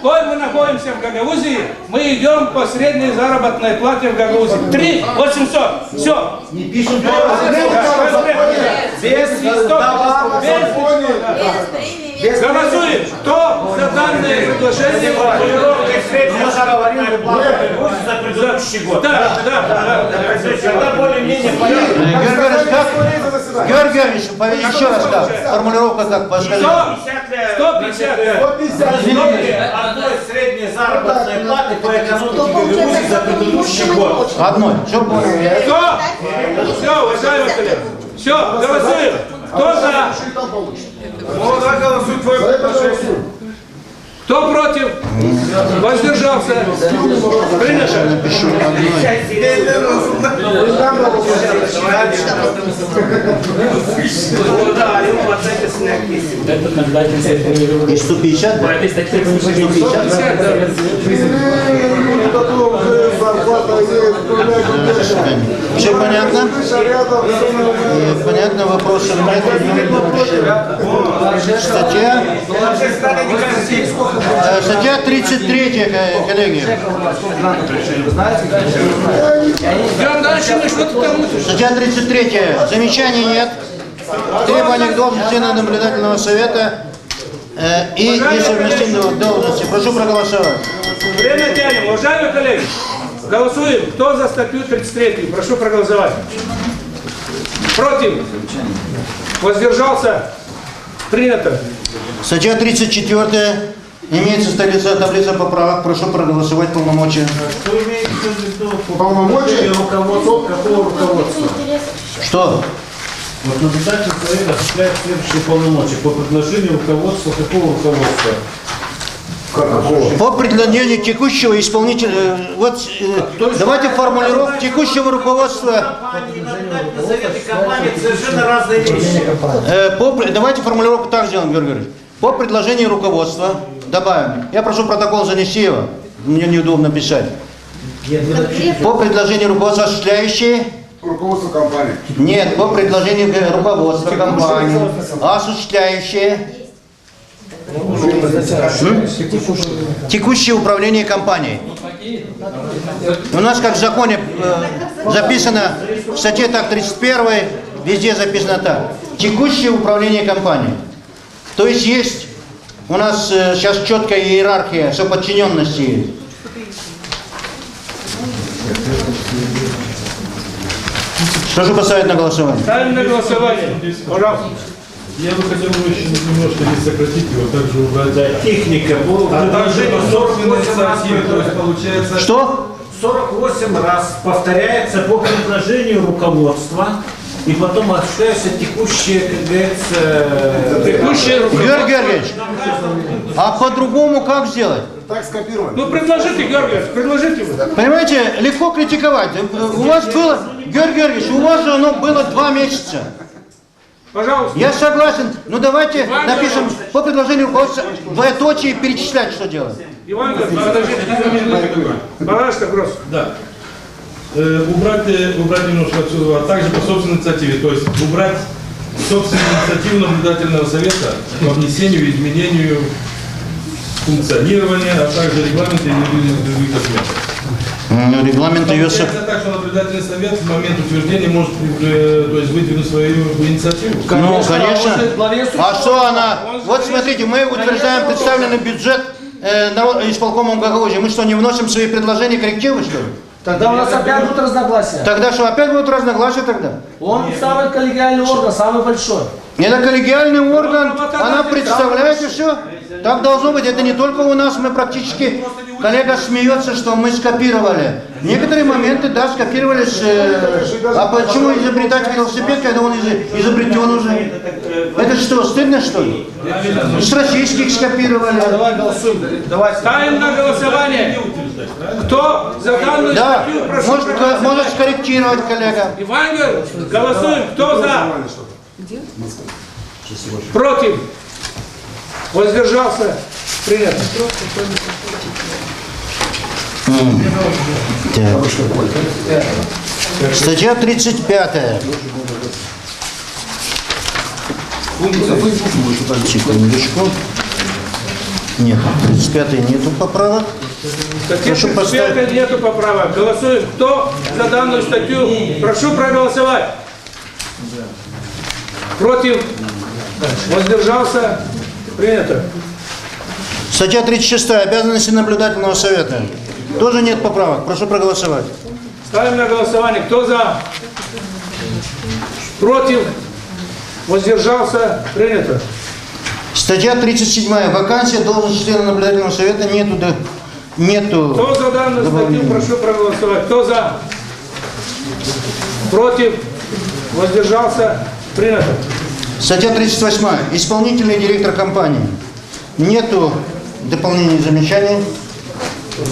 коль мы находимся в Гагаузии, мы идем по средней заработной плате в Гагаузии. 3800. Все. Не пишем без голосуем. Кто за данное предложение? За предыдущий год. Да. Тогда более-менее понятно. Георгий Георгиевич, еще раз как? Формулировка как? Подскажите. 150. Одной средней заработной платы по экономике Гагаузии за предыдущий год. Одной. Все понял. Все, уважаемые коллеги. Все, голосуем. Кто за? Кто против? Воздержался? Принято. И 150? Все понятно? Понятно, вопросов нет. Статья 33, коллеги. Статья 33. Замечаний нет. Требования к должности членов наблюдательного совета и несовместимых должностей. Прошу проголосовать. Время тянем. Уважаемые коллеги, голосуем. Кто за статью 33? Прошу проголосовать. Против? Воздержался? Принято. Статья 34. Имеется таблица поправок. Прошу проголосовать полномочия. Что имеется в виду? Полномочия? Руководство? Какого руководства? Что? Вот наблюдатель совета осуществляет следующие полномочия. По предложению руководства, какого руководства? По предложению текущего исполнителя, давайте формулировку текущего руководства. Совет и компания совершенно разные вещи. Давайте формулировку так сделаем, Георгий Георгиевич. По предложению руководства добавим. Я прошу протокол занести его. Мне неудобно писать. По предложению руководства осуществляющие. Руководство компании. Нет, по предложению руководства компании. Осуществляющие. Текущее управление компанией. У нас как в законе записано, в статье так 31, везде записано так. Текущее управление компанией. То есть у нас сейчас четкая иерархия соподчиненности. Прошу поставить на голосование. Ставим на голосование. Пожалуйста. Я бы хотел еще немножко не сократить его, также убрать. Техника. А также собственные инициативы, то есть получается... Что? 48 раз повторяется по предложению руководства, и потом осуществляется текущее, как говорится... Текущее руководство. Георгий Георгиевич, а по-другому как сделать? Так скопировали. Ну предложите, Георгий, предложите вы. Понимаете, легко критиковать. У вас было, Георгий Георгиевич, у вас же оно было 2 месяца. Пожалуйста. Я согласен, но давайте напишем по предложению руководства двоеточие перечислять, что делать. Иван Георгиевич, подождите. Пожалуйста, просто. Да. Убрать немножко отсюда, а также по собственной инициативе, то есть убрать собственную инициативу наблюдательного совета по внесению и изменению функционирования, а также регламента и других документов. Регламент ее... Так, что наблюдательный совет в момент утверждения может то есть, выдвинуть свою инициативу. Ну, конечно. А что она? Вот смотрите, мы утверждаем представленный бюджет исполкомом Гагаузии. Мы что, не вносим свои предложения, коррективы, что ли? Тогда у нас опять будут разногласия. Тогда что, опять будут разногласия тогда? Он самый коллегиальный орган, самый большой. Это коллегиальный орган, она представляет и все. Так должно быть. Это не только у нас, мы практически, коллега смеется, что мы скопировали. Некоторые моменты, да, скопировали. А почему изобретать велосипед, когда он изобретен уже? Это что, стыдно что ли? С российских скопировали. Давай голосуем. Давай. Ставим на голосование. Кто за данную статью, прошу может скорректировать, коллега. Иван Георгиевич, голосуем. Кто за? Против? Воздержался? Принято. Статья 35. Секундочку. Нет, 35 нету поправок. Статья 35 нету поправок. Голосуем. Кто за данную статью? Прошу проголосовать. Против? Воздержался? Принято. Статья 36. Обязанности наблюдательного совета. Тоже нет поправок. Прошу проголосовать. Ставим на голосование. Кто за? Против? Воздержался? Принято. Статья 37. Вакансия должности члена наблюдательного совета нету. Кто за данную статью? Прошу проголосовать. Кто за? Против? Воздержался? Принято. Статья 38. Исполнительный директор компании. Нету дополнений и замечаний.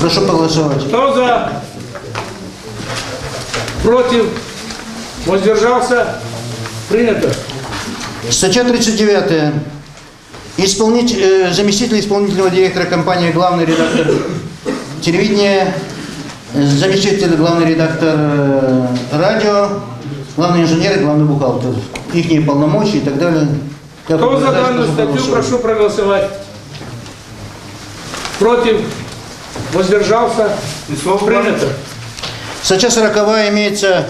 Прошу проголосовать. Кто за? Против? Воздержался? Принято. Статья 39. Заместитель исполнительного директора компании, главный редактор телевидения, заместитель главный редактор радио, главный инженер и главный бухгалтер. Их полномочия и так далее. Кто за данную статью, прошу проголосовать. Против? Воздержался? Принято. Статья 40 имеется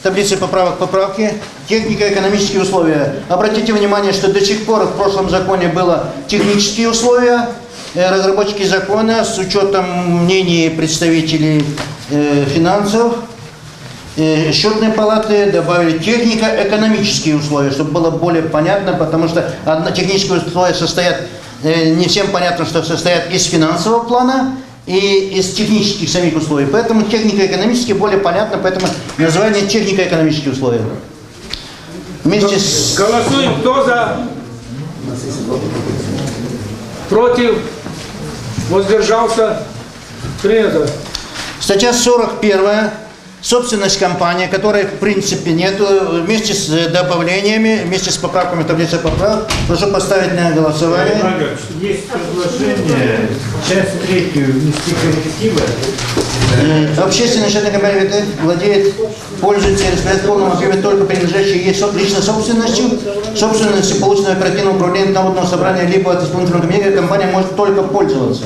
таблица поправки. Технико-экономические условия. Обратите внимание, что до сих пор в прошлом законе было технические условия разработки закона с учетом мнений представителей финансов. Счетные палаты добавили технико-экономические условия, чтобы было более понятно, потому что технические условия состоят, не всем понятно, что состоят из финансового плана и из технических самих условий. Поэтому технико-экономические более понятно, поэтому название технико-экономические условия. Вместе с... Голосуем. Кто за? Против? Воздержался? Принято. Статья 41. Собственность компании, которой в принципе нет, вместе с добавлениями, вместе с поправками таблицы поправок, прошу поставить на голосование. Есть предложение, часть третью внести коррективы. Общественная счетная компания ВТ владеет, пользуется и распоряжается в полном объеме только принадлежащей ей личной собственностью, полученной в оперативном управлении народного собрания, либо от исполнительного комитета, компания может только пользоваться.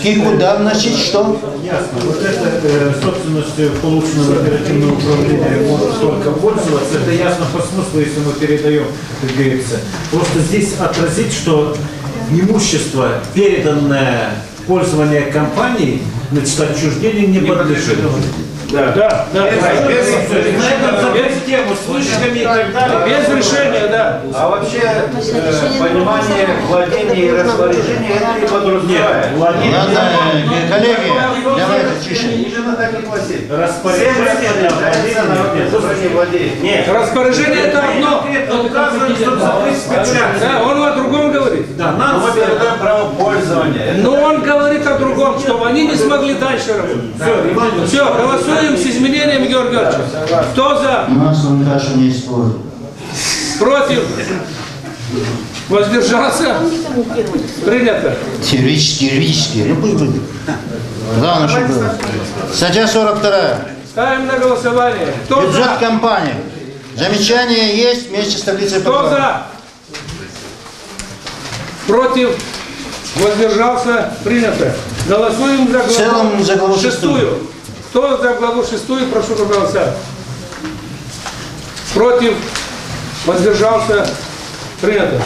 И куда вносить что? Ясно. Вот это собственностью полученного оперативного управления может только пользоваться. Это ясно по смыслу, если мы передаем, как говорится. Просто здесь отразить, что имущество, переданное в пользование компании, значит, отчуждению не подлежит. Да. Без тему с вышками и так далее. Без решения, да. А вообще понимание владения и распоряжения это не подразумевает. Коллеги, давайте тише. Нет, распоряжение это одно. Да, он о другом говорит. Да, нам это право пользования. Но он говорит о другом, чтобы они не смогли дальше работать. Все, голосуем с изменением, Георгий Георгиевич. Кто за? Масло кашу не используют. Против? Воздержался? Принято. Юридические. Ну пусть будет. Главное, чтобы было. Статья 42. Ставим на голосование. Кто Бюджет за? компании. Замечания есть вместе с таблицей Кто поправок. за? Против? Воздержался? Принято. Голосуем за главу, В целом за главу шестую. Кто за главу шестую, прошу проголосовать. Против? Воздержался? Принято.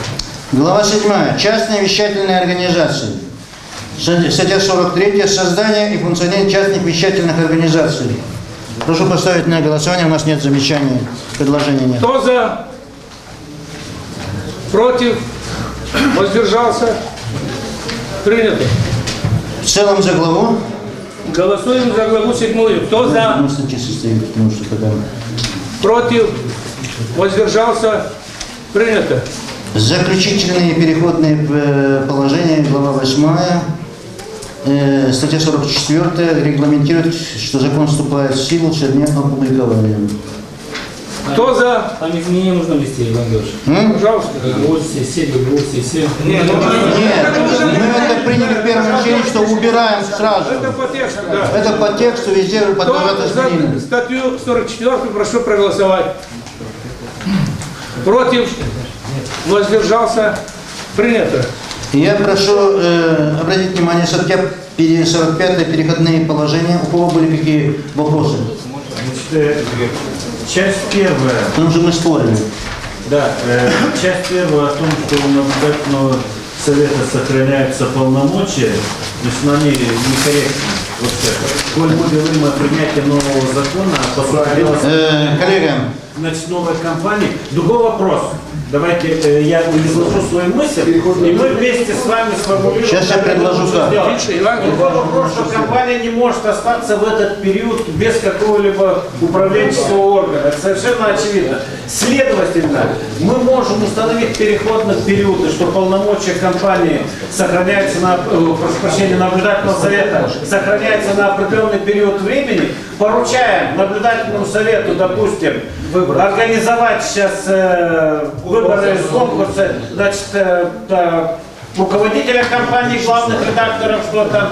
Глава 7. Частные вещательные организации. Статья 43. Создание и функционирование частных вещательных организаций. Прошу поставить на голосование. У нас нет замечаний, предложений нет. Кто за? Против? Воздержался? Принято. В целом за главу? Голосуем за главу 7. Кто за? Против? Воздержался? Принято. Заключительные переходные положения, глава 8, статья 44, регламентирует, что закон вступает в силу с дня опубликования. Кто за? Там изменения нужно внести, Иван Георгиевич. Пожалуйста. Вот все, все. Нет, мы это приняли в первом чтении, что убираем сразу. Это по тексту, да. Это по тексту везде подлежат изменениям. За статью 44 прошу проголосовать. Против? Воздержался? Принято. Я прошу обратить внимание, статья 45, переходные положения. У кого были какие вопросы? Часть первая. Потому что мы спорили. Да, часть первая о том, что у наблюдательного совета сохраняются полномочия, значит, они некорректны. Вот это. Коль мы говорим о принятии нового закона, по сути дела, коллега, значит, новой компании. Другой вопрос. Давайте я изложу свою мысль, и мы вместе с вами сформулируем. Сейчас я предложу как. Другой вопрос, что компания не может остаться в этот период без какого-либо управленческого органа. Это совершенно очевидно. Следовательно, мы можем установить переходный период, что полномочия компании сохраняются на, прошу прощения, наблюдательного совета сохраняются на определенный период времени, поручаем наблюдательному совету, допустим, организовать сейчас выборы, конкурсы, значит, руководителя компании, главных редакторов, что там.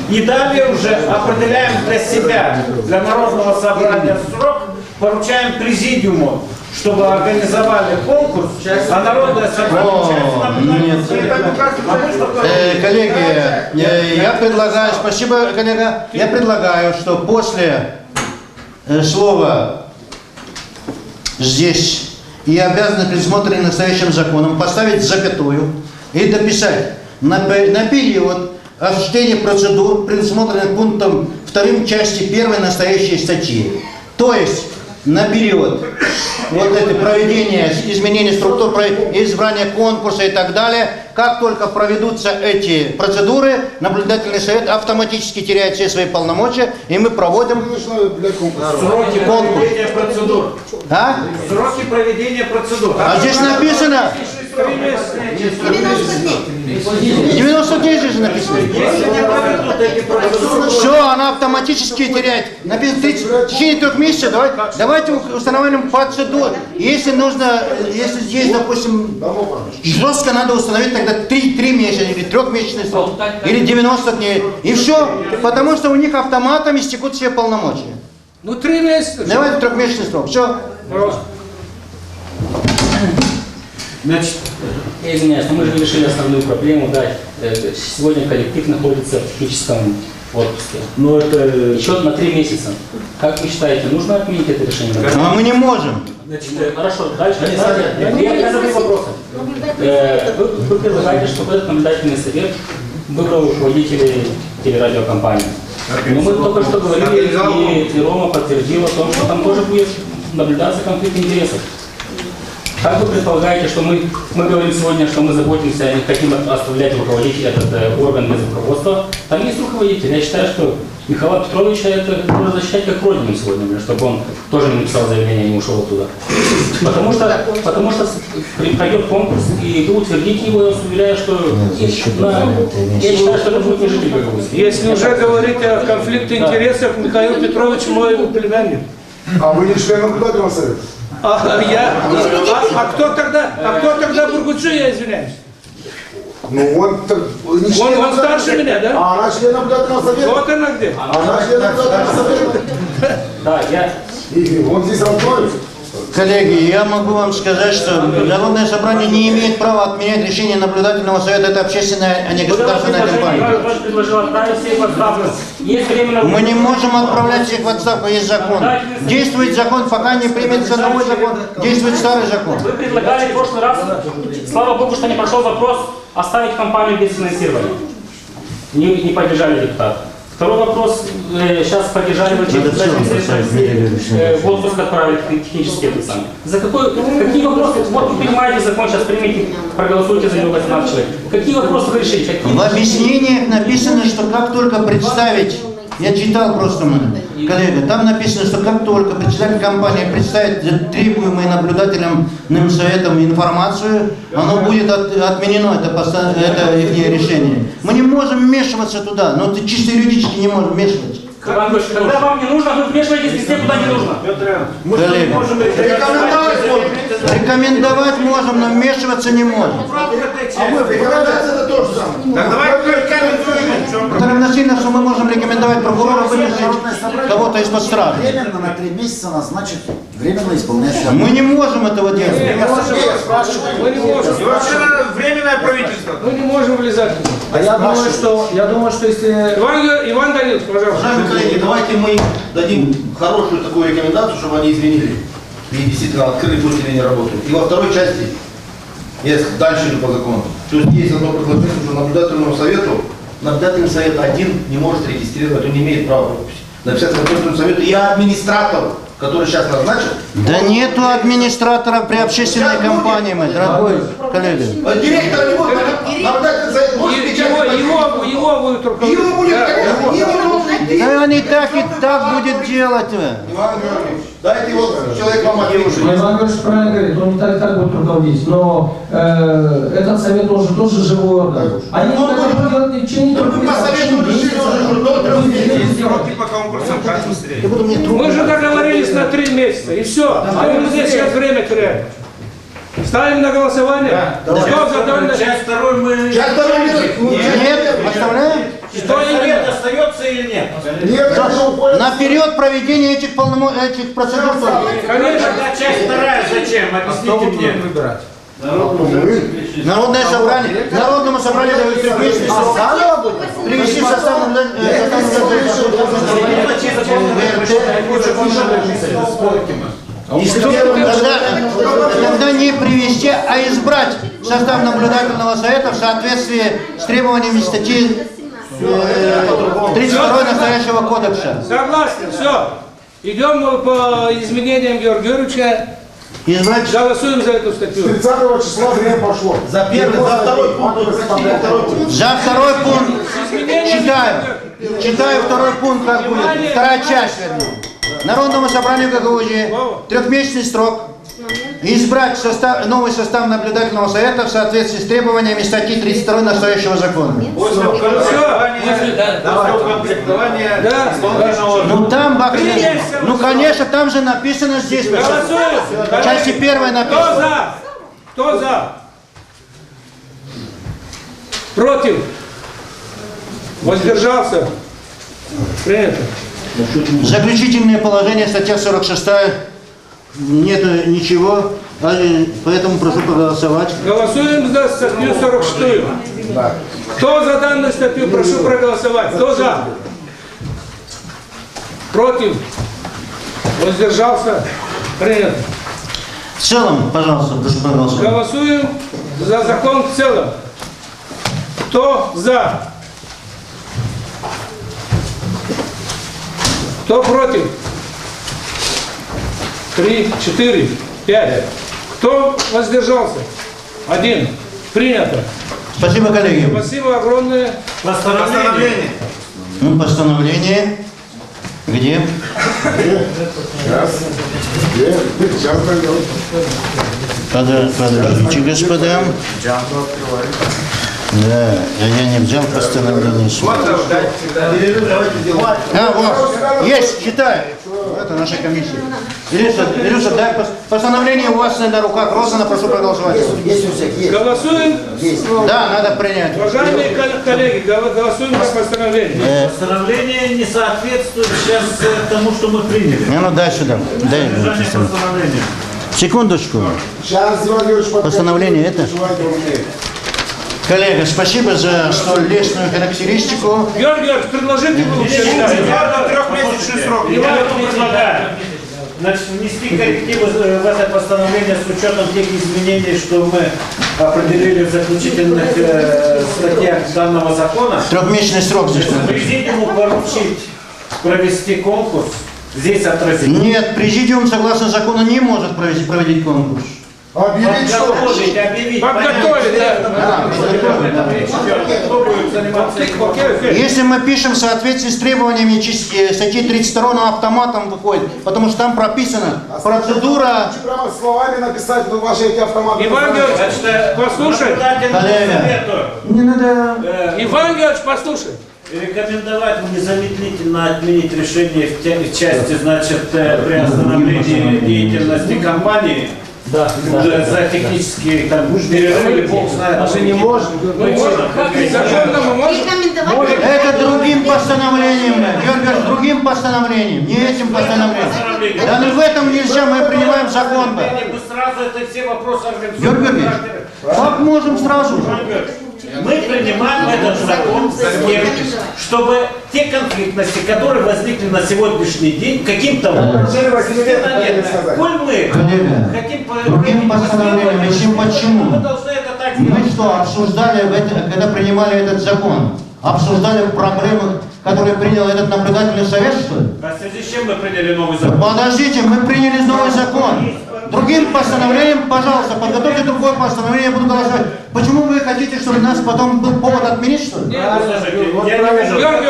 И далее уже определяем для себя, для народного собрания срок, поручаем президиуму, чтобы организовали конкурс, а народное собрание коллеги, я предлагаю, спасибо, коллега, я предлагаю, что после слова здесь и обязаны предусмотрены настоящим законом поставить запятую и дописать на период осуществления процедур, предусмотренных пунктом 2 части 1 настоящей статьи. То есть на период вот это проведения изменения структур, избрания конкурса и так далее, как только проведутся эти процедуры, наблюдательный совет автоматически теряет все свои полномочия, и мы проводим сроки проведения процедур. А? Сроки проведения процедур. А здесь написано 90 дней здесь написано. Все, она автоматически теряет. Написано в течение 3 месяцев. Давайте установим процедуру. Если нужно, если здесь, допустим, жестко надо установить тогда 3 месяца или 3-месячный срок, или 90 дней. И все, потому что у них автоматом истекут все полномочия. Ну 3 месяца. Давайте 3-месячный срок. Все. Значит, я извиняюсь, но мы же решили основную проблему дать. Сегодня коллектив находится в техническом отпуске. Но это... Счет на 3 месяца. Как вы считаете, нужно отменить это решение? А мы не можем. Значит, хорошо, дальше. Я задаю вопросы. Вы предлагаете, чтобы этот наблюдательный совет выбрал руководителей телерадиокомпании. Но мы только что говорили, и Рома подтвердил о том, что там тоже будет наблюдаться конфликт интересов. Как вы предполагаете, что мы говорим сегодня, что мы заботимся, не хотим оставлять руководителя, этот орган без руководства? Там есть руководитель. Я считаю, что Михаила Петровича это нужно защищать как родину сегодня, чтобы он тоже не написал заявление и не ушел оттуда. Потому что пройдет конкурс, и вы утвердите его, я вас уверяю, что я считаю, что это будет не житель Гагаузии. Если уже говорить о конфликте интересов, Михаил Петрович мой племянник. А вы не член наблюдательного совета? А кто тогда Бургуджи, я извиняюсь? Ну он старше меня, да? А она член наблюдательного совета? Вот она где? Она член наблюдательного совета? Да, он здесь работает. Коллеги, я могу вам сказать, что Народное собрание не имеет права отменять решение наблюдательного совета. Это общественная, а не государственная компания. Мы не можем отправлять всех в отставку, есть закон. Действует закон, пока не примется новый закон, действует старый закон. Вы предлагали в прошлый раз, слава богу, что не прошел вопрос оставить компанию без финансирования. не поддержали депутаты. Второй вопрос, сейчас поддержали в отпуск отправили технические это самое. Какие вопросы, вот вы принимаете закон, сейчас примите, проголосуйте за него 18 человек. Какие вопросы вы решите? В объяснениях написано, что как только представить, я читал просто, коллега, там написано, что как только председатель компании представит требуемую наблюдательным советом информацию, оно будет отменено, это их решение. Мы не можем вмешиваться туда, но чисто юридически не можем вмешиваться. Иван Ильич, когда вам не нужно, вы вмешиваетесь везде, куда не нужно. Коллега, рекомендовать можем, но вмешиваться не можем. Так давайте рекомендуем. Это равносильно, что мы можем рекомендовать прокурору вынести кого-то из-под стражи. Временно на 3 месяца назначить временно исполняющего. Мы не можем этого делать. Мы не можем. И вообще временное правительство. Мы не можем влезать. А я думаю, что если... Иван Данилович, пожалуйста. Уважаемые коллеги, давайте мы дадим хорошую такую рекомендацию, чтобы они изменили и действительно открыли пусть или не работают. И во второй части, если дальше идут по закону, то есть есть одно предложение уже наблюдательному совету. Наблюдательный совет один не может регистрировать, он не имеет права подписи. Написать наблюдательному совету и администратору, который сейчас назначен. Да нету администраторов при общественной компании, мой дорогой коллега. Директор не будет, наблюдательный совет может печатать. Его будет руководить. Его будет, Да он и так будет делать. Иван Георгиевич, дайте его человек вам Иван Георгиевич правильно говорит, он не так будет руководить, но этот совет, он же тоже живой орган. Они не могут делать ничего не Мы же договорились на 3 месяца, и все. А мы здесь сейчас время теряем. Ставим на голосование? Кто за данное? Часть второй мы... Нет, оставляем? Что именно? Остается или нет? Нет, наперед проведение этих процедур. Конечно. Часть вторая зачем? Объясните мне. Выбирать. Народное собрание, народному собранию дают 3 месяца привести в состав Тогда не привести, а избрать состав наблюдательного совета в соответствии с требованиями статьи 32 настоящего кодекса. Согласен, все. Идем по изменениям Георгия Георгиевича. Голосуем за эту статью. 30 числа время пошло. За первый, за второй пункт. За второй пункт. Читаю второй пункт, как будет. Вторая часть, вернее. Народному собранию Гагаузии 3-месячный срок. Избрать новый состав наблюдательного совета в соответствии с требованиями статьи 32 настоящего закона. Ну там, ну конечно, там же написано здесь. В части 1 написано. Кто за? Против? Воздержался? Принято. Заключительное положение, статья 46. Нет ничего, поэтому прошу проголосовать. Голосуем за статью 46. Кто за данную статью, прошу проголосовать. Кто за? Против? Воздержался? Принято. В целом, пожалуйста, прошу проголосовать. Голосуем за закон в целом. Кто за? Кто против? 3, 4, 5. Кто воздержался? 1. Принято. Спасибо, коллеги. Спасибо огромное. Постановление. Ну, постановление. Где? Сейчас пойдем. Подождите, господа. Да, я не взял постановление. Вот, есть, читай. Это наша комиссия. Илюша, дай постановление у вас на руках роздано, прошу проголосовать. Есть у всех, есть. Голосуем? Да, надо принять. Уважаемые коллеги, голосуем за постановление. Постановление не соответствует сейчас тому, что мы приняли. Ну, дай сюда. Дай. Секундочку. Постановление это? Коллега, спасибо за столь лестную характеристику. Георгий, предложите вы лучше. Трехмесячный срок. Значит, внести коррективы в это постановление с учетом тех изменений, что мы определили в заключительных статьях данного закона. Трехмесячный срок здесь. Президиуму поручить провести конкурс, здесь отразить. Нет, президиум согласно закону не может проводить конкурс. Объявить что? Объявить. Подготовить, Если мы пишем в соответствии с требованиями статьи 32, на автоматом выходит, потому что там прописана процедура. Прямо словами написать, ну ваши эти автоматы. Иван Георгиевич, послушай. Не надо. Иван Георгиевич, послушай. Рекомендовать незамедлительно отменить решение в части, значит, приостановления деятельности компании. Да, за технические там перерывы, бог знает. Мы не можем. Это другим постановлением, Георгий, другим постановлением, не этим постановлением. Да ну в этом нельзя, мы принимаем закон. Мы сразу это все вопросы Георгий, как можем сразу? Мы принимаем этот закон с тем, чтобы те конфликтности, которые возникли на сегодняшний день, каким-то образом, коль мы хотим другим постановлением, почему? Мы что, обсуждали, когда принимали этот закон? Обсуждали проблемы, которые принял этот наблюдательный совет, что ли? А в связи с чем мы приняли новый закон? Подождите, мы приняли новый закон. Другим постановлением, пожалуйста, подготовьте другое постановление, я буду голосовать. Почему вы хотите, чтобы нас потом был повод отменить, что ли?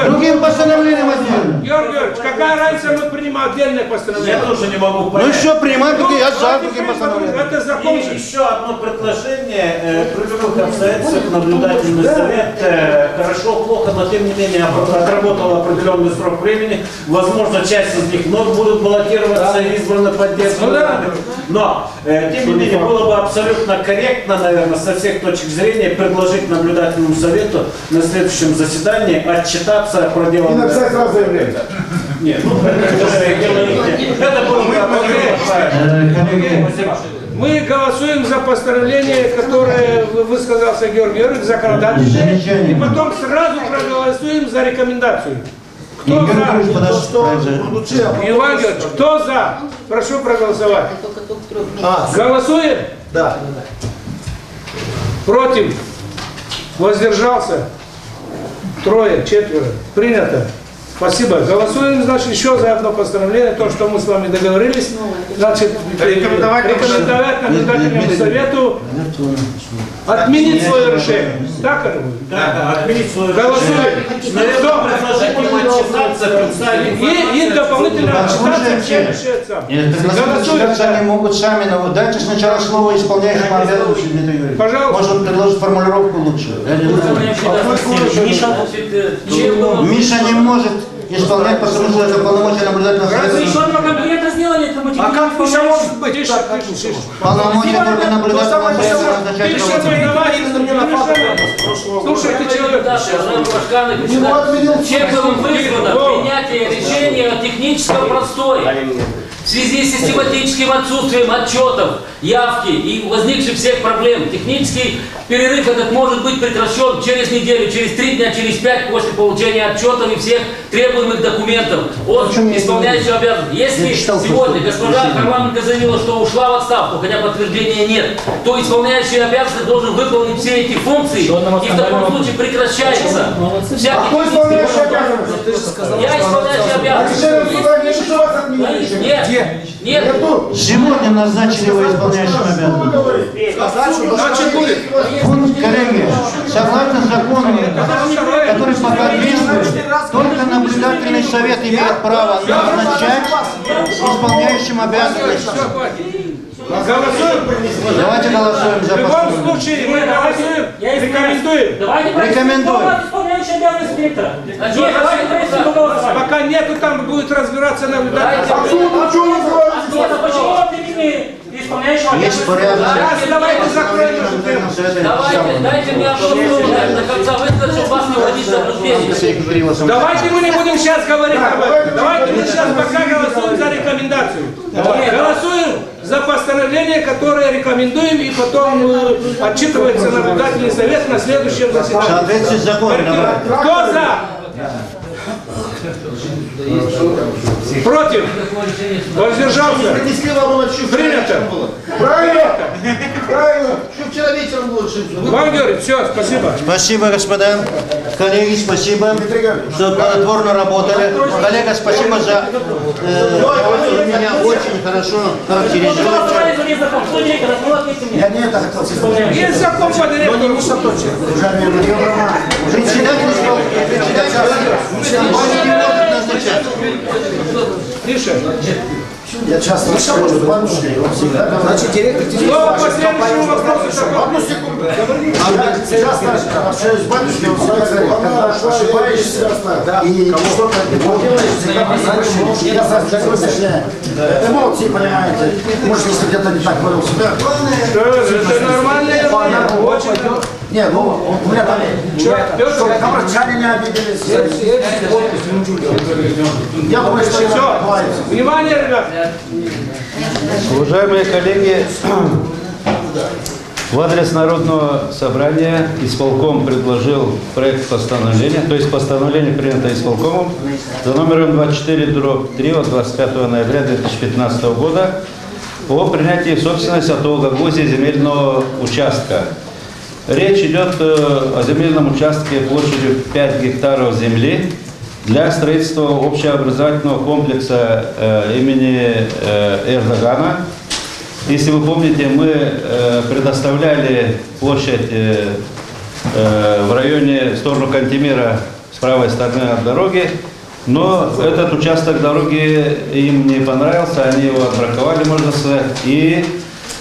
Другим постановлением отдельно. Георгиевич, какая разница, мы принимаем отдельное постановление? Я тоже не могу понять. Ну все, принимаем, я за другим постановлением. Это закон. И еще одно предложение. При любых обстоятельствах наблюдательный совет хорошо-плохо, но тем не менее отработал определенный срок времени. Возможно, часть из них вновь будут баллотироваться и избраны поддержку. Но, тем не менее, было бы абсолютно корректно, наверное, со всех точек зрения предложить наблюдательному совету на следующем заседании отчитаться о проделанном. И написать сразу заявление. Нет, ну, это было бы Мы голосуем за постановление, которое высказался Георгий Георгиевич, законодательное, и потом сразу проголосуем за рекомендацию. Кто за? Иван Георгиевич, кто за? Прошу проголосовать. Голосуем? Да. Против? Воздержался? 3, 4. Принято. Спасибо. Голосуем, значит, еще за одно постановление, то, что мы с вами договорились. Значит, рекомендовать наблюдательному совету отменить свое решение. Так это будет? Да, отменить свое решение. И дополнительно отчитаться все решают сами. Отчитаться они могут сами, но дайте сначала слово исполняющему обязанности Дмитрию Юрьевичу. Пожалуйста. Может предложить формулировку лучше. Миша не может исполнять, потому что это полномочия наблюдательного совета. Еще одно конкретно сделали, это мотивирует. А как Миша может быть? Полномочия только наблюдательного совета назначать Слушайте, человек. Чем было вызвано принятие решения о техническом простое? В связи с систематическим отсутствием отчетов, явки и возникших всех проблем, технический перерыв этот может быть прекращен через неделю, через 3 дня, через 5 после получения отчетов и всех требуемых документов от исполняющего обязанности. Если сегодня госпожа Харламенко заявила, что ушла в отставку, хотя подтверждения нет, то исполняющий обязанности должен выполнить все эти функции, и в таком случае прекращается всякий технический вопрос. Я исполняющий обязанности. Нет. Нет. Сегодня назначили его исполняющим обязанностью. Значит, будет. Коллеги, согласно закону, который пока действует, только наблюдательный совет имеет право назначать исполняющим обязанности. Голосуем? Давайте голосуем за В любом случае мы голосуем, рекомендуем. Рекомендуем. Пока нету, там будет разбираться наблюдатель. Есть порядок. Давайте закроем нашу тему. Дайте мне до конца высказать, чтобы вас не вводить в заблуждение. Давайте мы не будем сейчас говорить об этом. Давайте мы сейчас пока голосуем за рекомендацию. Голосуем за постановление, которое рекомендуем, и потом отчитывается наблюдательный совет на следующем заседании. Соответственно, закон. Кто за? Против? Воздержался? Принято. Правильно! Правильно! Что вчера вечером было решить? Иван Георгиевич, все, спасибо. Спасибо, господа. Коллеги, спасибо, что плодотворно работали. Коллега, спасибо за вы меня очень хорошо характеризуете. Я не это хотел сказать. Есть закон по директору. Председатель не может назначать. Тише. Я часто расскажу с батюшкой, он всегда говорит. Значит, директор... Слово по следующему вопросу. Одну секунду. Я часто общаюсь с батюшкой, он всегда говорит, когда ошибаешься и что-то делаешь, я сразу эмоции, понимаете. Может, если где-то не так говорил себя. Это нормально. Нет, ну, у меня там... Камрачане не обиделись. Я думаю, что все. Внимание, ребят. Уважаемые коллеги, в адрес Народного собрания исполком предложил проект постановления, то есть постановление принято исполкомом за номером 24/3 от 25 ноября 2015 года о принятии в собственность от ООО «Гагаузия» земельного участка. Речь идет о земельном участке площадью 5 гектаров земли для строительства общеобразовательного комплекса имени Эрдогана. Если вы помните, мы предоставляли площадь в районе, в сторону Кантемира, с правой стороны от дороги, но этот участок дороги им не понравился, они его отбраковали, можно сказать, и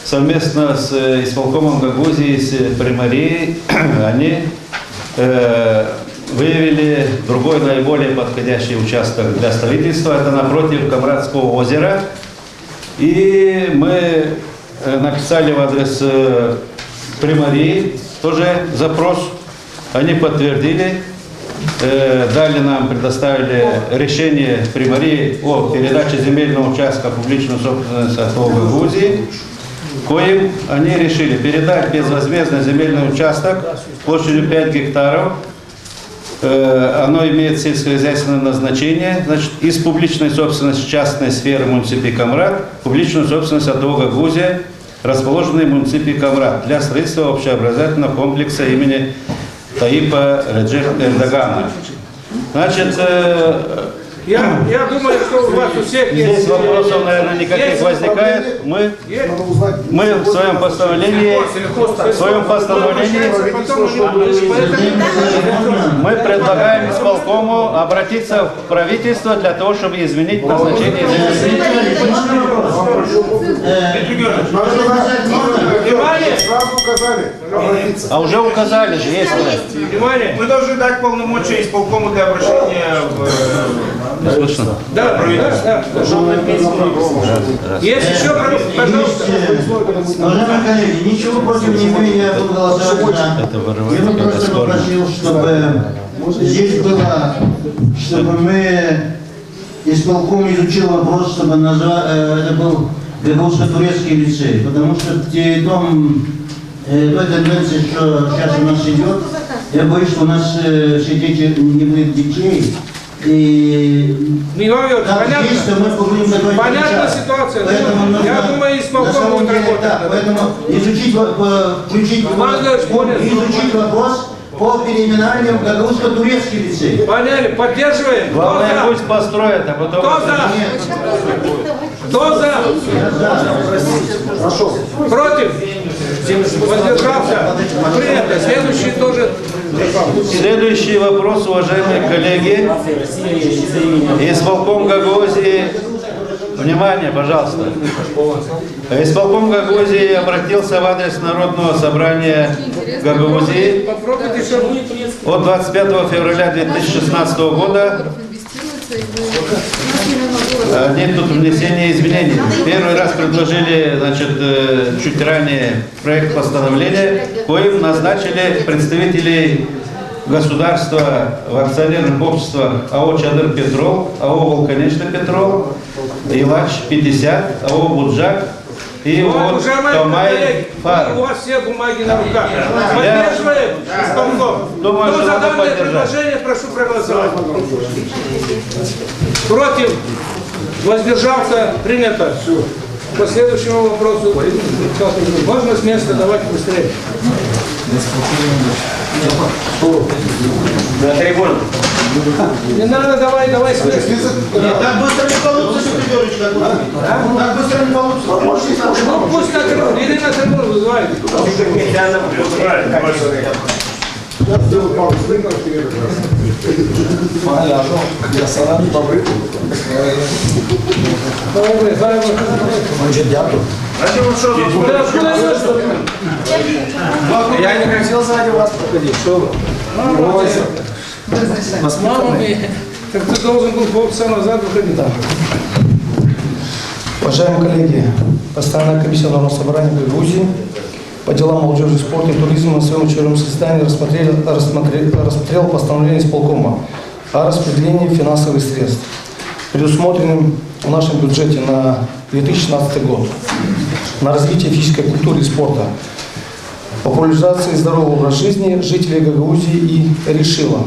совместно с исполкомом Гагаузии, с Примарией, они выявили другой наиболее подходящий участок для строительства. Это напротив Камрадского озера. И мы написали в адрес Примарии тоже запрос. Они подтвердили, дали нам, предоставили решение Примарии о передаче земельного участка в публичную собственность от ООО «Гагаузии», коим они решили передать безвозмездно земельный участок площадью 5 гектаров. Оно имеет сельскохозяйственное назначение, значит, из публичной собственности частной сферы муниципии Камрад в публичную собственность от ООО «Гагаузия», расположенной в муниципии Камрад, для строительства общеобразовательного комплекса имени Таипа Реджепа Эрдогана. Значит, я думаю, что у вас у всех есть... Здесь вопросов, наверное, никаких возникает. Мы в своем постановлении, мы предлагаем исполкому обратиться в правительство для того, чтобы изменить назначение земли. Внимание! Сразу указали. А уже указали же, есть. Внимание! Мы должны дать полномочия исполкому для обращения в... Слышно? Да, есть еще, пожалуйста. Уважаемые коллеги, ничего против не имею, я буду голосовать за. Я бы просто попросил, чтобы здесь было, чтобы мы исполком изучил вопрос, чтобы это был Гагаузско-турецкий лицей, потому что той тенденции, что сейчас у нас идет, я боюсь, что у нас все дети не будет детей. И понятна ситуация. Я думаю, исполком будет работать. Поэтому изучить вопрос по переименованию в Гагаузско-турецкий лицей. Поняли, поддерживаем. Главное, пусть построят, а потом... Кто за? Кто за? Хорошо. Против? Воздержался? Принято. Следующий тоже. Следующий вопрос, уважаемые коллеги. Исполком Гагаузии. Внимание, пожалуйста. Исполком Гагаузии обратился в адрес Народного собрания Гагаузии от 25 февраля 2016 года. Нет тут внесения изменений. Первый раз предложили, значит, чуть ранее проект постановления, коим назначили представителей государства в акционерных обществах АО «Чадыр Петрол», АО «Волконечный Петрол», ИЛАЧ-50, АО «Буджак» и ООО «Томай Фарм». У вас все бумаги на руках. Поддерживаем исполком. Думаю, Кто что за надо данное поддержать. предложение, прошу проголосовать. Против? Воздержался? Принято. По следующему вопросу. Можно с места? Давайте быстрее. На трибуну. Не надо, давай с места. Так быстро не получится, Петрович, как вы. Так быстро не получится. Ну пусть на трибуну, или на трибуну вызывают. Я сделаю пару спринтов, тебе как раз. Я не хотел сзади вас проходить. Что вы? Так ты должен был полчаса назад выходить. Уважаемые коллеги, Постоянная комиссия Народного собрания Грузии по делам молодежи, спорта и туризма на своем очередном заседании рассмотрела постановление исполкома о распределении финансовых средств, предусмотренным в нашем бюджете на 2016 год на развитие физической культуры и спорта, популяризации здорового образа жизни жителей Гагаузии и решила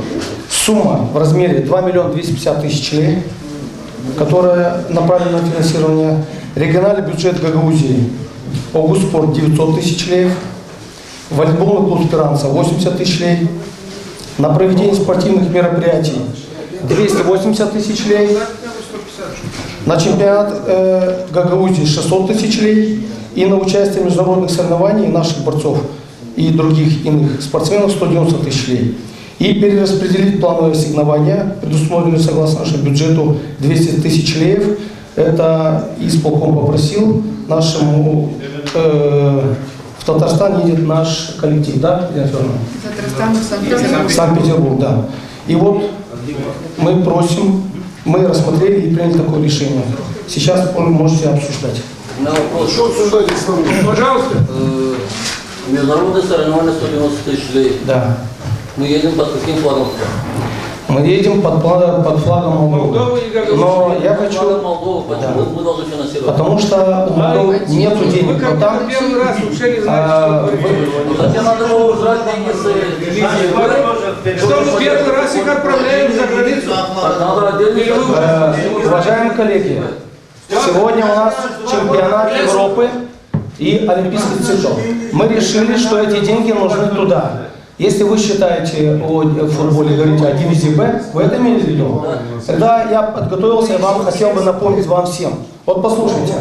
сумма в размере 2 250 000 лей, которая направлена на финансирование, региональный бюджет Гагаузии, Огуспорт 900 000 лей, волейбольный клуб Спиранца 80 000 лей, на проведение спортивных мероприятий 280 000 лей, на чемпионат Гагаузии 600 000 лей и на участие в международных соревнованиях наших борцов и других иных спортсменов 190 000 лей. И перераспределить плановые ассигнования, предусмотренные согласно нашему бюджету 200 000 леев. Это исполком попросил нашему, в Татарстан едет наш коллектив, да, Елена Федоровна? В Санкт-Петербург, да. И вот мы просим, мы рассмотрели и приняли такое решение. Сейчас можете обсуждать. На вопрос. Что обсуждать с вами? Пожалуйста. Международное соревнование 190 000 лей. Да. Мы едем под каким флагом? Мы едем под флагом Молдовы. Но я хочу... Молдову, почему мы должны финансировать? Потому что у Молдовы нету денег. Вы как там первый раз вообще не знаете, что Зачем надо было убрать деньги с телевизии? Что мы первый раз их отправляем за границу? Уважаемые коллеги, сегодня у нас чемпионат Европы и Олимпийский цикл. Мы решили, что эти деньги нужны туда. Если вы считаете о футболе, говорите о дивизии Б, вы это имели в виду? Когда я подготовился, я вам хотел бы напомнить вам всем. Вот послушайте.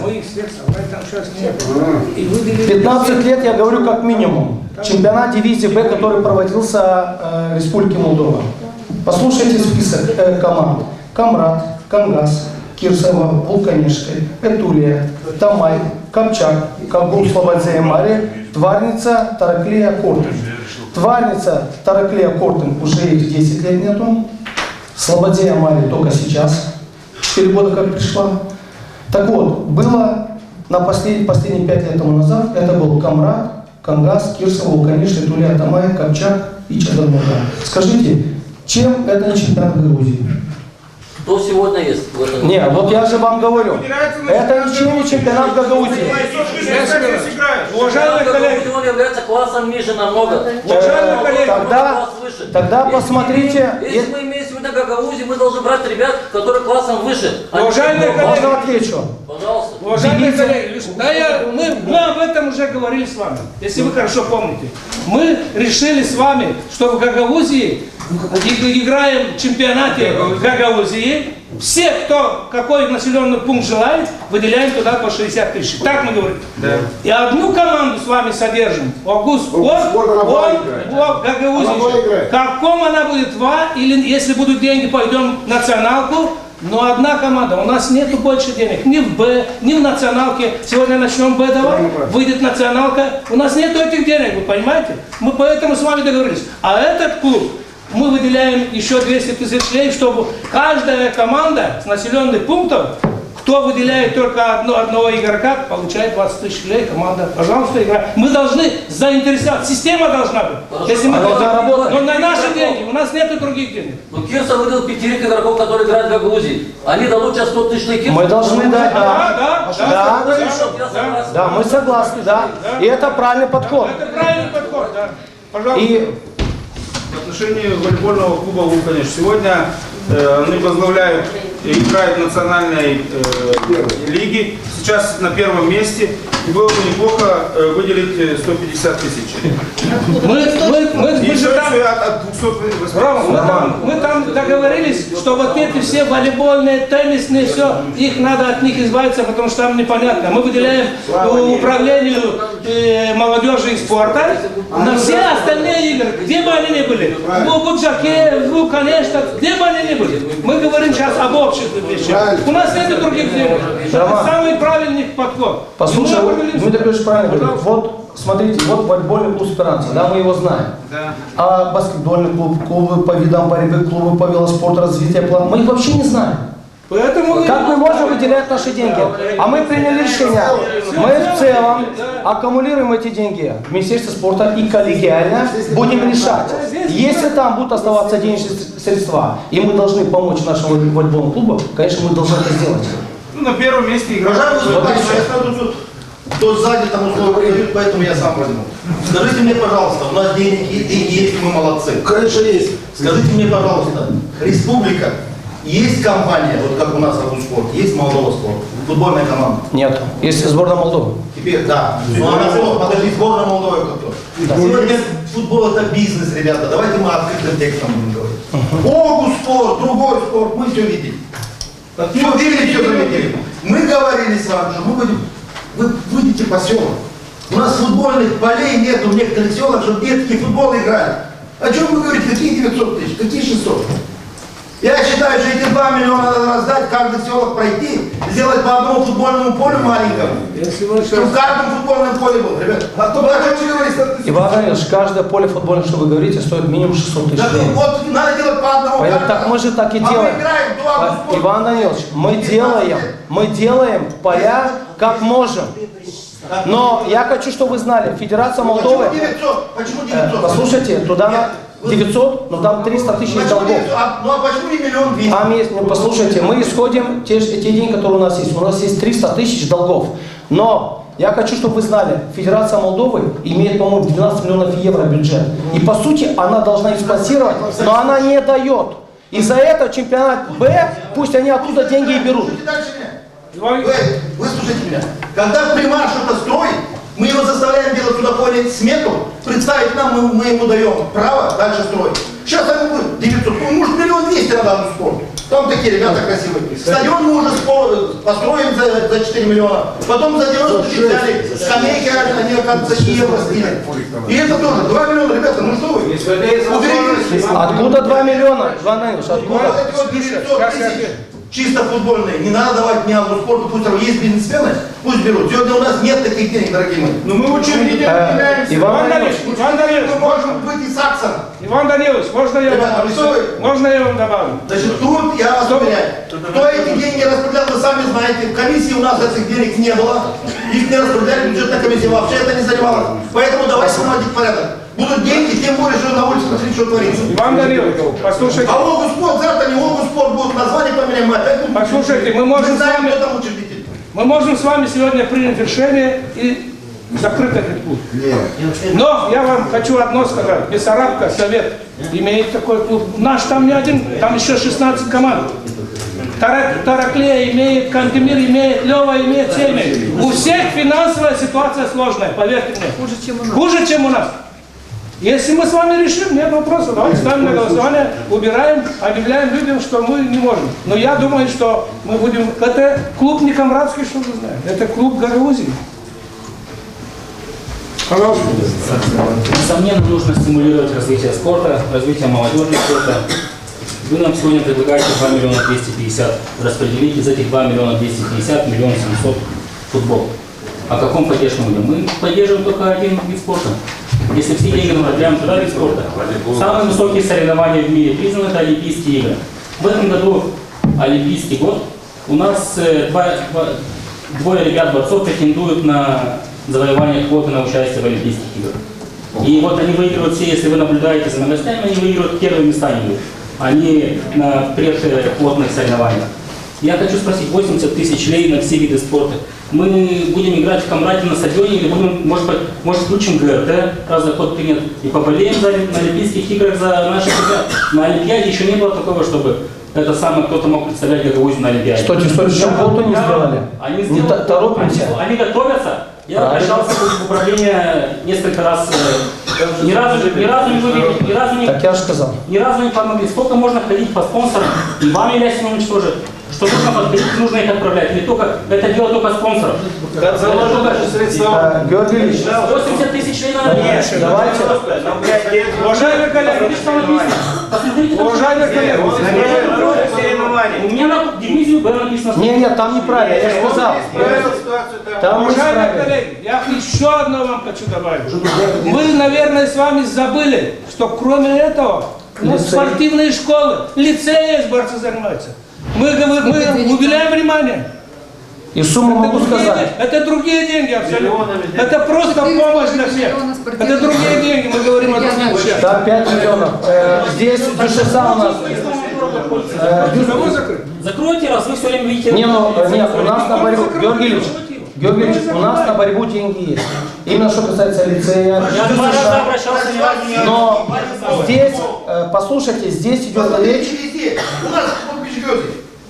15 лет я говорю как минимум. Чемпионат дивизии Б, который проводился в Республике Молдова. Послушайте список команд. Камрад, Камгаз, Кирсова, Вулканишка, Этулия, Тамай, Копчак, Кагул, Слободзея, Маре, Тварница, Тараклея, Кортен. Тварница, Тараклея, Кортен уже их 10 лет нету. Слободзея, Маре только сейчас, 4 года как пришла. Так вот, было на последние 5 лет тому назад, это был Камрад, Камгаз, Кирсова, Вулканишка, Этулия, Тамай, Копчак и Чадармуга. Скажите, чем это не чемпионат Грузии? Кто сегодня есть в этом? Нет, вот я же вам говорю, это ничего не чемпионат Гагаузии. Уважаемые коллеги, он является классом ниже намного. Уважаемые коллеги, тогда посмотрите. Если мы имеем сегодня Гагаузию, мы должны брать ребят, которые классом выше. Уважаемые коллеги, можно отвечу? Пожалуйста. Уважаемые коллеги, мы об этом уже говорили с вами, если вы хорошо помните. Мы решили с вами, что в Гагаузии играем в чемпионате Гагаузии. Все, кто какой населенный пункт желает, выделяем туда по 60 000. Так мы говорим. Да. И одну команду с вами содержим. Огуспорт, он в Гагаузии. Каком она будет или если будут деньги, пойдем в националку. Но одна команда. У нас нету больше денег. Ни в Б, ни в националке. Сегодня начнем Б давать, выйдет националка. У нас нету этих денег, вы понимаете? Мы поэтому с вами договорились. А этот клуб мы выделяем еще 200 000 лей, чтобы каждая команда с населенных пунктов, кто выделяет только одного игрока, получает 20 000 лей, команда, пожалуйста, играет. Мы должны заинтересовать, система должна быть. Если мы но на наши деньги, у нас нет других денег. Но Кирса выдал 5 игроков, которые играют в Гагаузии. Они дадут сейчас 100 000 лей. Мы должны дать, да, мы согласны, да. И это правильный подход. Это правильный подход, да. Пожалуйста. В отношении волейбольного клуба «Вулканиш». Сегодня они возглавляют играет в национальной лиге, сейчас на первом месте. И было бы неплохо выделить 150 тысяч. Мы там договорились, что вот эти все волейбольные, теннисные, все, их надо от них избавиться, потому что там непонятно. Мы выделяем управлению молодежи и спорта на все остальные игры, где бы они ни были. В Буджаке, в конечно, где бы они ни были. Мы говорим сейчас об общих вещах. У нас нет других денег. Это самый правильный подход. Послушай, Дмитрий Петрович правильно говорит. Вот, смотрите, вот волейбольный клуб «Спиранца», да, мы его знаем. Да. А баскетбольный клуб, клубы по видам борьбы, клубы по велоспорту, развитие плана, мы их вообще не знаем. Поэтому как мы можем выделять наши деньги? А мы приняли решение. Мы в целом аккумулируем эти деньги в Министерстве спорта и коллегиально будем решать. Если там будут оставаться денежные средства, и мы должны помочь нашему волейбольному клубу, конечно, мы должны это сделать. Ну, на первом месте играть. Кто сзади там условия дают, поэтому я сам возьму. Скажите мне, пожалуйста, у нас деньги есть, мы молодцы. Конечно, есть. Скажите мне, пожалуйста, республика, есть компания, вот как у нас Агуспорт, есть Молдова спорт, футбольная команда? Нет, есть сборная Молдовы. Теперь, да. Ну, она что, подожди, сборная Молдовы кто? Да. Сегодня футбол это бизнес, ребята, давайте мы открытым текстом будем говорить. Огуспорт, другой спорт, мы все видим. Все видели, все заметили. Мы говорили с вами, что мы будем... Вы выйдете по селам. У нас футбольных полей нет в некоторых селах, чтобы детки в футбол играли. О чем вы говорите? Какие 900 тысяч? Какие 600? Я считаю, что эти 2 миллиона надо раздать, каждый селок пройти, сделать по одному футбольному полю маленькому. Чтобы в каждом футбольном поле был, ребят. А кто Иван Данилович, каждое поле футбольное, что вы говорите, стоит минимум 600 тысяч. Вот надо делать по одному. Так мы же так и делаем. Иван Данилович, мы делаем поля как можем. Но я хочу, чтобы вы знали, Федерация Молдовы... Почему 900? Послушайте, туда на 900, но там 300 тысяч долгов. Ну а почему не 1 200 000? Послушайте, мы исходим те деньги, которые у нас есть. У нас есть 300 тысяч долгов. Но я хочу, чтобы вы знали, Федерация Молдовы имеет, по-моему, 12 миллионов евро бюджет. И по сути она должна эксплуатировать, но она не дает. И за это чемпионат Б, пусть они оттуда деньги и берут. Выслушайте меня. Когда примар что-то строит, мы его заставляем делать туда поле смету, представить нам, мы ему даем право дальше строить. Сейчас они будут 900, ну, может 1 200 000 на данную спорту. Там такие ребята красивые. Стадион мы уже построим за 4 миллиона. Потом за 90 тысяч взяли скамейки, они, оказывается, евро стили. И это тоже 2 миллиона, ребята, ну что вы? Откуда 2 миллиона? Иван Данилович, откуда? Чисто футбольные. Не надо давать мне спорту, пусть есть бизнесмены, пусть берут. Сегодня у нас нет таких денег, дорогие мои. Но мы очень выделяемся. Иван Данилович, мы можем быть и с акцентом. Иван Данилович, можно я вам добавлю? Значит, тут я вас уверяю, кто эти деньги распределял, вы сами знаете, в комиссии у нас этих денег не было, их не распределяли, бюджетная комиссия вообще это не занималась. Поэтому давайте наводить порядок. Будут деньги, тем более, что на улице посмотрите, что творится. Иван Данилович, послушайте. А Огуспорт, завтра не Огуспорт, будут название поменяем, мы опять будем... Послушайте, мы можем с вами сегодня принять решение и закрыть этот клуб. Но я вам хочу одно сказать. Бессарабка, совет, имеет такой клуб. Наш там не один, там еще 16 команд. Тараклея имеет, Кантемир имеет, Лева имеет, все имеют. У всех финансовая ситуация сложная, поверьте мне. Хуже, чем у нас. Если мы с вами решим, нет вопросов. Давайте ставим на голосование, убираем, объявляем людям, что мы не можем. Но я думаю, что мы будем... Это клуб не Камрадский, что вы знаете. Это клуб Гагаузии. Несомненно, нужно стимулировать развитие спорта, развитие молодежи спорта. Вы нам сегодня предлагаете 2 миллиона 250 распределить. Из этих 2 миллиона 250 1 700 футбол. О каком поддержке мы будем? Мы поддерживаем только один вид спорта. Если все деньги направляем туда, вид спорта. Самые высокие соревнования в мире признаны — это Олимпийские игры. В этом году Олимпийский год. У нас двое ребят-борцов претендуют на завоевание квоты на участие в Олимпийских играх. И вот они выигрывают все, если вы наблюдаете за новостями, они выигрывают первые места. Они на предквотных соревнованиях. Я хочу спросить, 80 тысяч лей на все виды спорта. Мы будем играть в Камрате на стадионе или будем, может включим ГРТ, раз заход принят, и поболеем на Олимпийских играх за наших ребят. На Олимпиаде еще не было такого, чтобы это самое кто-то мог представлять Гагаузию на Олимпиаде. Что работу не сделали? Они сделали, торопимся. они готовятся. Я обращался в управление несколько раз. Ни разу не помогли. Сколько можно ходить по спонсорам? И вам, Илья Семенович, тоже. Что нужно подходить, нужно их отправлять. Или только, это дело только спонсоров. Георгий Ильич, 80 тысяч лей надо. Давайте. Уважаемые коллеги, уважаемые коллеги, у меня на дивизию Б написано. Нет, там неправильно, я же сказал. Там уважаемые коллеги, я еще одно вам хочу добавить. Мы, наверное, с вами забыли, что кроме этого, спортивные школы, лицеи борцы занимаются. Мы уделяем внимание. И сумму могу сказать. Это другие деньги абсолютно. Это просто помощь для всех. Это другие деньги, мы говорим о других вещах. Да, 5 миллионов. Здесь Дюшеса у нас. Закройте, раз вы все время видите. Нет, у нас на борьбу, Георгий Ильич, у нас на борьбу деньги есть. Именно что касается лицея. Но здесь, послушайте, здесь идет речь. У нас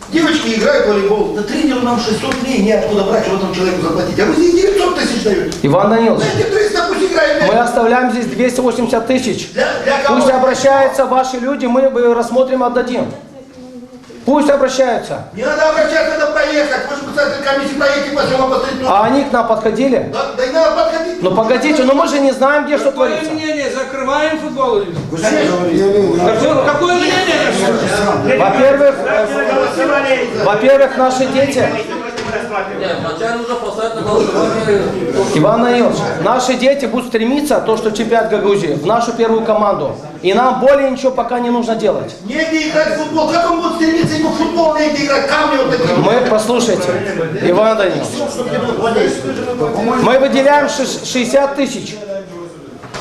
девочки играют в волейбол, да тренеру нам 600 дней неоткуда брать, что там человеку заплатить. А вы здесь 900 тысяч даете. Иван Данилович, дайте 300, пусть играет. мы оставляем здесь 280 тысяч. Пусть обращаются ваши люди, мы рассмотрим, отдадим. Пусть обращаются. Не надо обращаться, надо проехать. Вы же представитель комиссии, проедете, потом посмотреть. А они к нам подходили? Да и надо подходить. Ну погодите, но мы же не знаем, где что творится. Какое мнение? Закрываем футбол? Какое мнение? Во-первых, наши дети. Иван Данилович, наши дети будут стремиться, то, что чемпионат Гагаузии, в нашу первую команду. И нам более ничего пока не нужно делать. Негде играть в футбол. Как он будет стремиться, ему в футбол негде играть? Камни вот такие. Мы, послушайте, Иван Данилович, мы выделяем 60 тысяч.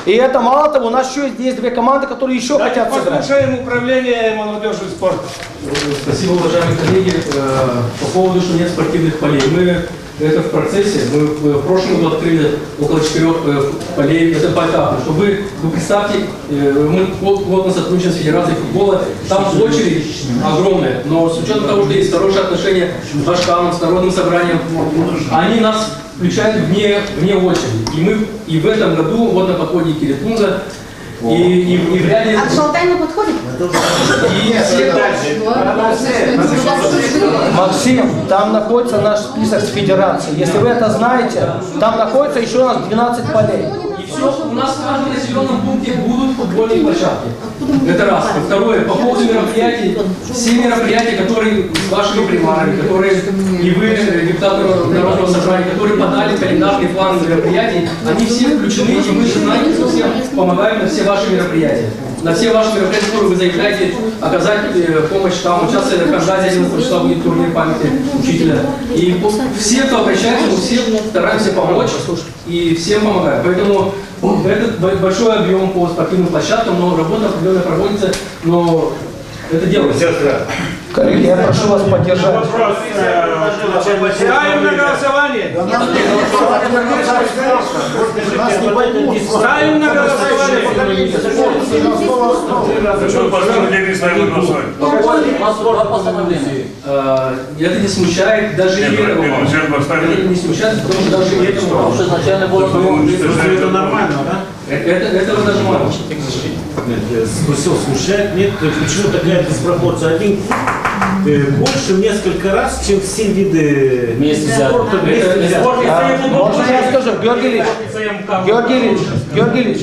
И это мало того, у нас еще есть две команды, которые еще хотят сыграть. Послушаем управление молодежи и спорта. Спасибо, уважаемые коллеги. По поводу, что нет спортивных полей. Мы это в процессе. Мы в прошлом году открыли около 4 полей. Это поэтапно. Чтобы вы представьте, мы плотно сотрудничаем с Федерацией футбола. Там очередь огромная. Но с учетом того, что есть хорошие отношения с Башканом, с Народным собранием, они нас включают вне очереди. И в этом году, вот на подходе Киритунга, и в ряде... А Шалтай на подходе? Максим, там находится наш список с федерацией. Если вы это знаете, там находится еще у нас 12 полей. И все, у нас в каждом населенном пункте будут футбольные площадки. Это раз. Второе, по поводу мероприятий, все мероприятия, которые с вашими примарами, которые и вы, депутаты Народного собрания, которые подали календарный план мероприятий, они все включены, и мы же знаете, что всем помогаем на все ваши мероприятия. На все ваши мероприятия, которые вы заявляете, оказать помощь там. Сейчас в Кандазе 11 числа будет турнир памяти учителя. И все, кто обращается, мы все стараемся помочь и всем помогаем. Поэтому это большой объем по спортивным площадкам, но работа определенно проводится, но это делается. Коллеги, я прошу вас поддержать. Ставим на голосование. Ставим на голосование. Это не смущает даже и этого. Это не смущает, потому что даже и этого. Это нормально, да? Это нормально. Спросил, смущает? Нет, почему такая диспропорция? Один больше в несколько раз, чем все виды спорта. Можно я скажу, Георгий Ильич,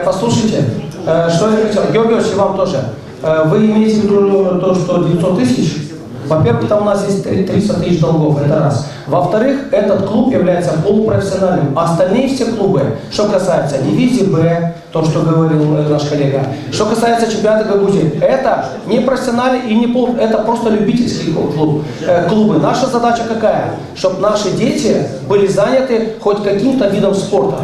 послушайте, что я хотел. Георгий Ильич, вам тоже. Вы имеете в виду то, что 900 тысяч? Во-первых, там у нас есть 300 тысяч долгов, это раз. Во-вторых, этот клуб является полупрофессиональным. Остальные все клубы, что касается дивизии Б, то, что говорил наш коллега, что касается чемпионата Гагаузии, это не профессиональный и не пол, это просто любительский клубы. Наша задача какая? Чтобы наши дети были заняты хоть каким-то видом спорта.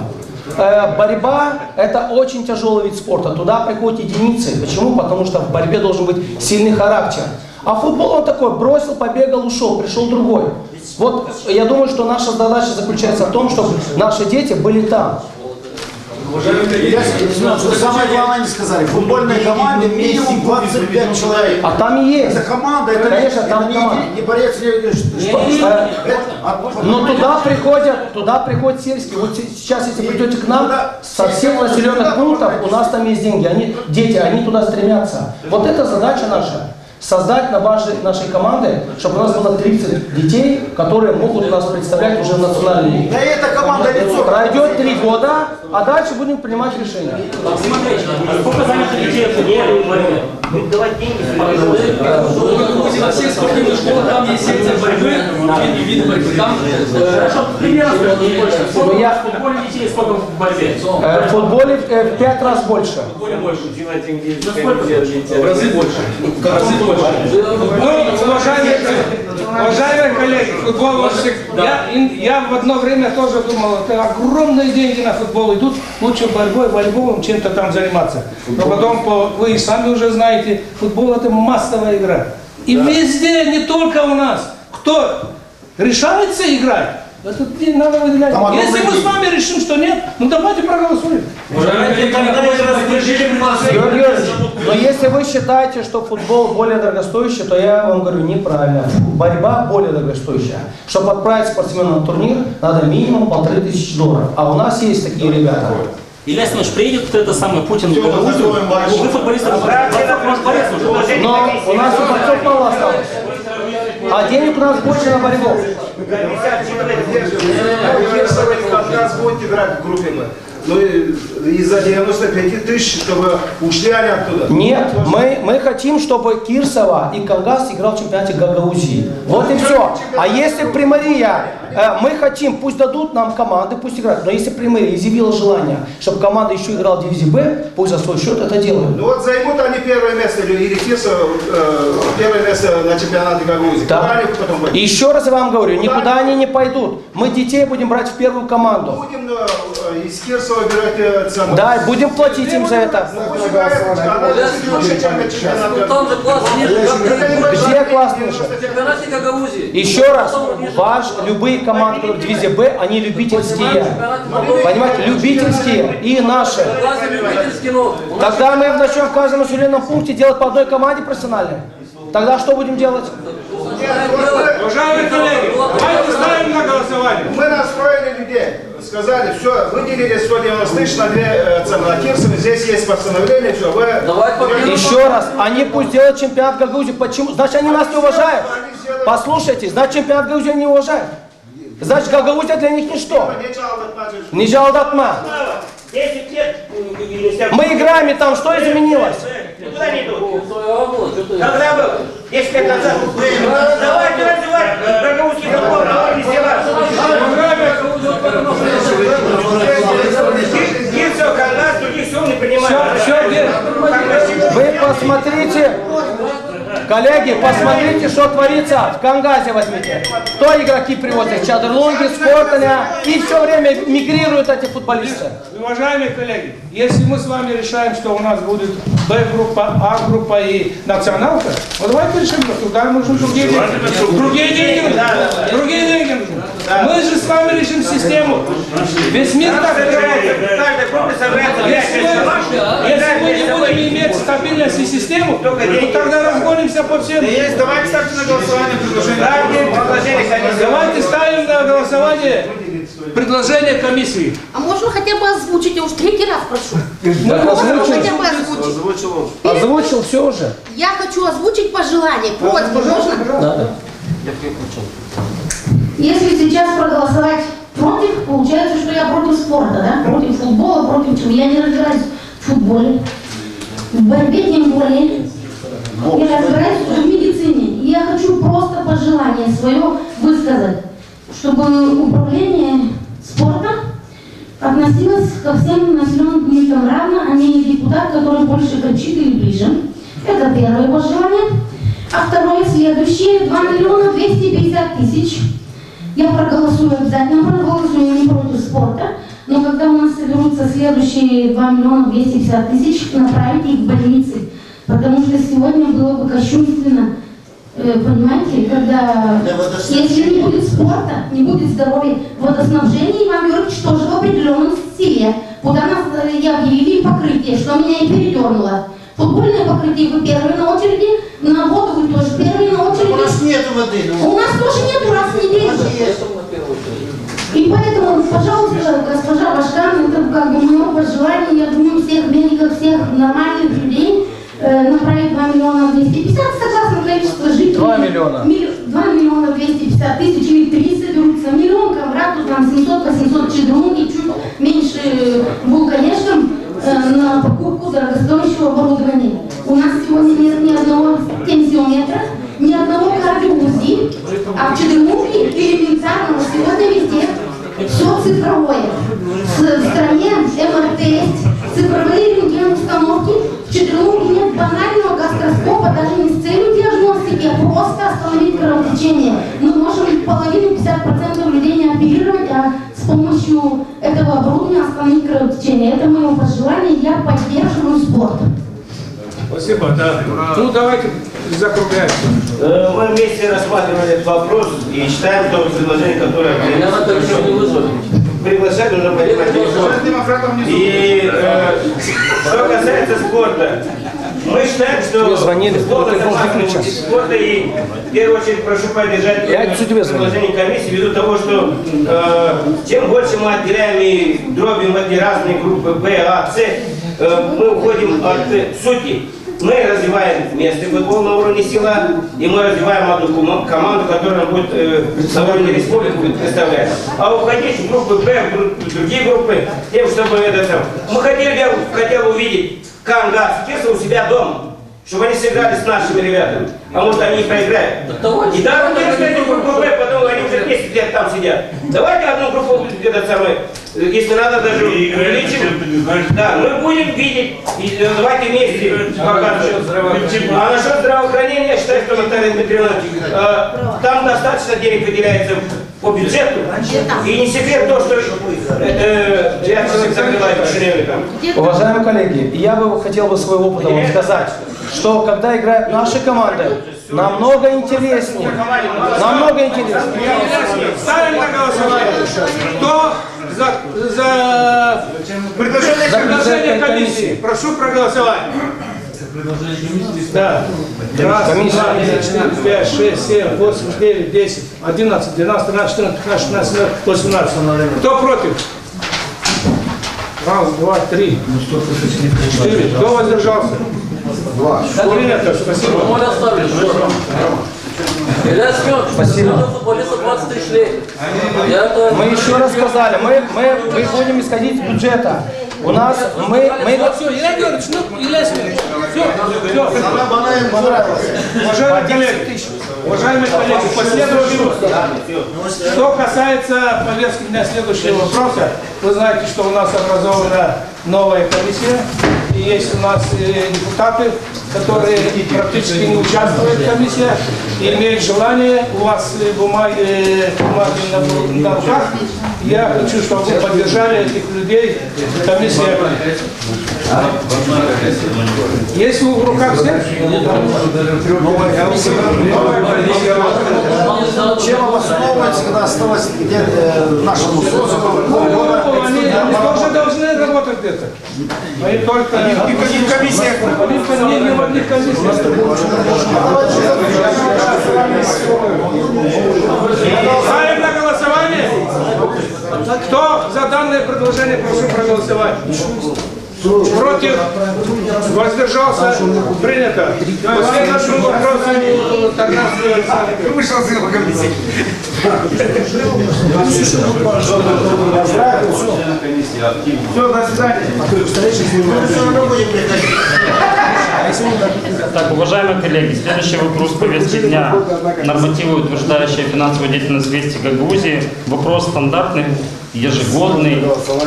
Борьба – это очень тяжелый вид спорта. Туда приходят единицы. Почему? Потому что в борьбе должен быть сильный характер. А футбол он такой, бросил, побегал, ушел, пришел другой. Вот я думаю, что наша задача заключается в том, чтобы наши дети были там. Самое главное не сказали. В футбольной команде минимум 25 человек. А там и есть. Это команда, это, конечно, это там команда. не борец. Но туда приходят сельские. Вот сейчас, если придете к нам, со всех населенных пунктов у нас там есть деньги. Дети, они туда стремятся. Вот это задача наша. Создать на базе нашей команды, чтобы у нас было 30 детей, которые могут нас представлять уже в национальной лиге. Да эта команда лицо. Пройдет 3 года, а дальше будем принимать решения. Смотрите, а сколько занято детей в футболе и борьбе? Будет давать деньги. Во всех спортивных школах там есть секция борьбы и виды борьбы. Там хорошо, примерно сколько в футболе детей, сколько в борьбе? В футболе в 5 раз больше. в футболе больше. В разы больше. В разы больше. Ну, уважаемые коллеги, футбол, я в одно время тоже думал, это огромные деньги на футбол идут, лучше борьбой, волейболом, чем-то там заниматься. Но потом, вы и сами уже знаете, футбол это массовая игра. И везде, не только у нас. Кто решается играть, этот день надо выделять. Если мы с вами решим, что нет, ну давайте проголосуем. Но если вы считаете, что футбол более дорогостоящий, то я вам говорю неправильно. Борьба более дорогостоящая. Чтобы отправить спортсмена на турнир, надо минимум $1500. А у нас есть такие ребята. Илья Иванович, приедет это самое Путин в Грузию, вы футболисты, борец уже. Но у нас у борцов мало осталось. А денег у нас больше на борьбу. Нас будет играть в группе. Ну из-за 95 тысяч, чтобы ушли они оттуда. Нет, мы хотим, чтобы Кирсова и Кангас играл в чемпионате Гагаузии. Вот и все. А если Приморья, мы хотим, пусть дадут нам команды, пусть играют. Но если Приморья изъявила желание, чтобы команда еще играла в дивизии Б, пусть за свой счет это делают. Ну вот займут они первое место, или Кирсова первое место на чемпионате Гагаузии. Да. И еще раз я вам говорю, никуда они не пойдут. Мы детей будем брать в первую команду. Будем из Кирсова брать цену. Да, и будем платить им за это. Там же класс ниже. Где класс ниже? В чемпионате Гагаузии. Еще раз, любые команды, которые в дивизии Б, они любительские. Понимаете, любительские и наши. Тогда мы начнем в каждом населенном пункте делать по одной команде профессиональной. Тогда что будем делать? Уважаемые коллеги, давайте ставим на голосование. Мы настроили людей, сказали, все, выделили 190 тысяч на 2 цены на Кирсове, здесь есть постановление, все, вы... Еще раз, они пусть делают чемпионат Гагаузии. Почему? Значит, они нас не уважают. Послушайте, значит, чемпионат Гагаузии не уважают. Значит, Гагаузия для них ничто. Не жалдатма. 10 лет Мы играем, и там что изменилось? Никуда не идут. Когда был? 10 лет назад. Давайте развивать гагаузский футбол, давайте сделать. Кирсов, Кангас, других все не принимают. Вы посмотрите, коллеги, посмотрите, что творится в Кангазе, возьмите. Кто игроки привозят? Чадрлунги, Скортаня, и все время мигрируют эти футболисты. Уважаемые коллеги, если мы с вами решаем, что у нас будет Б-группа, А-группа и националка, ну давайте решим, что туда нужны другие деньги. Другие деньги нужны. Мы же с вами решим систему. Весь мир так работает. Если мы не будем иметь стабильность и систему, то тогда разгонимся по всем. Давайте ставьте на голосование предложение. Давайте ставим на голосование предложение комиссии. А можно хотя бы озвучить? Я уж 3-й раз прошу. Озвучил. Хотя бы озвучить. Озвучил все уже. Я хочу озвучить пожелание, просьбу. Можно? Да. Если сейчас проголосовать против, получается, что я против спорта, да? Против футбола, против чего? Я не разбираюсь в футболе, в борьбе тем более. Я разбираюсь в медицине. И я хочу просто пожелание свое высказать, чтобы управление спорта относилось ко всем населенным пунктам равно, а не депутат, который больше кричит или ближе. Это первое пожелание. А второе, следующее, 2 250 000. Я проголосую обязательно, проголосую не против спорта, но когда у нас соберутся следующие 2 250 000, направить их в больницы. Потому что сегодня было бы кощунственно понимаете, когда если не будет спорта, не будет здоровья, водоснабжение, Иван Георгиевич тоже в определенном селе, куда нас и объявили покрытие, что меня и передернуло. Футбольное покрытие вы первые на очереди, на воду вы тоже первые на очереди. У нас нет воды. У нас тоже нету раз в неделю. И поэтому, пожалуйста, госпожа Башкан, это как бы мое пожелание, я думаю, всех медиков, всех нормальных людей направить 2 миллиона 250, согласно количеству жителей. 2 миллиона. 2 миллиона 250 тысяч или 3 соберутся. Миллион Камрату, там 700-800 Чедрунги, чуть меньше Булганешкам на покупку дорогостоящего оборудования. У нас сегодня нет ни одного тенсиометра, ни одного кардиоузи, а в Чедрунге элементарно сегодня везде все цифровое. В стране МРТ есть, цифровые рентген-установки. В Чедрунге нет банального гастроскопа, даже не с целью диагностики, а просто остановить кровотечение. Мы можем половину, 50% людей не оперировать, а с помощью этого оборудования остановить кровотечение. Это мое пожелание, я поддерживаю спорт. Спасибо, да. Ну давайте закругляемся. Мы вместе рассматривали этот вопрос и считаем то предложение, которое приглашать, нужно понимать телефон. И что касается спорта, мы считаем, что спорта и в первую очередь прошу поддержать предложение комиссии ввиду того, что чем больше мы отделяем и дробим в эти разные группы Б, А, С, мы уходим от сути. Мы развиваем местный футбол на уровне села, и мы развиваем одну команду, которая будет на уровне республики представлять. А уходить в группы Б, в другие группы, тем, чтобы мы хотели бы увидеть Кангас, Кирса у себя дома, чтобы они сыграли с нашими ребятами. А может они и проиграют. И да, группу Б, потом они уже 10 лет там сидят. Давайте одну группу, если надо, даже увеличим. Да, мы будем видеть, и давайте вместе показывать. А насчет здравоохранения, я считаю, что Наталья Дмитриевна, там достаточно денег выделяется по бюджету. И не секрет то, что я человек закрываю Кишиневе там. Уважаемые коллеги, я бы хотел бы своего опыта вам сказать, что когда играют наши команды, намного интереснее. Намного интереснее. Ставим на голосование. Кто за предложение комиссии? Прошу проголосовать. Да. Раз, 2, 3, 4, 5, 6, 7, 8, 9, 10, 11, 12, 13, 14, 15, 16, 18. Кто против? Раз, два, три, 4. Кто воздержался? 2. Принято. Спасибо. Спасибо. Футболистов 20 тысяч лет. Мы еще раз сказали, мы будем исходить из бюджета. У нас Все, Илья Георгиевич, уважаемые коллеги, последующий. Что касается повестки дня следующего вопроса, вы знаете, что у нас образована новая комиссия, и есть у нас депутаты, которые практически не участвуют в комиссии, и имеют желание, у вас бумаги на руках. Я хочу, чтобы вы поддержали этих людей. Комиссия. Есть в руках всех? Чем обосновывается, когда осталось нашему Они тоже должны работать где-то. Они только в комиссиях. Они не в одних комиссиях. Ставим на голосование. Кто за данное предложение, прошу проголосовать. Против? Воздержался? Принято. Последующий вопрос. Вышел с его комиссии. Все, до свидания. Так, уважаемые коллеги, следующий вопрос повестки дня. Нормативы, утверждающие финансовую деятельность Вести Гагаузии. Вопрос стандартный. ежегодный.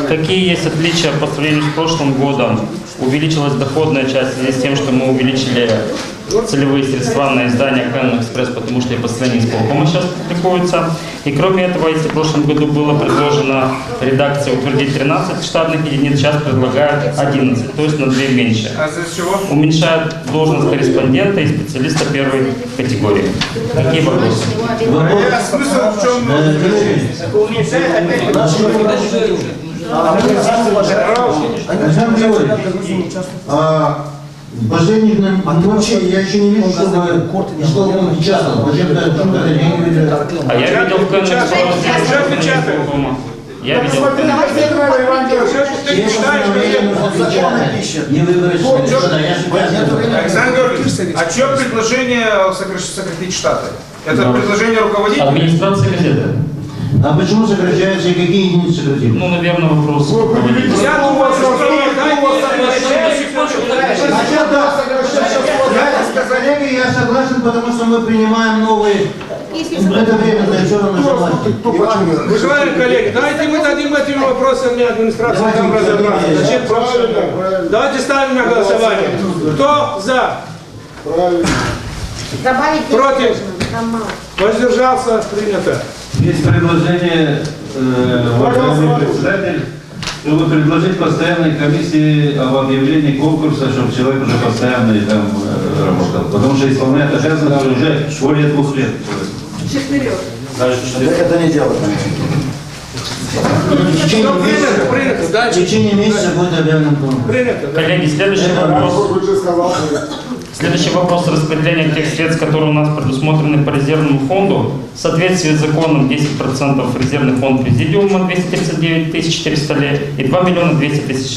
Какие есть отличия по сравнению с прошлым годом? Увеличилась доходная часть в связи с тем, что мы увеличили целевые средства на издание Canon Express, потому что и последние исполкомы сейчас публикуются. И кроме этого, если в прошлом году было предложено редакции утвердить 13 штатных единиц, сейчас предлагают 11, то есть на 2 меньше. А за чего? Уменьшают должность корреспондента и специалиста первой категории. Какие вопросы? Смысл в чем? Уменьшает опять. Последних ночей я еще не вижу, чтобы что-то участвовал. А я видел в Canon Express. Я видел. Александр Георгиевич, а чье предложение сократить штаты? Это предложение руководителя? Администрация газеты. А почему сокращаются и какие единицы сократили? Ну, наверное, вопрос. Я думаю, коллеги, я согласен, потому что мы принимаем новые. Это время для чего началось. Уважаемые коллеги, давайте мы дадим этими вопросами администрации там разобраться. Зачем правильно? Давайте ставим на голосование. Кто за? Против? Воздержался? Принято. Есть предложение, уважаемый председатель, чтобы предложить постоянной комиссии об объявлении конкурса, чтобы человек уже постоянно там работал. Потому что исполняет обязанности уже более 2 лет. 4. Это не дело. В течение месяца будет объявлен конкурс. Коллеги, следующий вопрос. Следующий вопрос распределения тех средств, которые у нас предусмотрены по резервному фонду. В соответствии с законом 10% резервный фонд президиума 239 400 лей и 2 200 000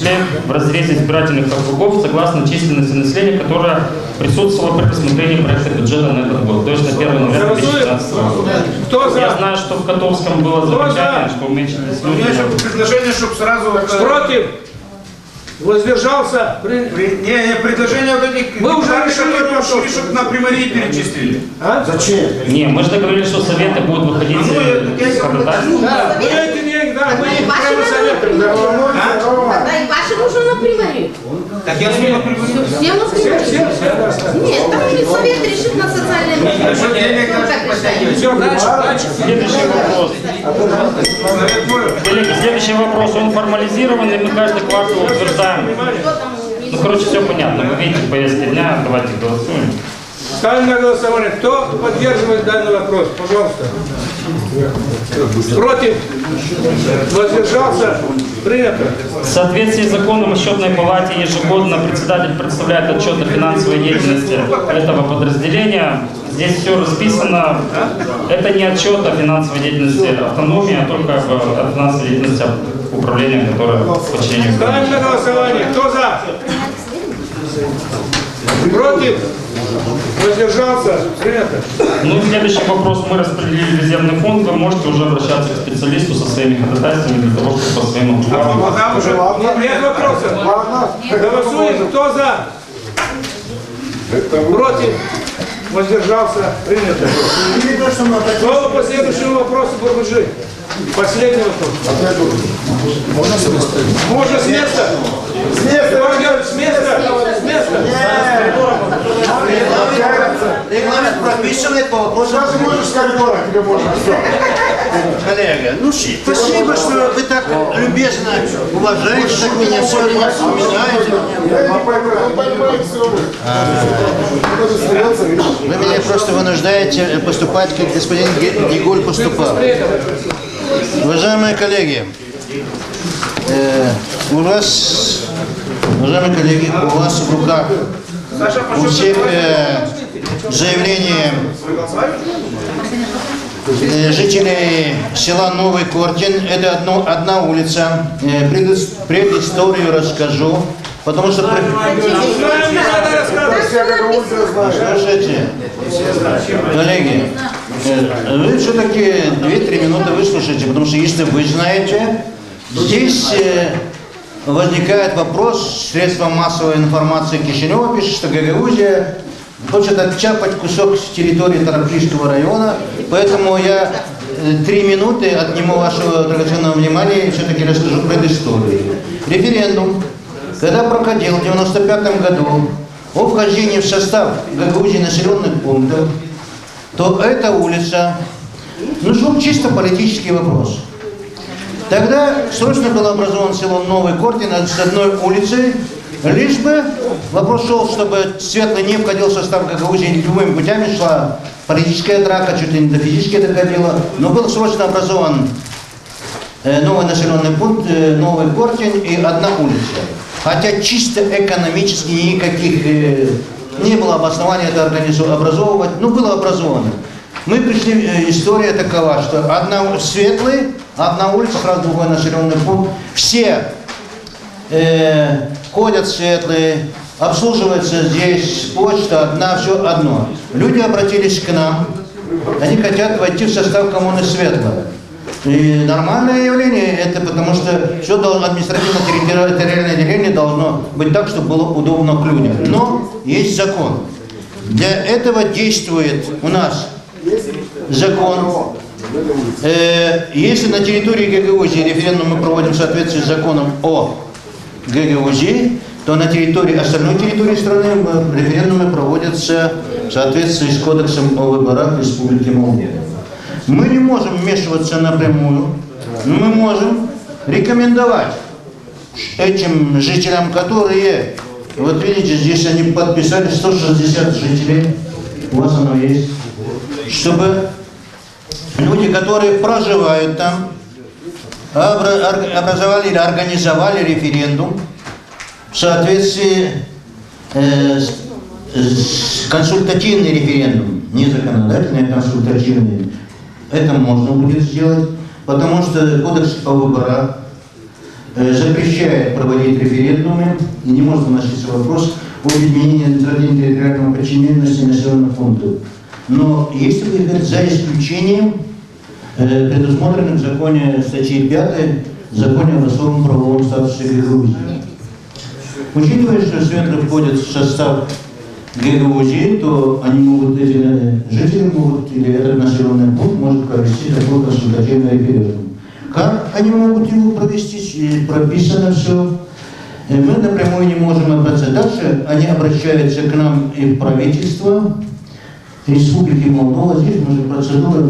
лей в разрезе избирательных округов согласно численности населения, которое присутствовало при рассмотрении проекта бюджета на этот год, то есть на 1 января 2015 года. Я знаю, что в Котовском было замечание, что уменьшились люди. У меня еще предложение, чтобы сразу... Против? Воздержался? Не, предложение вот этих... Мы уже решили, чтобы на примарии перечислили. А? Зачем? Не, мы же договорились, что советы будут выходить с ходатайством. Да, мы эти не, да, мы их прямо советуем. Да, и ваши нужно на примаре. Так я не на примарии. Всем на примаре. Нет, там же совет решит на социальной медиа. Все, дальше. Следующий вопрос. Коллеги, следующий вопрос. Он формализированный, мы каждый квартал утверждаем. Ну, короче, все понятно. Вы видите повестки дня, давайте голосуем. Ставим на голосование. Кто поддерживает данный вопрос? Пожалуйста. Против? Воздержался? Принято. В соответствии с законом о счетной палате ежегодно председатель представляет отчет о финансовой деятельности этого подразделения. Здесь все расписано. Это не отчет о финансовой деятельности автономии, а только о финансовой деятельности управления, которое в подчинении. Ставим на голосование. Кто за? Против? Воздержался? Принято. Ну и следующий вопрос. Мы распределили резервный фонд. Вы можете уже обращаться к специалисту со своими ходатайствами для того, чтобы по своему... Нет вопросов. Голосуем. Кто за? Против? Воздержался? Принято. Слово по следующему вопросу, Бурбаджи. Последний вопрос. Можно с места? Можно с места? С места. С места. С места. Регламент прописывает по вопросам. Даже можешь с коридора, тебе можно. Все. Коллега, ну спасибо, что вы так любезно уважаете, так меня все время вспоминаете. Вы меня просто вынуждаете поступать, как господин Гиголь поступал. Уважаемые коллеги, уважаемые коллеги, у вас в руках у всех заявление жителей села Новый Кортин. Это одна улица. Предысторию расскажу. Потому что... Слушайте, коллеги, вы все-таки 2-3 минуты выслушайте, потому что если вы знаете, здесь возникает вопрос, средства массовой информации Кишинева пишет, что Гагаузия хочет отчапать кусок с территории Тараклийского района, поэтому я 3 минуты отниму вашего драгоценного внимания и все-таки расскажу предысторию. Референдум, когда проходил в 1995 году о вхождении в состав Гагаузии населенных пунктов, то эта улица, шел чисто политический вопрос. Тогда срочно был образован село Новый Кортин с одной улицей, лишь бы вопрос шел, чтобы Светлый не входил в состав Гагаузии, любыми путями шла политическая драка, чуть ли не до физически доходила, но был срочно образован новый населенный пункт, Новый Кортин и одна улица. Хотя чисто экономически никаких не было обоснования это образовывать, но было образовано. Мы пришли, история такова, что одна Светлый, одна улица, сразу другой населенный пункт, все ходят Светлые, обслуживается здесь, почта одна, все одно. Люди обратились к нам, они хотят войти в состав коммуны Светлая. И нормальное явление это, потому что все административно-территориальное деление должно быть так, чтобы было удобно к людям. Но есть закон. Для этого действует у нас закон. Если на территории Гагаузии референдум мы проводим в соответствии с законом о Гагаузии, то на территории остальной территории страны референдумы проводятся в соответствии с кодексом о выборах Республики Молдова. Мы не можем вмешиваться напрямую, но мы можем рекомендовать этим жителям, которые, вот видите, здесь они подписали 160 жителей, у вас оно есть, чтобы люди, которые проживают там, образовали или организовали референдум в соответствии с консультативный референдум, не законодательный, а консультативный. Это можно будет сделать, потому что кодекс о выборах запрещает проводить референдумы, и не может выноситься вопрос о изменении административно-территориального подчиненности населенных пунктов. Но есть за исключением предусмотренных в законе статьи 5 в законе об особом правовом статусе Гагаузии. Учитывая, что Светлые входят в состав Гагаузии, то они могут, эти жители могут, или этот населенный пункт может провести такой консультативный референдум. Как они могут его провести? Прописано все. Мы напрямую не можем обратиться. Дальше они обращаются к нам и в правительство Республики Молдова. Здесь уже процедура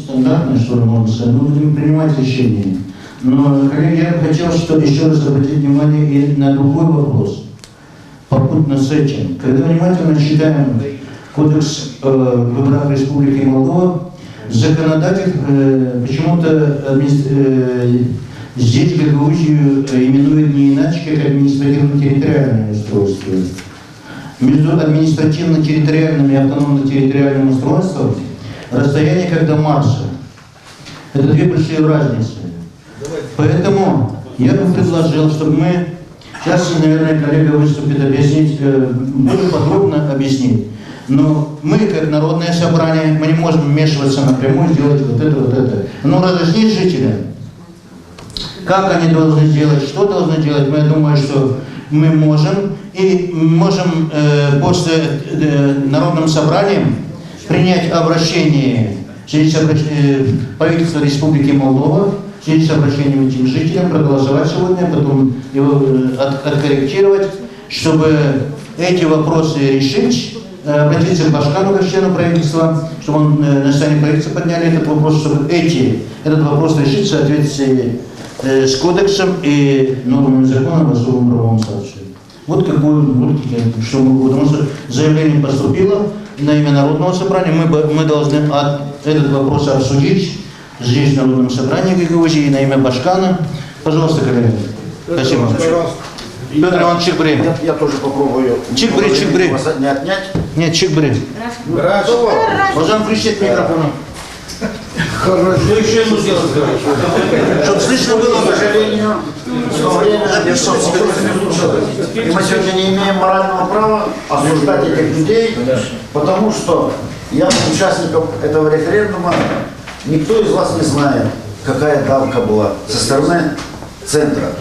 стандартная, что ли, можно сказать. Мы будем принимать решения. Но, коллеги, я бы хотел еще раз обратить внимание и на другой вопрос. Попутно с этим. Когда внимательно читаем Кодекс выборов Республики Молдова, законодатель почему-то здесь Гагаузию именует не иначе, как административно-территориальное устройство. Между административно-территориальным и автономно-территориальным устройством расстояние как до Марса. Это две большие разницы. Поэтому я бы предложил, чтобы мы, сейчас, наверное, коллега выступит объяснить, более подробно объяснить. Но мы, как народное собрание, мы не можем вмешиваться напрямую, делать вот это. Но разъяснить жителям, как они должны делать, что должны делать, я думаю, что мы можем. И можем после народным собранием принять обращение через правительство Республики Молдова, через обращением этим жителям, проголосовать сегодня, потом его откорректировать, чтобы эти вопросы решить, обратиться к Башкану, как члену правительства, чтобы он на заседании правительства подняли этот вопрос, чтобы этот вопрос решить в соответствии с кодексом и нормами закона об особом правовом статусе. Вот какую, потому что заявление поступило на имя Народного собрания, мы должны этот вопрос обсудить здесь в Народном собрании Гагаузии на имя Башкана. Пожалуйста, коллеги. Спасибо. Петр Иванович Чикбри. Я тоже попробую. Чикбри. Не отнять? Нет, Чикбри. Пожалуйста, включите микрофон. Что еще ему сделать? Чтобы слышно было, к сожалению, в то время и мы сегодня не имеем морального права осуждать этих людей, потому что я участников этого референдума, никто из вас не знает, какая давка была со стороны центра.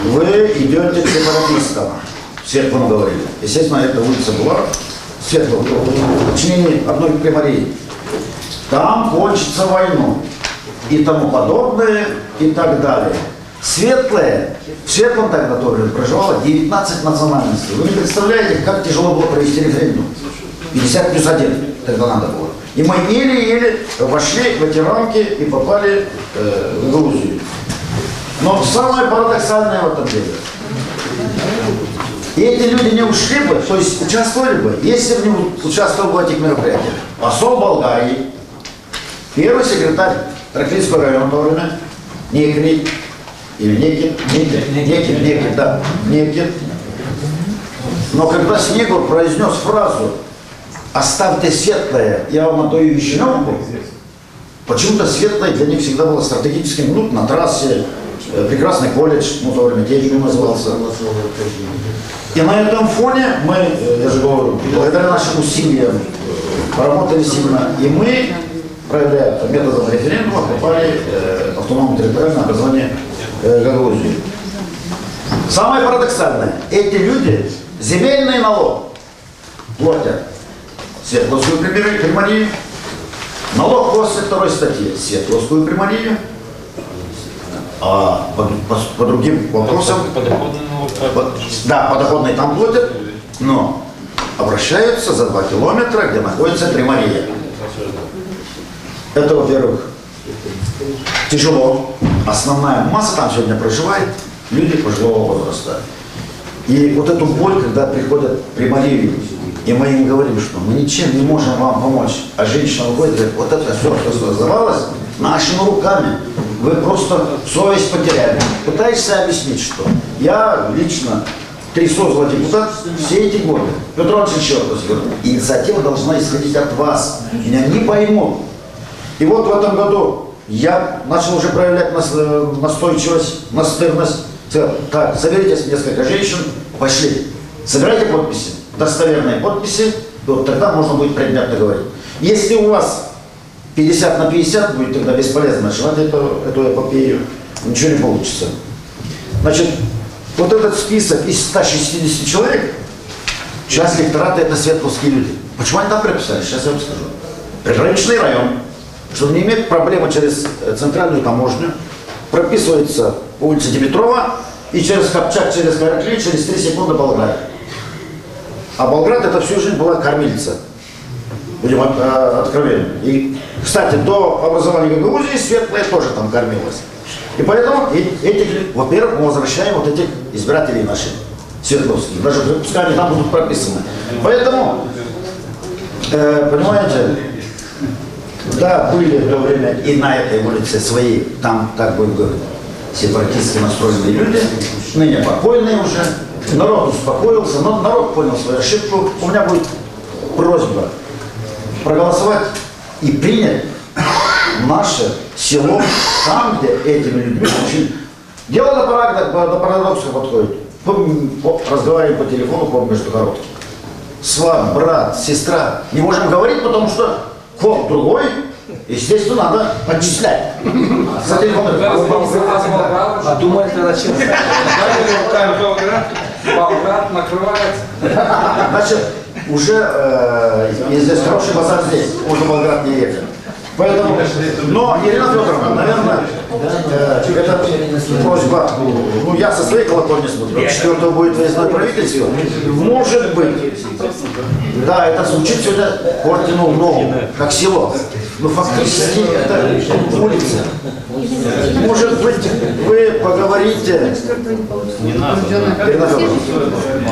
Вы идете к сепаратистам, всех вам говорили. Естественно, эта улица была светлая, в подчинении одной примарии. там кончится войну и тому подобное и так далее. Светлые, в Светлом тогда тоже проживало 19 национальностей. Вы не представляете, как тяжело было провести референдум. 50+1 тогда надо было. И мы еле-еле вошли в эти рамки и попали в Грузию. Но самое парадоксальное в этом деле. И эти люди не ушли бы, то есть участвовали бы, если бы не участвовал в этих мероприятиях. Посол Болгарии, первый секретарь Траквинского района в то время, Некрит, или Некит, да, Некит. Но когда Снегур произнес фразу «Оставьте Светлое, я вам отдаю Вишневку», почему-то Светлое для них всегда было стратегическим, ну, на трассе, прекрасный колледж, ну, в то время Течью назывался. И на этом фоне мы, я же говорю, благодаря нашим усилиям поработали сильно, и мы, проявляя методом референдума, попали в автономное территориальное образование Грузии. Самое парадоксальное, эти люди земельный налог платят Свердловскую примарию, налог после второй статьи Свердловскую примарию, а по другим вопросам, да, подоходный там платят, но обращаются за 2 километра, где находится примария. Это, во-первых, тяжело. Основная масса там сегодня проживает люди пожилого возраста. И вот эту боль, когда приходят примарии, и мы им говорим, что мы ничем не можем вам помочь, а женщина выходит и говорит, вот это все, что создавалось нашими руками, вы просто совесть потеряли. Пытаешься объяснить, что я лично 3 созыва депутат все эти годы. Петр Иванович еще раз говорит, инициатива должна исходить от вас. Меня не поймут. И вот в этом году я начал уже проявлять настойчивость, настырность. Так, соберитесь несколько женщин, пошли. Собирайте подписи, достоверные подписи, вот тогда можно будет предметно говорить. Если у вас 50 на 50 будет, тогда бесполезно начинать эту эпопею, ничего не получится. Значит, вот этот список из 160 человек, часть электората это светловские люди. Почему они там прописали? Сейчас я вам скажу. Приграничный район, чтобы не иметь проблемы через центральную таможню, прописывается по улице Димитрова и через Копчак, через Каракли, через 3 секунды Болград. А Болград это всю жизнь была кормильца. Будем откровенны. И, кстати, до образования Грузии Светлое тоже там кормилось. И поэтому во-первых, мы возвращаем вот этих избирателей наших, светловских. Даже пускай они там будут прописаны. Поэтому, понимаете, да, были в то время и на этой улице свои, там, так бы говорить, сепаратистски настроенные люди, ныне покойные уже. Народ успокоился, но народ понял свою ошибку. У меня будет просьба проголосовать и принять наше село там, где этими людьми очень... Дело до парадокса подходит. Мы разговариваем по телефону, по междугородке. Сват, брат, сестра. Не можем говорить, потому что код другой, естественно, надо отчислять. А думает, это зачем? Болград накрывается. Значит, уже здесь хороший базар здесь, можно в Болград не ехать. Поэтому, но, Ирина Федоровна, наверное, это просьба, ну я со своей колокольни смотрю, 4-го будет выездное правительство, может быть, да, это звучит сегодня Кортину в ногу, как село, но фактически это улица. Может быть, вы поговорите, Ирина Федоровна,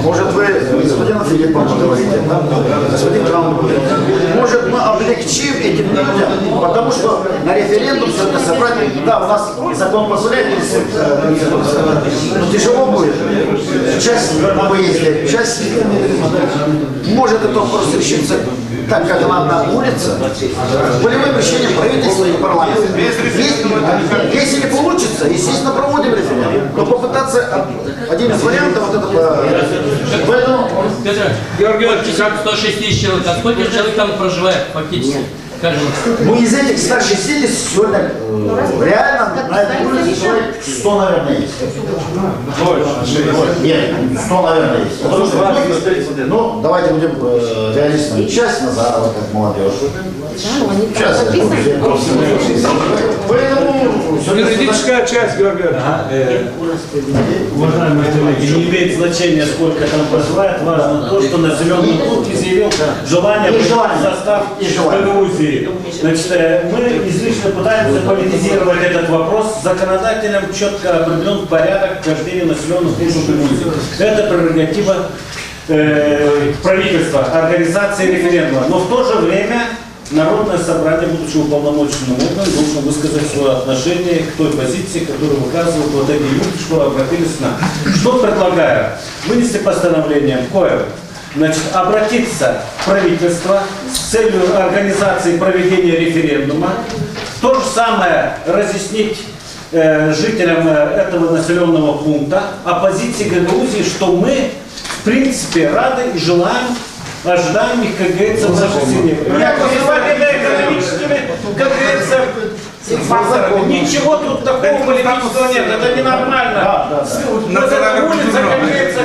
может вы с господином Филиппом поговорите, господин Трамп, может мы облегчим этим людям, потому что на референдум сегодня собрать, да, у нас закон позволяет, но тяжело будет. Часть на выезде, часть может это просто решиться так, как она на улице, полевым решением правительства и парламента. Если не получится, естественно, проводим референдум. Но попытаться один из вариантов вот это. Поэтому... Георгий Георгиевич, как 106 тысяч человек, а сколько человек там проживает фактически? скажем. Ну, из этих 160 сегодня реально на этой улице человек 100, наверное, есть. Нет, 100, наверное, есть. Потому что, ну, давайте будем реалистами. Часть на заработок, молодежь. Сейчас юридическая часть, Георгий. Уважаемые коллеги, не имеет значения, сколько там проживает, важно то, что населенный пункт изъявил желание принять в состав Грузии. Значит, мы излишне пытаемся политизировать этот вопрос. Законодателем четко определен порядок вхождения населенных пунктов Грузии. Это прерогатива правительства, организации референдума. Но в то же время Народное собрание, будучи уполномоченным органом, должно высказать свое отношение к той позиции, которую выказывают вот эти люди, что обратились к нам. Что предлагаю? Вынести постановление кое, значит, обратиться в правительство с целью организации проведения референдума. То же самое разъяснить жителям этого населенного пункта о позиции Грузии, что мы в принципе рады и желаем, ожидаем их, как говорится, в нашей семье. Экономическими, как говорится, факторами. Ничего тут такого политического нет, это ненормально. Вот эта улица, как говорится,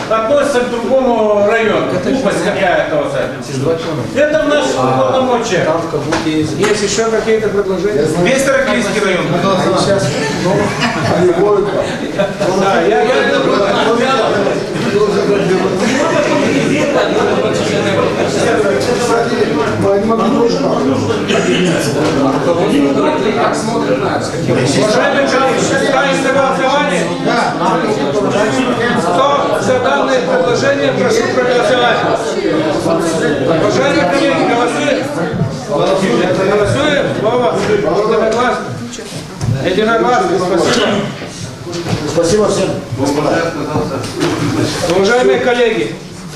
относится к другому району. Глупость какая-то. Это в наших полномочиях. Есть еще какие-то предложения? Весь Тараклийский район. Да, я уважаемые коллеги, ставим на голосование. Кто за данное предложение, прошу проголосовать. Уважаемые коллеги, голосуем. Голосуем. Вова, единогласно. Единогласно, спасибо. Спасибо всем, господа. Уважаемые коллеги,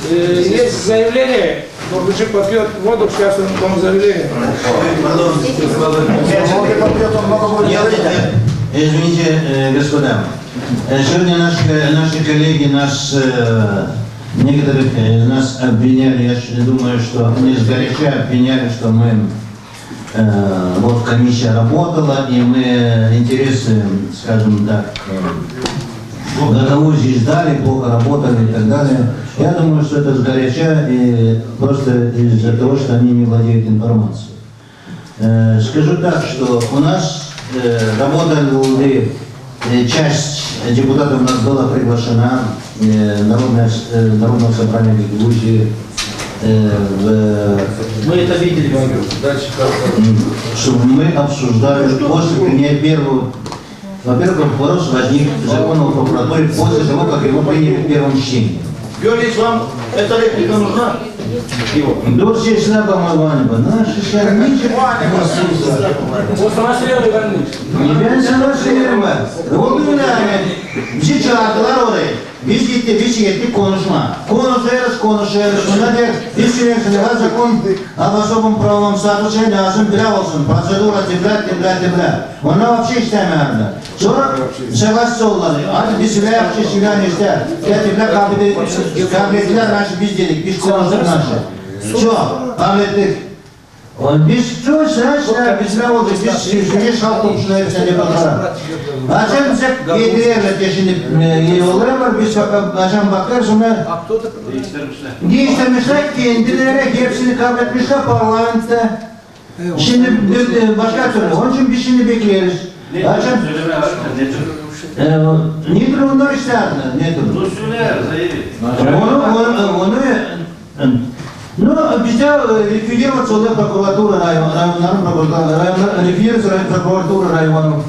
есть заявление, Бурбичик попьет воду, сейчас он вам заявление. Извините, господа. Сегодня наши коллеги некоторых нас обвиняли, я думаю, что они сгоряча обвиняли, что мы вот комиссия работала, и мы интересы, скажем так, Гагаузии ждали, плохо работали и так далее. Я думаю, что это сгоряча и просто из-за того, что они не владеют информацией. Скажу так, что у нас работали, часть депутатов у нас была приглашена Народное собрание Грузии. Мы это видели, дальше чтобы мы обсуждали после принятия первого. Во-первых, вопрос возник закон о прокуратуре после того, как его приняли в первом чтении. Георгий, вам эта реплика нужна? Дорси слабо Ивановна, наши шарничи. Не бензин наши ерма. Вот у меня сейчас народы. Визите, конушма. Конушерс. Надеюсь, если закон об особом правовом статусе должен брявался. Процедура тебя. Она вообще считаемая. 40 согласованы. А ты себя вообще себя не считаешь. Я тебя кабелетler наши без денег, без конусов наши. Все, кабелетler. Biz çok saçlar bizler oldu, biz şimdi şaltımsına hepsine bakarız. Açan bize yedirirler şimdi yolları var, biz açan bakarız ona değiştirmişler, kendileri hepsini kabul etmişler parlamentte. Şimdi başka türlü, onun için biz şimdi bekleriz. Açan nedir onlar isterdi, nedir? Ну, bizde ликвидироваться прокуратура района, ликвидируется прокуратура района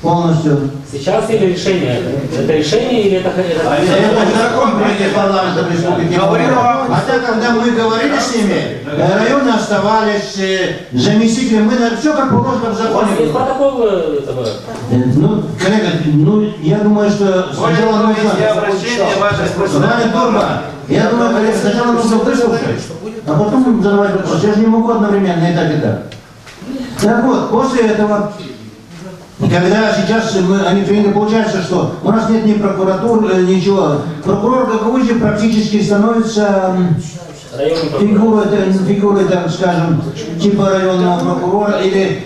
полностью. Сейчас или решение? Это решение или это... Это закон принят парламентом Республики Молдова. А так, когда мы говорили с ними, районы оставались, заместители, мы все как положено в законе. Есть протокол этого? Ну, коллега, я думаю, что сначала нужно... Я думаю, коллега, сначала нужно выслушать, а потом задавать вопрос. Я же не могу одновременно и так, и так. Так вот, после этого, когда сейчас они приняли, получается, что у нас нет ни прокуратуры, ничего. Прокурор Гагаузии практически становится фигуры, так скажем, типа районного прокурора или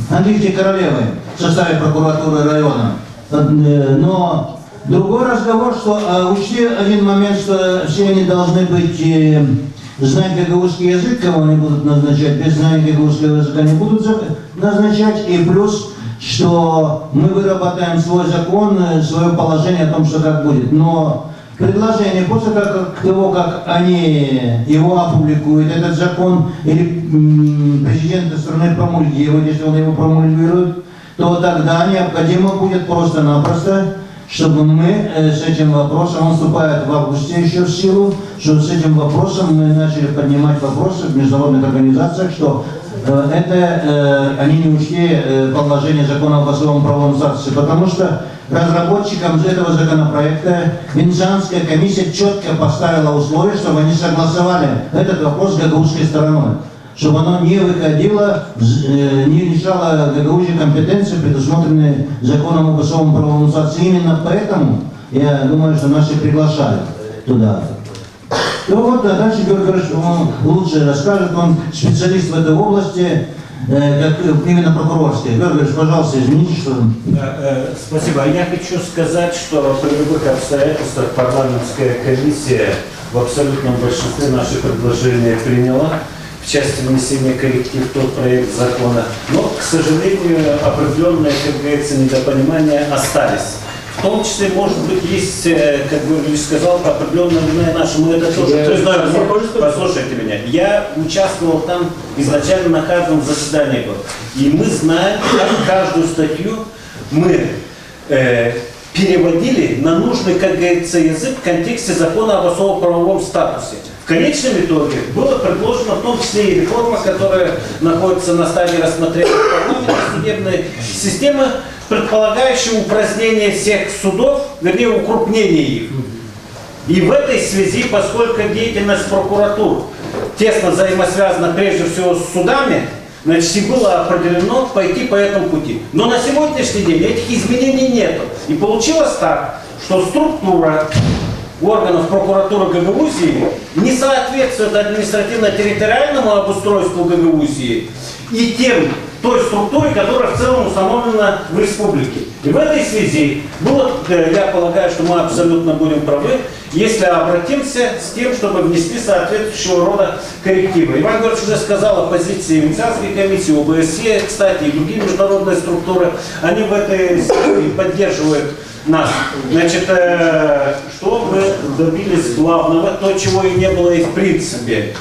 английской королевы в составе прокуратуры района. Но другой разговор, что учти один момент, что все они должны быть знать гагаузский язык, кого они будут назначать, без знания гагаузского языка не будут назначать, и плюс, что мы выработаем свой закон, свое положение о том, что как будет. Но предложение после того, как они его опубликуют, этот закон, или президент страны промульгирует, если он его промульгирует, то тогда необходимо будет просто-напросто, чтобы мы с этим вопросом, он вступает в августе еще в силу, что с этим вопросом мы начали поднимать вопросы в международных организациях, что они не учли положение закона об особом правовом статусе, потому что разработчикам этого законопроекта Венецианская комиссия четко поставила условия, чтобы они согласовали этот вопрос с гагаузской стороной, чтобы оно не выходило, не решало Гагаузии компетенции, предусмотренные законом об особом правовом статусе. Именно поэтому я думаю, что нас и приглашают туда. То вот, а дальше Георгий Георгиевич лучше расскажет, он специалист в этой области, как именно прокурорской. Георгий Георгиевич, пожалуйста, извините, что... Спасибо. Я хочу сказать, что при любых обстоятельствах парламентская комиссия в абсолютном большинстве наши предложения приняла в части внесения корректив в тот проект закона. Но, к сожалению, определенные, как говорится, недопонимания остались. В том числе, может быть, есть, как Георгий сказал, определенная вина наша. Мы это тоже признаем. Послушайте меня. Я участвовал там изначально на каждом заседании. И мы знаем, как каждую статью мы переводили на нужный, как говорится, язык в контексте закона об особом правовом статусе. В конечном итоге было предложено в том числе и реформа, которая находится на стадии рассмотрения парламента, судебной системы, предполагающая упразднение всех судов, вернее укрупнение их. И в этой связи, поскольку деятельность прокуратур тесно взаимосвязана прежде всего с судами, значит, и было определено пойти по этому пути. Но на сегодняшний день этих изменений нет. И получилось так, что структура органов прокуратуры Гагаузии не соответствует административно-территориальному обустройству Гагаузии и той структуре, которая в целом установлена в республике. И в этой связи было, я полагаю, что мы абсолютно будем правы, если обратимся с тем, чтобы внести соответствующего рода коррективы. Иван Георгиевич уже сказал о позиции Венецианской комиссии, ОБСЕ, кстати, и другие международные структуры. Они в этой связи поддерживают нас. Значит, что мы добились главного, то, чего и не было и в принципе,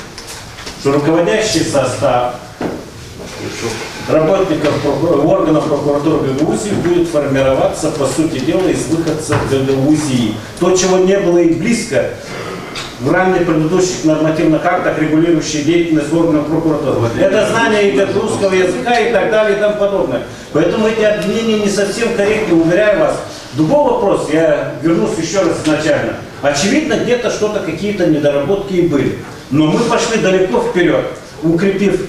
что руководящий состав работников органов прокуратуры Гагаузии будет формироваться, по сути дела, из выходцев Гагаузии. То, чего не было и близко в ранних предыдущих нормативных актах, регулирующих деятельность органов прокуратуры. Это знание и русского языка и так далее и тому подобное. Поэтому эти обвинения не совсем корректны, уверяю вас. Другой вопрос, я вернусь еще раз изначально. Очевидно, где-то что-то, какие-то недоработки и были. Но мы пошли далеко вперед, укрепив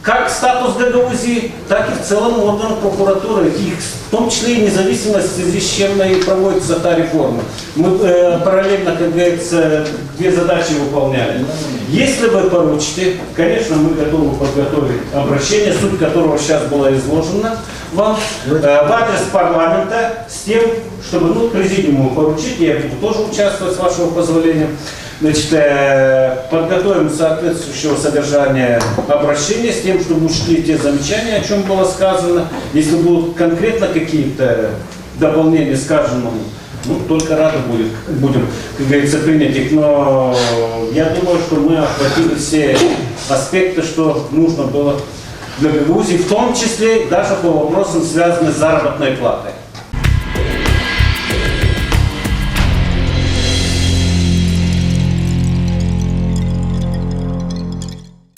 как статус Гагаузии, так и в целом органов прокуратуры, их, в том числе и независимость, в связи с чем и проводится та реформа. Мы параллельно, как говорится, две задачи выполняли. Если вы поручите, конечно, мы готовы подготовить обращение, суть которого сейчас была изложена вам, в адрес парламента, с тем, чтобы президиуму поручить, я буду тоже участвовать, с вашего позволения. Значит, подготовим соответствующего содержания обращения с тем, чтобы учли те замечания, о чем было сказано. Если будут конкретно какие-то дополнения сказанному, только рады будем, как говорится, принять их. Но я думаю, что мы охватили все аспекты, что нужно было для Гагаузии, в том числе даже по вопросам, связанным с заработной платой.